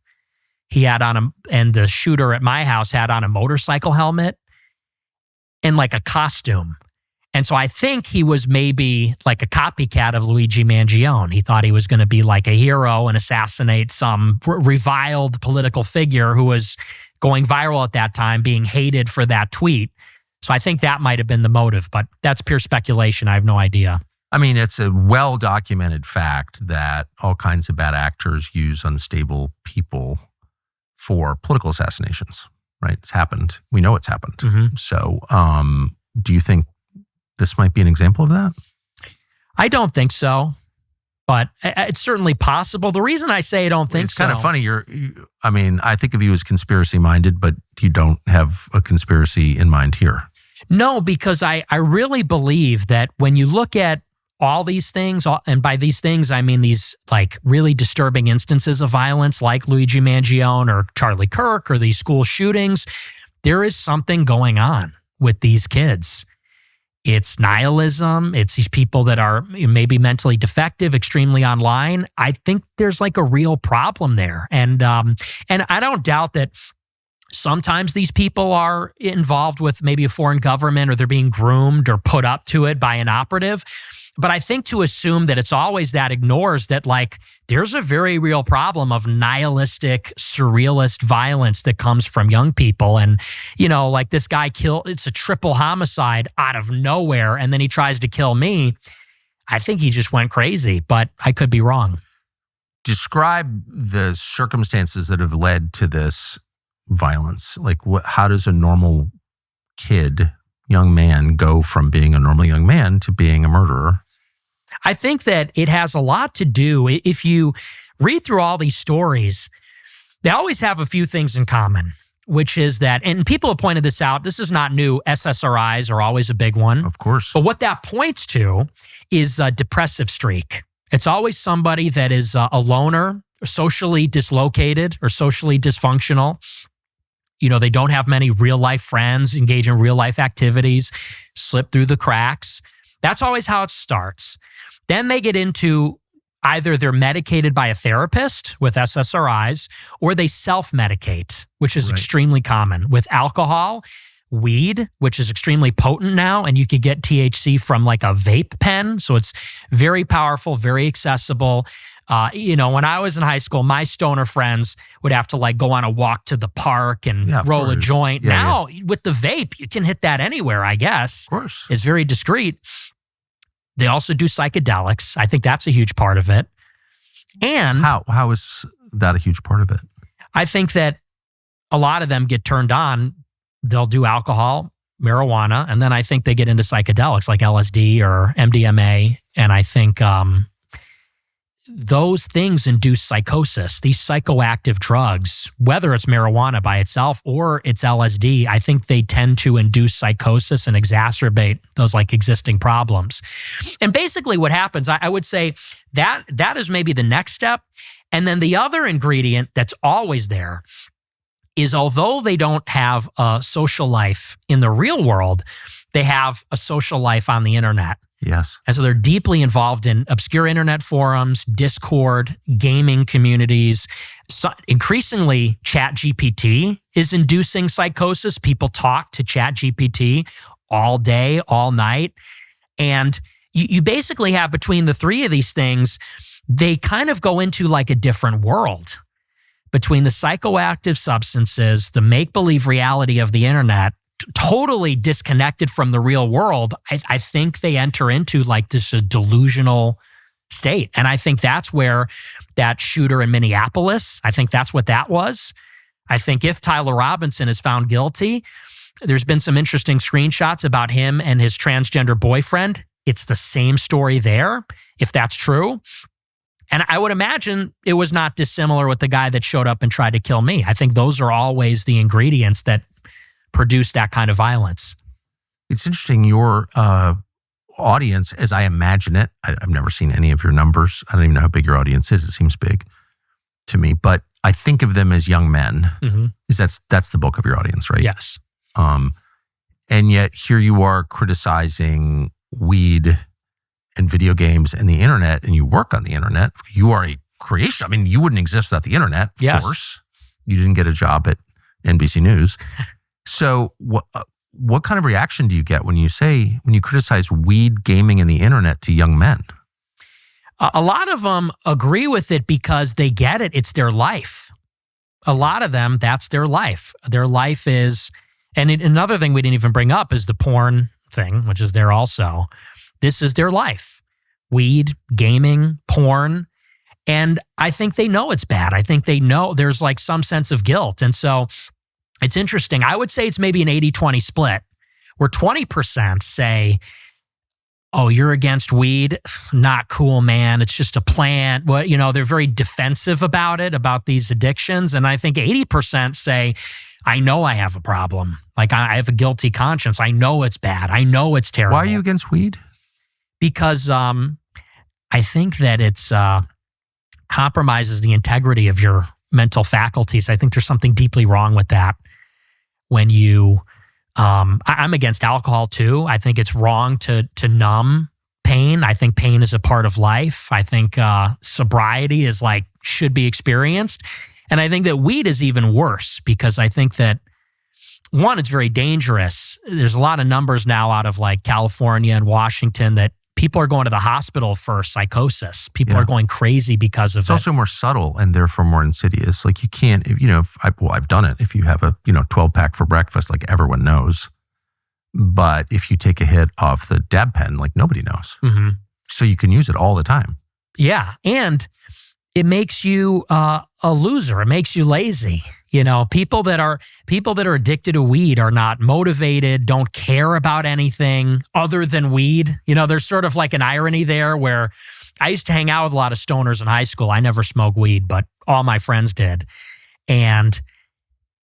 He had on and the shooter at my house had on a motorcycle helmet and like a costume. And so I think he was maybe like a copycat of Luigi Mangione. He thought he was going to be like a hero and assassinate some reviled political figure who was going viral at that time, being hated for that tweet. So I think that might have been the motive, but that's pure speculation. I have no idea. I mean, it's a well-documented fact that all kinds of bad actors use unstable people for political assassinations, right? It's happened. We know it's happened. Mm-hmm. So do you think this might be an example of that? I don't think so, but it's certainly possible. The reason I say I don't think it's kind of funny. I mean, I think of you as conspiracy minded, but you don't have a conspiracy in mind here. No, because I really believe that when you look at all these things, and by these things, I mean these like really disturbing instances of violence like Luigi Mangione or Charlie Kirk or these school shootings, there is something going on with these kids. It's nihilism. It's these people that are maybe mentally defective, extremely online. I think there's like a real problem there. And I don't doubt that sometimes these people are involved with maybe a foreign government or they're being groomed or put up to it by an operative. But I think to assume that it's always that ignores that like there's a very real problem of nihilistic, surrealist violence that comes from young people. And, you know, like this guy it's a triple homicide out of nowhere. And then he tries to kill me. I think he just went crazy, but I could be wrong. Describe the circumstances that have led to this violence. Like how does a normal young man go from being a normal young man to being a murderer? I think that it has a lot to do. If you read through all these stories, they always have a few things in common, which is that, and people have pointed this out, this is not new, SSRIs are always a big one. Of course. But what that points to is a depressive streak. It's always somebody that is a loner, socially dislocated, or socially dysfunctional. You know, they don't have many real life friends, engage in real life activities, slip through the cracks. That's always how it starts. Then they get into either they're medicated by a therapist with SSRIs or they self-medicate, which is extremely common with alcohol, weed, which is extremely potent now, and you could get THC from like a vape pen. So it's very powerful, very accessible. You know, when I was in high school, my stoner friends would have to like go on a walk to the park and roll a joint. Now, with the vape, you can hit that anywhere, I guess. Of course. It's very discreet. They also do psychedelics. I think that's a huge part of it. And how is that a huge part of it? I think that a lot of them get turned on. They'll do alcohol, marijuana, and then I think they get into psychedelics like LSD or MDMA. And I think those things induce psychosis. These psychoactive drugs, whether it's marijuana by itself or it's LSD, I think they tend to induce psychosis and exacerbate those like existing problems. And basically what happens, I would say that is maybe the next step. And then the other ingredient that's always there is, although they don't have a social life in the real world, they have a social life on the internet. Yes. And so they're deeply involved in obscure internet forums, Discord, gaming communities. So increasingly, ChatGPT is inducing psychosis. People talk to ChatGPT all day, all night. And you basically have, between the three of these things, they kind of go into like a different world. Between the psychoactive substances, the make-believe reality of the internet, totally disconnected from the real world, I think they enter into like this delusional state. And I think that's where that shooter in Minneapolis, I think that's what that was. I think if Tyler Robinson is found guilty, there's been some interesting screenshots about him and his transgender boyfriend. It's the same story there, if that's true. And I would imagine it was not dissimilar with the guy that showed up and tried to kill me. I think those are always the ingredients that produce that kind of violence. It's interesting, your audience, as I imagine it, I've never seen any of your numbers. I don't even know how big your audience is. It seems big to me, but I think of them as young men. Mm-hmm. That's the bulk of your audience, right? Yes. And yet here you are criticizing weed and video games and the internet, and you work on the internet. You are a creation. I mean, you wouldn't exist without the internet, of course. You didn't get a job at NBC News. So what kind of reaction do you get when you criticize weed, gaming, and the internet to young men? A lot of them agree with it because they get it. It's their life. A lot of them, that's their life. Their life is, and another thing we didn't even bring up is the porn thing, which is there also. This is their life. Weed, gaming, porn. And I think they know it's bad. I think they know there's like some sense of guilt. And so it's interesting. I would say it's maybe an 80-20 split, where 20% say, oh, you're against weed? Not cool, man. It's just a plant. Well, they're very defensive about it, about these addictions. And I think 80% say, I know I have a problem. Like I have a guilty conscience. I know it's bad. I know it's terrible. Why are you against weed? Because I think that it's compromises the integrity of your mental faculties. I think there's something deeply wrong with that. When you, I'm against alcohol too. I think it's wrong to numb pain. I think pain is a part of life. I think sobriety is should be experienced. And I think that weed is even worse because I think that, one, it's very dangerous. There's a lot of numbers now out of California and Washington that people are going to the hospital for psychosis. People are going crazy because of it. It's also more subtle and therefore more insidious. You can't, I've done it. If you have a, 12-pack for breakfast, everyone knows. But if you take a hit off the dab pen, nobody knows. Mm-hmm. So you can use it all the time. Yeah. And it makes you a loser. It makes you lazy. People that are addicted to weed are not motivated, don't care about anything other than weed. There's sort of an irony there where I used to hang out with a lot of stoners in high school. I never smoked weed, but all my friends did. And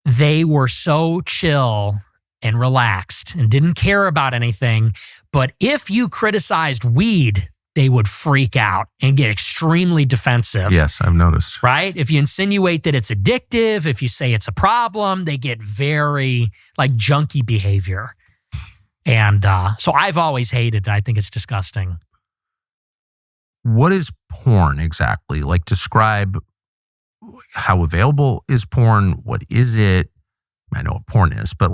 they were so chill and relaxed and didn't care about anything. But if you criticized weed, they would freak out and get extremely defensive. Yes, I've noticed. Right? If you insinuate that it's addictive, if you say it's a problem, they get very junkie behavior. And so I've always hated it. I think it's disgusting. What is porn exactly? Describe how available is porn? What is it? I know what porn is, but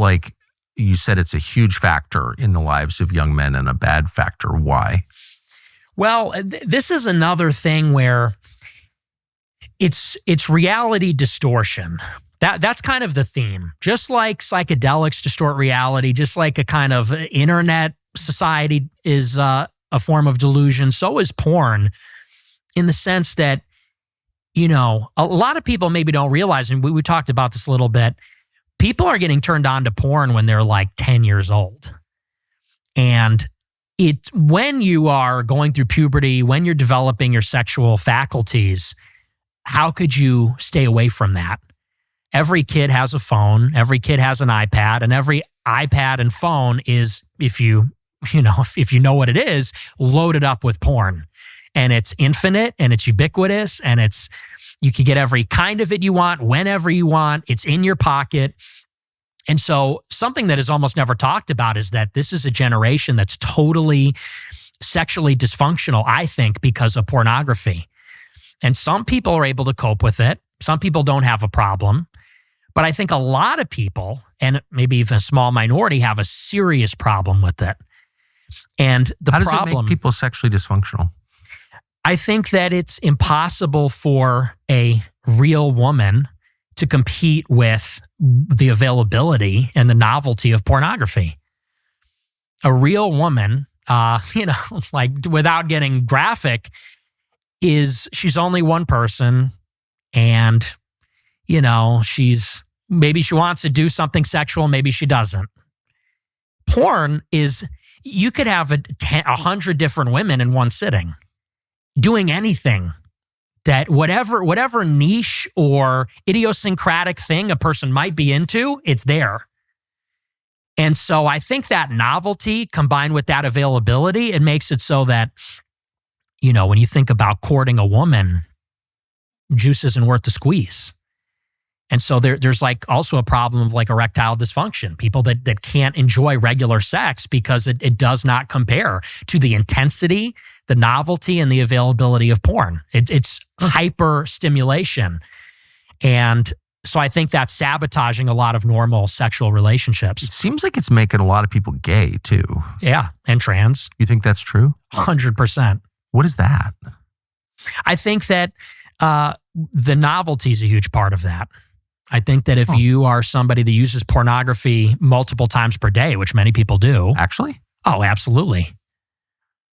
you said it's a huge factor in the lives of young men and a bad factor. Why? Well, this is another thing where it's reality distortion. That's kind of the theme. Just like psychedelics distort reality, just like a kind of internet society is a form of delusion, so is porn, in the sense that, a lot of people maybe don't realize, and we talked about this a little bit, people are getting turned on to porn when they're 10 years old. And when you are going through puberty, when you're developing your sexual faculties, how could you stay away from that? Every kid has a phone, every kid has an iPad, and every iPad and phone is, if you know what it is, loaded up with porn. And it's infinite and it's ubiquitous and you can get every kind of it you want, whenever you want. It's in your pocket. And so something that is almost never talked about is that this is a generation that's totally sexually dysfunctional, I think, because of pornography. And some people are able to cope with it. Some people don't have a problem. But I think a lot of people, and maybe even a small minority, have a serious problem with it. And How does it make people sexually dysfunctional? I think that it's impossible for a real woman to compete with the availability and the novelty of pornography. A real woman, like without getting graphic, she's only one person, and maybe she wants to do something sexual, maybe she doesn't. Porn is, you could have 100 different women in one sitting doing anything. That whatever niche or idiosyncratic thing a person might be into, it's there. And so I think that novelty combined with that availability, it makes it so that, when you think about courting a woman, juice isn't worth the squeeze. And so there's like also a problem of like erectile dysfunction, people that can't enjoy regular sex because it does not compare to the intensity, the novelty, and the availability of porn. It's hyper stimulation. And so I think that's sabotaging a lot of normal sexual relationships. It seems like it's making a lot of people gay too. Yeah, and trans. You think that's true? 100%. What is that? I think that the novelty is a huge part of that. I think that if you are somebody that uses pornography multiple times per day, which many people do. Actually? Oh, absolutely.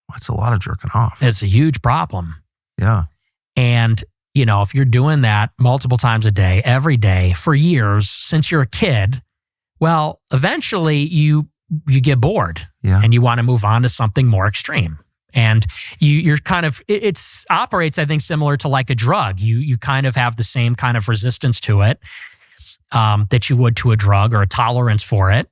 That's a lot of jerking off. It's a huge problem. Yeah. And, if you're doing that multiple times a day, every day, for years, since you're a kid, well, eventually you get bored and you want to move on to something more extreme. And you're kind of, it operates, I think, similar to like a drug. You kind of have the same kind of resistance to it that you would to a drug, or a tolerance for it.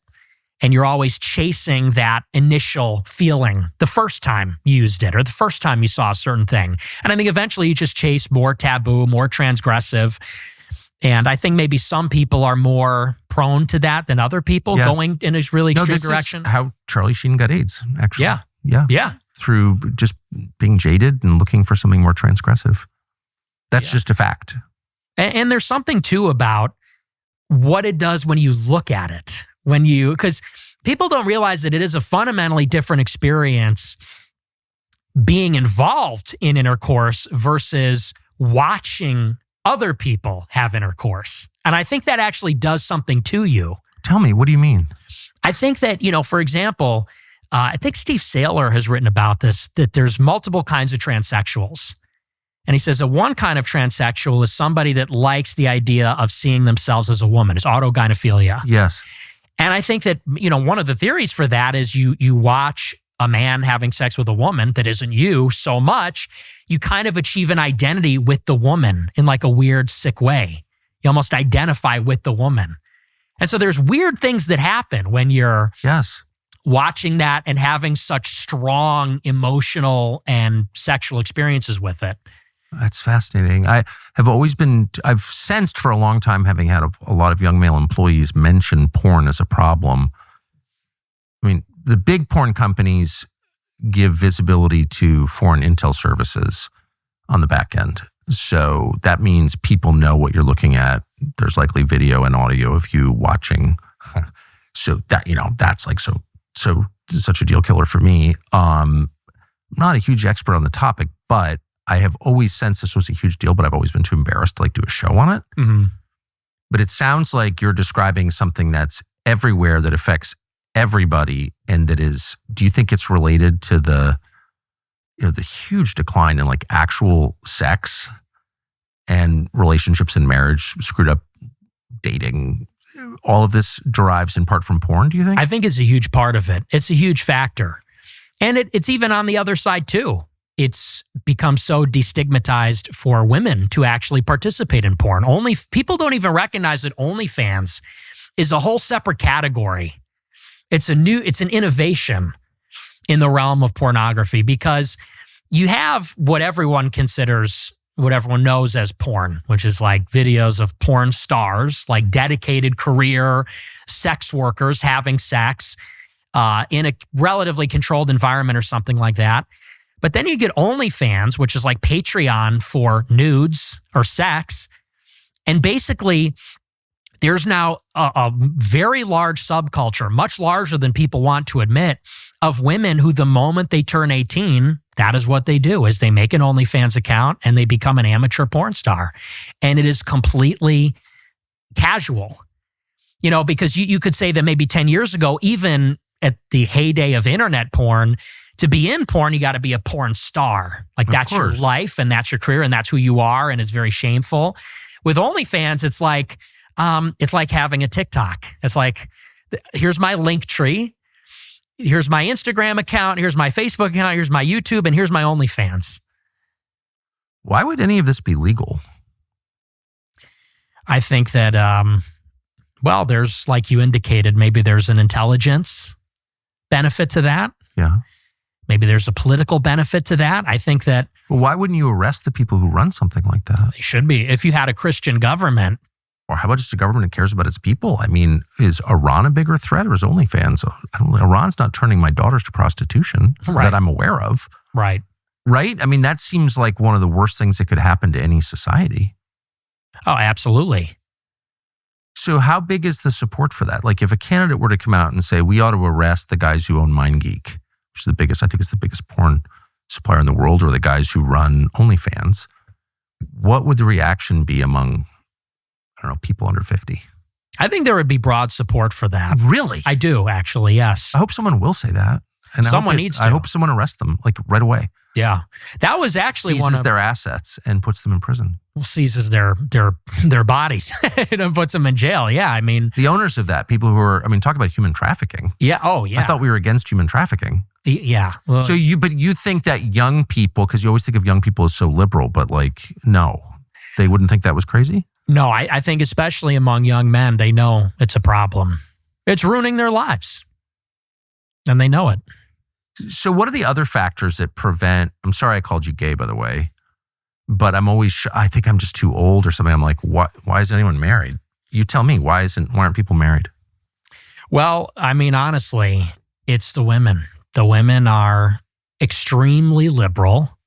And you're always chasing that initial feeling the first time you used it or the first time you saw a certain thing. And I think eventually you just chase more taboo, more transgressive. And I think maybe some people are more prone to that than other people, going in a really extreme direction. Is how Charlie Sheen got AIDS, actually. Yeah. Through just being jaded and looking for something more transgressive. That's just a fact. And there's something too about what it does when you look at it. Because people don't realize that it is a fundamentally different experience being involved in intercourse versus watching other people have intercourse. And I think that actually does something to you. Tell me, what do you mean? I think that, for example, I think Steve Saylor has written about this, that there's multiple kinds of transsexuals. And he says that one kind of transsexual is somebody that likes the idea of seeing themselves as a woman. It's autogynephilia. Yes. And I think that, one of the theories for that is you watch a man having sex with a woman that isn't you so much, you kind of achieve an identity with the woman in like a weird, sick way. You almost identify with the woman. And so there's weird things that happen when you're watching that and having such strong emotional and sexual experiences with it. That's fascinating. I've sensed for a long time, having had a lot of young male employees mention porn as a problem. I mean, the big porn companies give visibility to foreign intel services on the back end. So that means people know what you're looking at. There's likely video and audio of you watching. So that, that's like such a deal killer for me. I'm not a huge expert on the topic, but I have always sensed this was a huge deal, but I've always been too embarrassed to do a show on it. Mm-hmm. But it sounds like you're describing something that's everywhere, that affects everybody, and that is, do you think it's related to the huge decline in actual sex and relationships and marriage, screwed up dating? All of this derives in part from porn, do you think? I think it's a huge part of it. It's a huge factor. And it's even on the other side too. It's become so destigmatized for women to actually participate in porn. People don't even recognize that OnlyFans is a whole separate category. It's an innovation in the realm of pornography, because you have what everyone knows as porn, which is like videos of porn stars, like dedicated career sex workers having sex in a relatively controlled environment or something like that. But then you get OnlyFans, which is like Patreon for nudes or sex. And basically, there's now a very large subculture, much larger than people want to admit, of women who the moment they turn 18, that is what they do, is they make an OnlyFans account and they become an amateur porn star. And it is completely casual, because you could say that maybe 10 years ago, even at the heyday of internet porn, to be in porn, you got to be a porn star. Like that's your life and that's your career and that's who you are. And it's very shameful. With OnlyFans, it's like having a TikTok. It's like, here's my link tree. Here's my Instagram account. Here's my Facebook account. Here's my YouTube. And here's my OnlyFans. Why would any of this be legal? I think that, there's, like you indicated, maybe there's an intelligence benefit to that. Yeah. Maybe there's a political benefit to that. I think that... Well, why wouldn't you arrest the people who run something like that? They should be. If you had a Christian government... Or how about just a government that cares about its people? I mean, is Iran a bigger threat or is OnlyFans? Iran's not turning my daughters to prostitution that I'm aware of. Right. Right? I mean, that seems like one of the worst things that could happen to any society. Oh, absolutely. So how big is the support for that? Like if a candidate were to come out and say, we ought to arrest the guys who own MindGeek, which is the biggest, I think it's the biggest porn supplier in the world, or the guys who run OnlyFans, what would the reaction be among, people under 50? I think there would be broad support for that. Really? I do, actually, yes. I hope someone will say that. And someone needs to. I hope someone arrests them, like right away. Yeah. That was actually seizes their assets and puts them in prison. Seizes their bodies and puts them in jail. Yeah, I mean. The owners of that, people who are, talk about human trafficking. Yeah, oh yeah. I thought we were against human trafficking. Yeah. Well, so you think that young people, because you always think of young people as so liberal, but no, they wouldn't think that was crazy? No, I think especially among young men, they know it's a problem. It's ruining their lives. And they know it. So what are the other factors that prevent, I'm sorry I called you gay, by the way, but I think I'm just too old or something. I'm like, why isn't anyone married? You tell me, why aren't people married? Well, honestly, it's the women. The women are extremely liberal.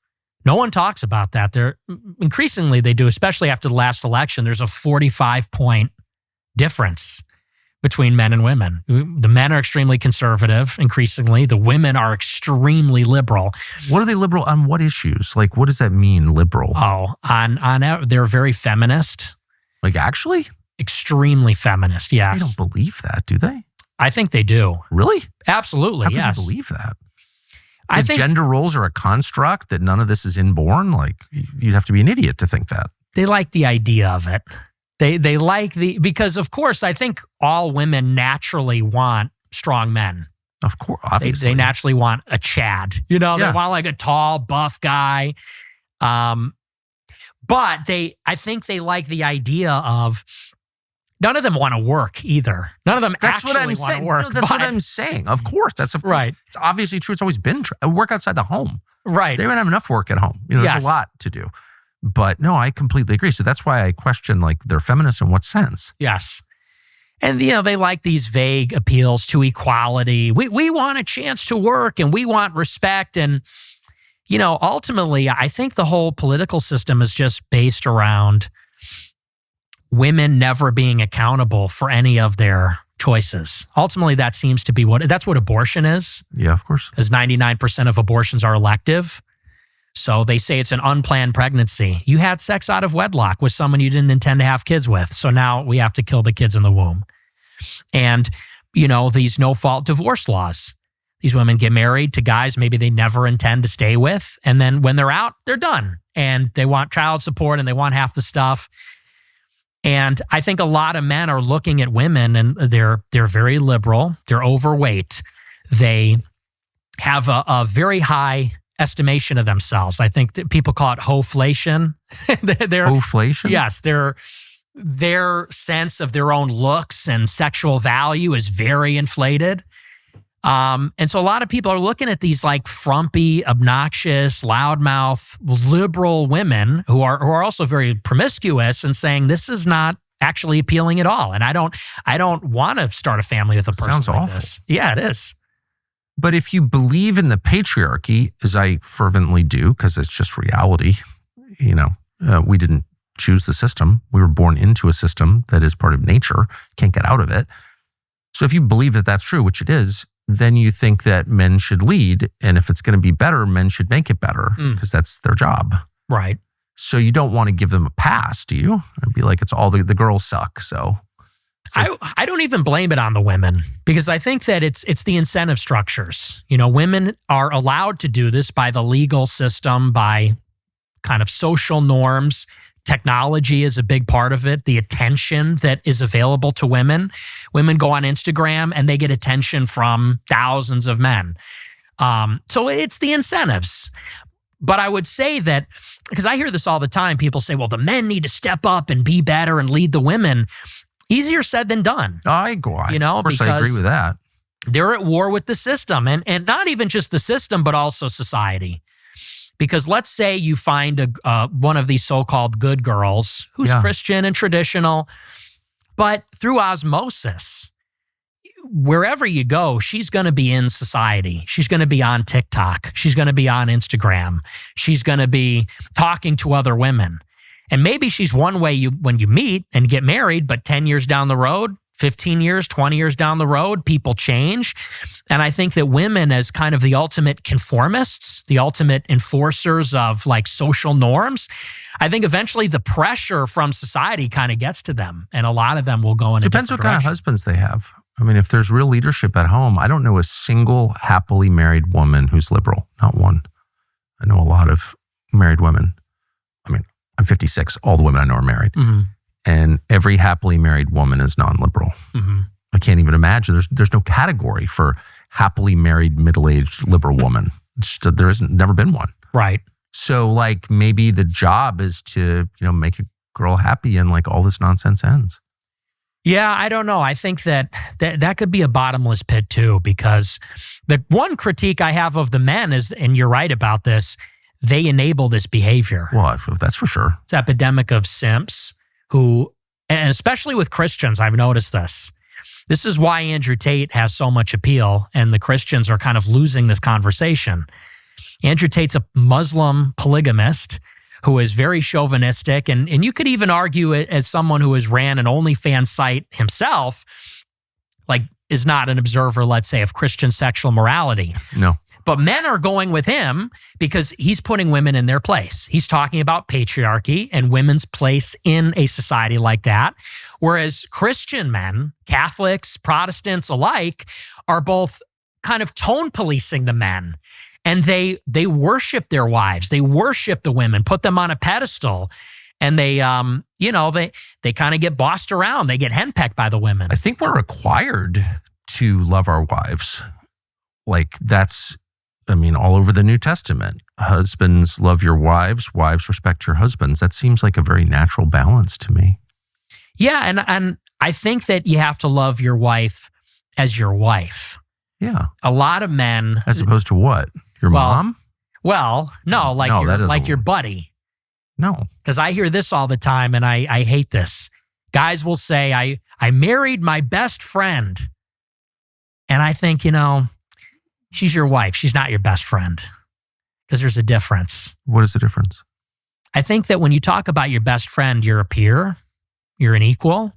No one talks about that. Increasingly they do, especially after the last election. There's a 45-point difference between men and women. The men are extremely conservative, increasingly. The women are extremely liberal. What are they liberal on? What issues? Like, what does that mean, liberal? Oh, they're very feminist. Like, actually? Extremely feminist, yes. They don't believe that, do they? I think they do. Really? Absolutely, yes. How could you believe that? I think gender roles are a construct, that none of this is inborn? Like, you'd have to be an idiot to think that. They like the idea of it. They like because of course, I think all women naturally want strong men. Of course, obviously. They naturally want a Chad. They want like a tall, buff guy. But I think they like the idea of, none of them want to work either. None of them actually want to work. No, that's what I'm saying. Of course. Right. It's obviously true. It's always been true. Work outside the home. Right. They don't have enough work at home. There's a lot to do. But no, I completely agree. So that's why I question, they're feminists in what sense? Yes. And, they like these vague appeals to equality. We want a chance to work and we want respect. And, ultimately, I think the whole political system is just based around women never being accountable for any of their choices. Ultimately, that seems to be that's what abortion is. Yeah, of course. Because 99% of abortions are elective. So they say it's an unplanned pregnancy. You had sex out of wedlock with someone you didn't intend to have kids with. So now we have to kill the kids in the womb. And, these no-fault divorce laws. These women get married to guys maybe they never intend to stay with. And then when they're out, they're done. And they want child support and they want half the stuff. And I think a lot of men are looking at women and they're very liberal. They're overweight. They have a very high estimation of themselves. I think that people call it hoflation. Hoflation? Yes, their sense of their own looks and sexual value is very inflated. And so a lot of people are looking at these like frumpy, obnoxious, loudmouth, liberal women who are also very promiscuous and saying this is not actually appealing at all. And I don't want to start a family with a person Sounds like awful. this. Yeah, it is. But if you believe in the patriarchy, as I fervently do, because it's just reality, we didn't choose the system. We were born into a system that is part of nature, can't get out of it. So if you believe that that's true, which it is, then you think that men should lead. And if it's going to be better, men should make it better because that's their job. Right. So you don't want to give them a pass, do you? It'd be like it's all the girls suck. So I don't even blame it on the women because I think that it's the incentive structures. Women are allowed to do this by the legal system, by kind of social norms. Technology is a big part of it. The attention that is available to women. Women go on Instagram and they get attention from thousands of men. So it's the incentives. But I would say that, because I hear this all the time, people say, well, the men need to step up and be better and lead the women. Easier said than done. of course I agree with that. They're at war with the system and not even just the system, but also society. Because let's say you find one of these so-called good girls who's Christian and traditional, but through osmosis, wherever you go, she's going to be in society. She's going to be on TikTok. She's going to be on Instagram. She's going to be talking to other women. And maybe she's one way when you meet and get married, but 10 years down the road, 15 years, 20 years down the road, people change. And I think that women as kind of the ultimate conformists, the ultimate enforcers of like social norms, I think eventually the pressure from society kind of gets to them. And a lot of them will go in Depends a what different kind of direction. husbands they have. I mean, if there's real leadership at home, I don't know a single happily married woman who's liberal. Not one. I know a lot of married women. I mean, I'm 56. All the women I know are married. Mm-hmm. And every happily married woman is non-liberal. Mm-hmm. I can't even imagine. There's no category for happily married, middle-aged liberal woman. There isn't, never been one. Right. So like maybe the job is to, make a girl happy and like all this nonsense ends. Yeah, I don't know. I think that could be a bottomless pit too, because the one critique I have of the men is, and you're right about this, they enable this behavior. Well, that's for sure. It's epidemic of simps who, and especially with Christians, I've noticed this. This is why Andrew Tate has so much appeal, and the Christians are kind of losing this conversation. Andrew Tate's a Muslim polygamist who is very chauvinistic, and you could even argue it as someone who has ran an OnlyFans site himself, like is not an observer, let's say, of Christian sexual morality. No. But men are going with him because he's putting women in their place. He's talking about patriarchy and women's place in a society like that. Whereas Christian men, Catholics, Protestants alike, are both kind of tone policing the men. And they worship their wives. They worship the women, put them on a pedestal. And they kind of get bossed around. They get henpecked by the women. I think we're required to love our wives. Like that's, all over the New Testament. Husbands, love your wives. Wives, respect your husbands. That seems like a very natural balance to me. Yeah, and I think that you have to love your wife as your wife. Yeah. A lot of men... As opposed to what? Your mom? Well, no, like your buddy. No. Because I hear this all the time, and I hate this. Guys will say, I married my best friend. And I think, she's your wife. She's not your best friend. Because there's a difference. What is the difference? I think that when you talk about your best friend, you're a peer. You're an equal.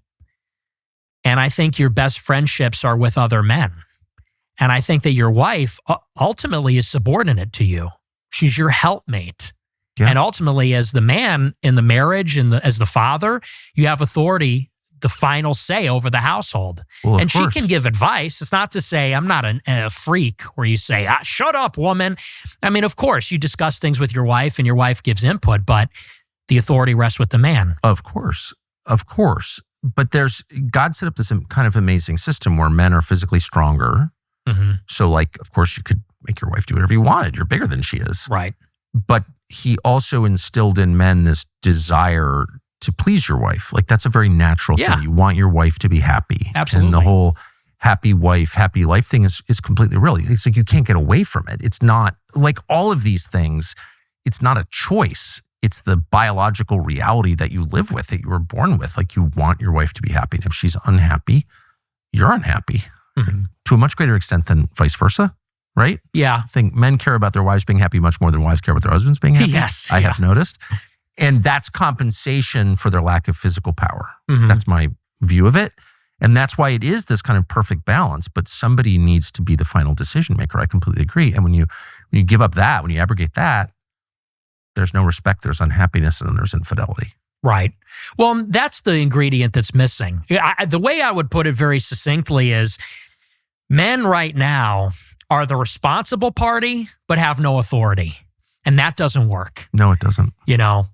And I think your best friendships are with other men. And I think that your wife ultimately is subordinate to you. She's your helpmate. Yeah. And ultimately, as the man in the marriage and as the father, you have authority, the final say over the household. Well, and course. She can give advice. It's not to say, I'm not a freak where you say, shut up, woman. Of course, you discuss things with your wife and your wife gives input, but the authority rests with the man. Of course. But God set up this kind of amazing system where men are physically stronger. Mm-hmm. So of course you could make your wife do whatever you wanted. You're bigger than she is. Right. But he also instilled in men this desire to please your wife. Like that's a very natural Yeah. thing. You want your wife to be happy. Absolutely. And the whole happy wife, happy life thing is completely real. It's like you can't get away from it. It's not like all of these things, it's not a choice. It's the biological reality that you live with, that you were born with. Like you want your wife to be happy. And if she's unhappy, you're unhappy to a much greater extent than vice versa, right? Yeah. I think men care about their wives being happy much more than wives care about their husbands being happy. Yes. I have noticed. And that's compensation for their lack of physical power. Mhm. That's my view of it. And that's why it is this kind of perfect balance, but somebody needs to be the final decision maker. I completely agree. And when you give up that, when you abrogate that, there's no respect, there's unhappiness, and then there's infidelity. Right. Well, that's the ingredient that's missing. The way I would put it very succinctly is men right now are the responsible party, but have no authority. And that doesn't work. No, it doesn't. You know,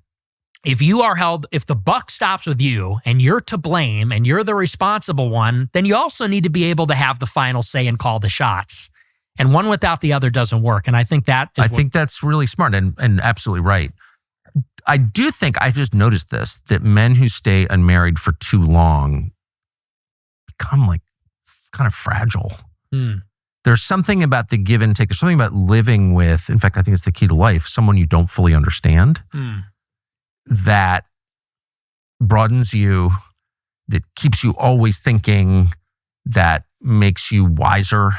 if the buck stops with you and you're to blame and you're the responsible one, then you also need to be able to have the final say and call the shots. And one without the other doesn't work. And I think think that's really smart and absolutely right. I do think, I just noticed this, that men who stay unmarried for too long become like kind of fragile. There's something about the give and take. There's something about living with, in fact, I think it's the key to life, someone you don't fully understand that broadens you, that keeps you always thinking, that makes you wiser,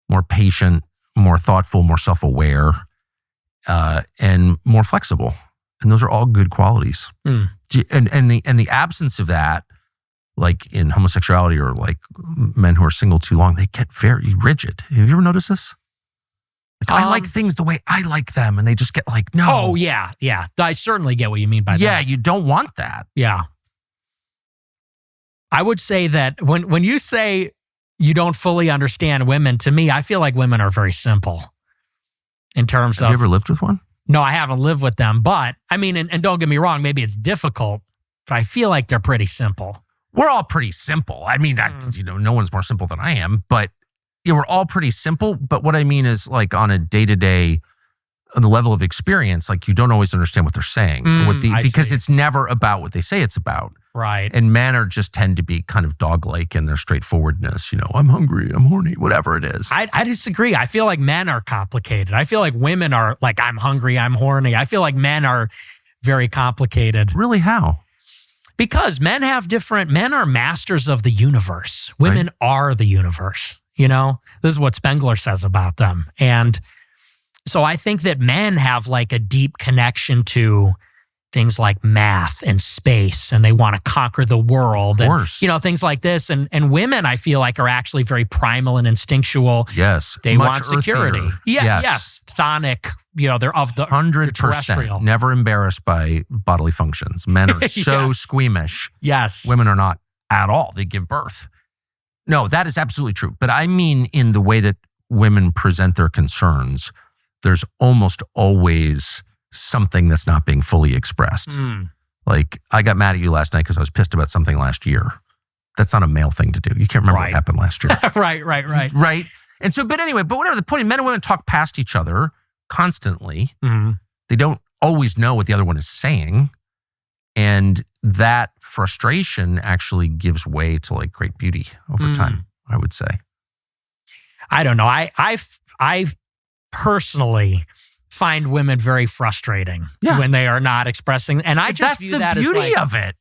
more patient, more thoughtful, more self-aware, and more flexible. And those are all good qualities. And the absence of that, like in homosexuality or like men who are single too long, they get very rigid. Have you ever noticed this? Like, I like things the way I like them, and they just get like, no. Oh, yeah. Yeah. I certainly get what you mean by that. Yeah, you don't want that. Yeah. I would say that when you say you don't fully understand women, to me, I feel like women are very simple in terms of... Have you ever lived with one? No, I haven't lived with them, but I mean, and don't get me wrong, maybe it's difficult, but I feel like they're pretty simple. We're all pretty simple. I mean, no one's more simple than I am, but yeah, we're all pretty simple. But what I mean is like on a day-to-day, on the level of experience, like you don't always understand what they're saying because it's never about what they say it's about. Right. And men just tend to be kind of dog-like in their straightforwardness. You know, I'm hungry, I'm horny, whatever it is. I disagree. I feel like men are complicated. I feel like women are like, I'm hungry, I'm horny. I feel like men are very complicated. Really, how? Because men are masters of the universe. Women are the universe. You know, this is what Spengler says about them. And so I think that men have like a deep connection to things like math and space, and they want to conquer the world. Of course. And, you know, things like this. And women, I feel like, are actually very primal and instinctual. Yes. They Much want security. earthier. Yeah, yes. Chthonic, you know, they're of the 100%. terrestrial. Never embarrassed by bodily functions. Men are so Yes. squeamish. Yes. Women are not at all. They give birth. No, that is absolutely true. But I mean, in the way that women present their concerns, there's almost always something that's not being fully expressed. Like, I got mad at you last night because I was pissed about something last year. That's not a male thing to do. You can't remember what happened last year. Right. Right? And so, but anyway, whatever the point, men and women talk past each other constantly. They don't always know what the other one is saying. And that frustration actually gives way to like great beauty over time, I would say. I don't know. I personally find women very frustrating when they are not expressing. And I just view that as that's the beauty like, of it.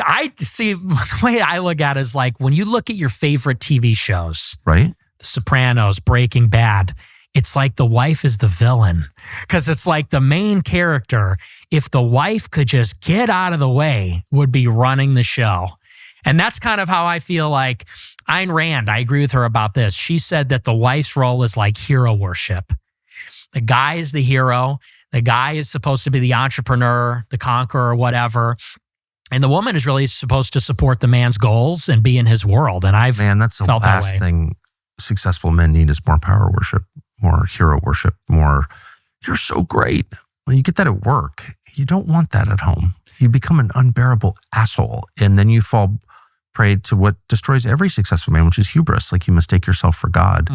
I see, the way I look at it is like when you look at your favorite TV shows, right? The Sopranos, Breaking Bad, it's like the wife is the villain because it's like the main character, if the wife could just get out of the way, would be running the show. And that's kind of how I feel like Ayn Rand, I agree with her about this. She said that the wife's role is like hero worship. The guy is the hero. The guy is supposed to be the entrepreneur, the conqueror, whatever. And the woman is really supposed to support the man's goals and be in his world. And that's the felt last thing successful men need is more power worship, more hero worship, more, you're so great. When you get that at work, you don't want that at home. You become an unbearable asshole. And then you fall prey to what destroys every successful man, which is hubris. Like you mistake yourself for God.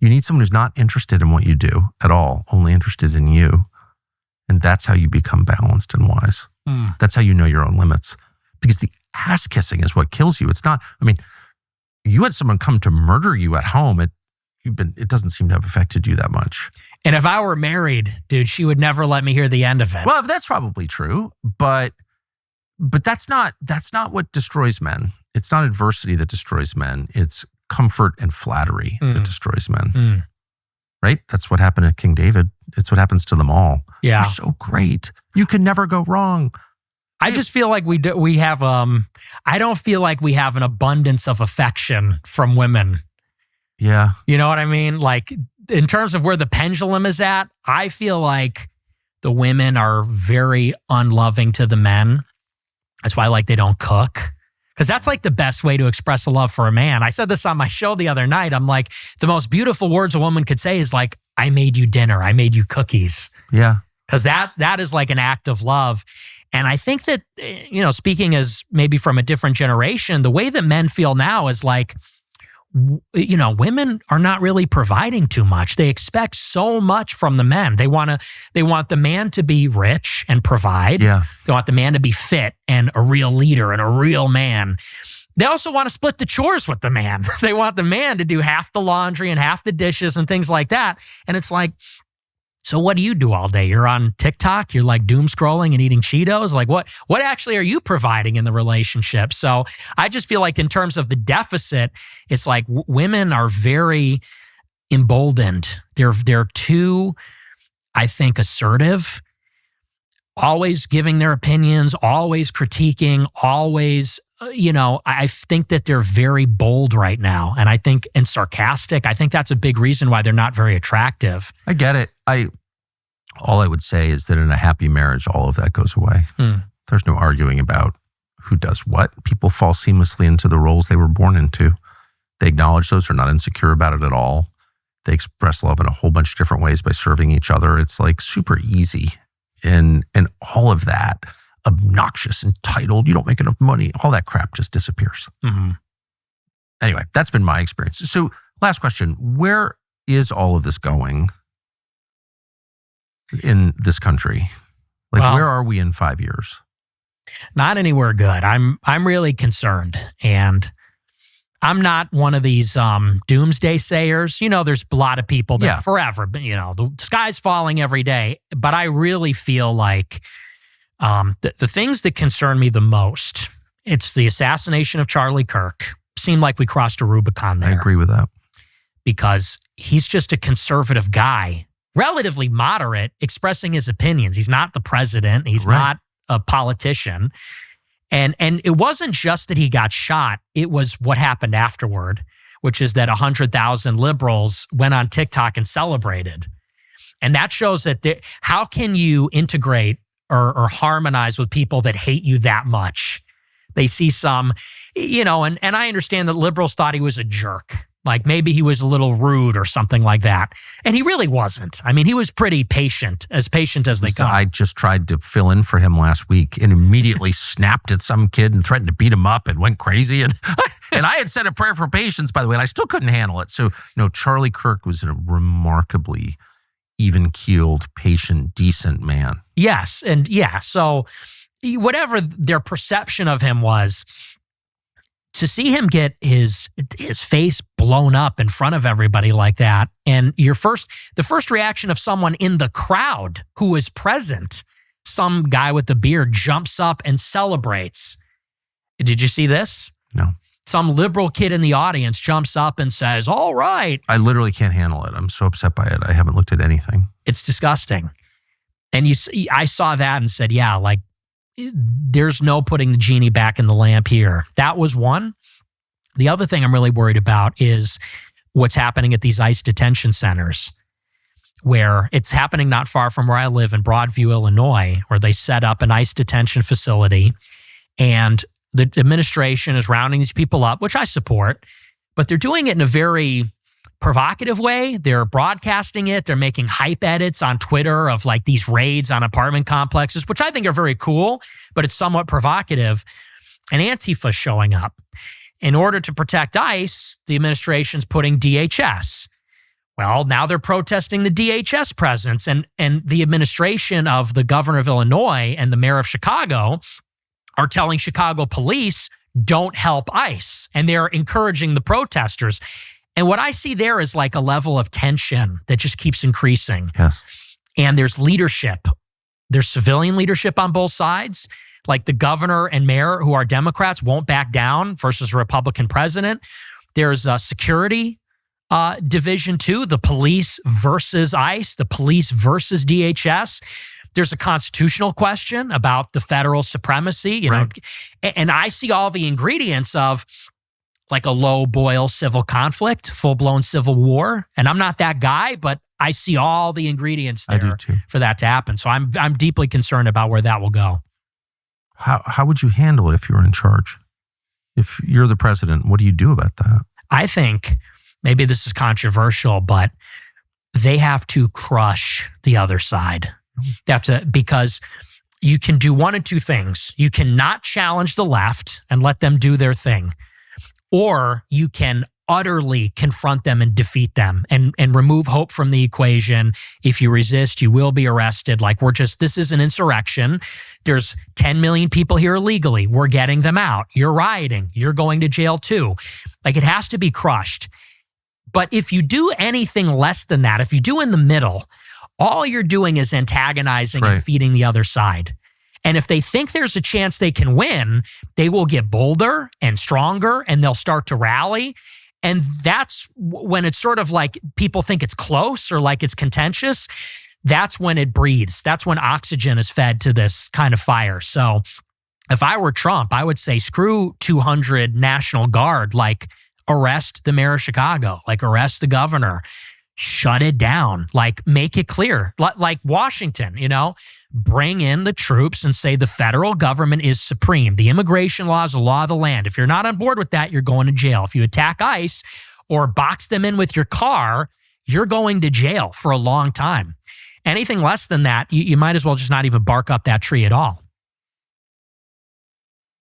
You need someone who's not interested in what you do at all, only interested in you. And that's how you become balanced and wise. That's how you know your own limits. Because the ass kissing is what kills you. It's not, you had someone come to murder you at home. It doesn't seem to have affected you that much. And if I were married, dude, she would never let me hear the end of it. Well, that's probably true, but that's not what destroys men. It's not adversity that destroys men. It's comfort and flattery that destroys men. Right? That's what happened to King David. It's what happens to them all. Yeah. You're so great. You can never go wrong. I just feel like we have I don't feel like we have an abundance of affection from women. Yeah. You know what I mean? Like, in terms of where the pendulum is at, I feel like the women are very unloving to the men. That's why, like, they don't cook. Because that's like the best way to express a love for a man. I said this on my show the other night. I'm like, the most beautiful words a woman could say is like, I made you dinner. I made you cookies. Yeah. Because that is like an act of love. And I think that, speaking as maybe from a different generation, the way that men feel now is like, women are not really providing too much. They expect so much from the men. They want the man to be rich and provide. Yeah. They want the man to be fit and a real leader and a real man. They also want to split the chores with the man. They want the man to do half the laundry and half the dishes and things like that. And it's like, so what do you do all day? You're on TikTok, you're like doom scrolling and eating Cheetos. Like what actually are you providing in the relationship? So I just feel like in terms of the deficit, it's like women are very emboldened. They're too, I think, assertive, always giving their opinions, always critiquing, always, I think that they're very bold right now. And sarcastic. I think that's a big reason why they're not very attractive. I get it. All I would say is that in a happy marriage, all of that goes away. There's no arguing about who does what. People fall seamlessly into the roles they were born into. They acknowledge those, are not insecure about it at all. They express love in a whole bunch of different ways by serving each other. It's like super easy. And all of that, obnoxious, entitled, you don't make enough money, all that crap just disappears. Anyway, that's been my experience. So last question, where is all of this going in this country? Like, well, where are we in 5 years? Not anywhere good. I'm really concerned. And I'm not one of these doomsday sayers. There's a lot of people that forever, the sky's falling every day. But I really feel like the things that concern me the most, it's the assassination of Charlie Kirk. Seemed like we crossed a Rubicon there. I agree with that. Because he's just a conservative guy, relatively moderate, expressing his opinions. He's not the president. He's not a politician. And it wasn't just that he got shot. It was what happened afterward, which is that 100,000 liberals went on TikTok and celebrated. And that shows that how can you integrate or harmonize with people that hate you that much? They see some, and I understand that liberals thought he was a jerk. Like maybe he was a little rude or something like that. And he really wasn't. I mean, he was pretty patient as they come. I just tried to fill in for him last week and immediately snapped at some kid and threatened to beat him up and went crazy. And I had said a prayer for patience, by the way, and I still couldn't handle it. So, Charlie Kirk was a remarkably even-keeled, patient, decent man. Yes. And yeah, so whatever their perception of him was, to see him get his face blown up in front of everybody like that, and the first reaction of someone in the crowd who was present, some guy with the beard jumps up and celebrates. Did you see this? No. Some liberal kid in the audience jumps up and says, "All right." I literally can't handle it. I'm so upset by it. I haven't looked at anything. It's disgusting. And I saw that and said, yeah, like, there's no putting the genie back in the lamp here. That was one. The other thing I'm really worried about is what's happening at these ICE detention centers, where it's happening not far from where I live in Broadview, Illinois, where they set up an ICE detention facility, and the administration is rounding these people up, which I support, but they're doing it in a very provocative way. They're broadcasting it. They're making hype edits on Twitter of like these raids on apartment complexes, which I think are very cool, but it's somewhat provocative. And Antifa's showing up. In order to protect ICE, the administration's putting DHS. Well, now they're protesting the DHS presence, and the administration of the governor of Illinois and the mayor of Chicago are telling Chicago police, don't help ICE. And they're encouraging the protesters. And what I see there is like a level of tension that just keeps increasing. Yes. And there's leadership. There's civilian leadership on both sides. Like the governor and mayor, who are Democrats, won't back down versus a Republican president. There's a security division too, the police versus ICE, the police versus DHS. There's a constitutional question about the federal supremacy, you know, and I see all the ingredients of like a low boil civil conflict, full-blown civil war. And I'm not that guy, but I see all the ingredients there for that to happen. So I'm deeply concerned about where that will go. How would you handle it if you were in charge? If you're the president, what do you do about that? I think maybe this is controversial, but they have to crush the other side. They have to, because you can do one of two things. You cannot challenge the left and let them do their thing, or you can utterly confront them and defeat them and remove hope from the equation. If you resist, you will be arrested. Like this is an insurrection. There's 10 million people here illegally. We're getting them out. You're rioting. You're going to jail too. Like it has to be crushed. But if you do anything less than that, if you do in the middle, all you're doing is antagonizing and feeding the other side. And if they think there's a chance they can win, they will get bolder and stronger and they'll start to rally. And that's when it's sort of like people think it's close or like it's contentious. That's when it breathes. That's when oxygen is fed to this kind of fire. So if I were Trump, I would say screw 200 National Guard, like arrest the mayor of Chicago, like arrest the governor, shut it down, like make it clear, like Washington, you know, bring in the troops and say the federal government is supreme. The immigration law is the law of the land. If you're not on board with that, you're going to jail. If you attack ICE or box them in with your car, you're going to jail for a long time. Anything less than that, you might as well just not even bark up that tree at all.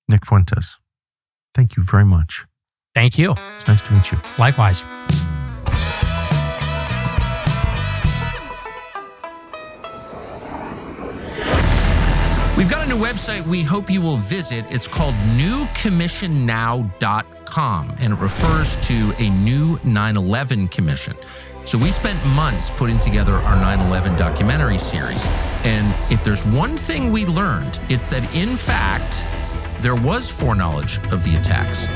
Nick Fuentes, thank you very much. Thank you. It's nice to meet you. Likewise. We've got a new website we hope you will visit. It's called newcommissionnow.com, and it refers to a new 9/11 commission. So we spent months putting together our 9/11 documentary series. And if there's one thing we learned, it's that in fact, there was foreknowledge of the attacks.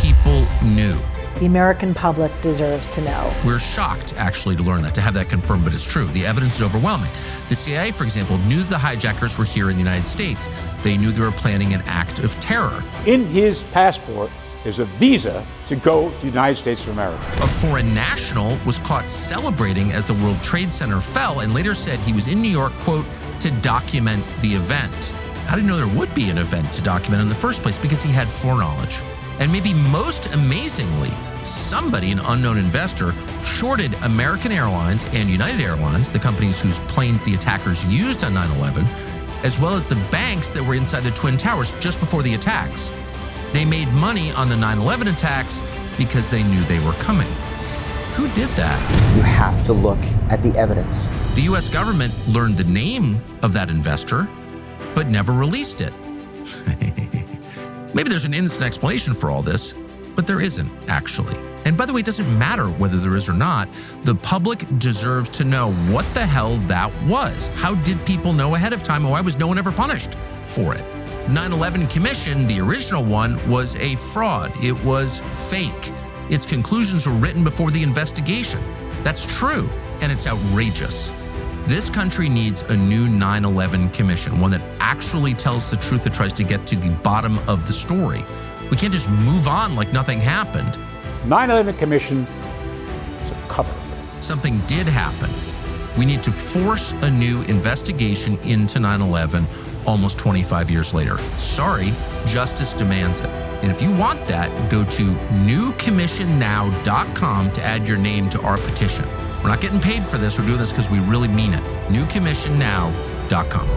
People knew. The American public deserves to know. We're shocked, actually, to learn that, to have that confirmed, but it's true. The evidence is overwhelming. The CIA, for example, knew the hijackers were here in the United States. They knew they were planning an act of terror. In his passport is a visa to go to the United States of America. A foreign national was caught celebrating as the World Trade Center fell and later said he was in New York, quote, to document the event. How did he know there would be an event to document in the first place? Because he had foreknowledge. And maybe most amazingly, somebody, an unknown investor, shorted American Airlines and United Airlines, the companies whose planes the attackers used on 9/11, as well as the banks that were inside the Twin Towers just before the attacks. They made money on the 9/11 attacks because they knew they were coming. Who did that? You have to look at the evidence. The US government learned the name of that investor, but never released it. Maybe there's an innocent explanation for all this, but there isn't, actually. And by the way, it doesn't matter whether there is or not. The public deserves to know what the hell that was. How did people know ahead of time? Why was no one ever punished for it? 9/11 Commission, the original one, was a fraud. It was fake. Its conclusions were written before the investigation. That's true, and it's outrageous. This country needs a new 9/11 Commission, one that actually tells the truth, that tries to get to the bottom of the story. We can't just move on like nothing happened. 9/11 Commission is a cover-up. Something did happen. We need to force a new investigation into 9/11 almost 25 years later. Sorry, justice demands it. And if you want that, go to newcommissionnow.com to add your name to our petition. We're not getting paid for this. We're doing this because we really mean it. newcommissionnow.com.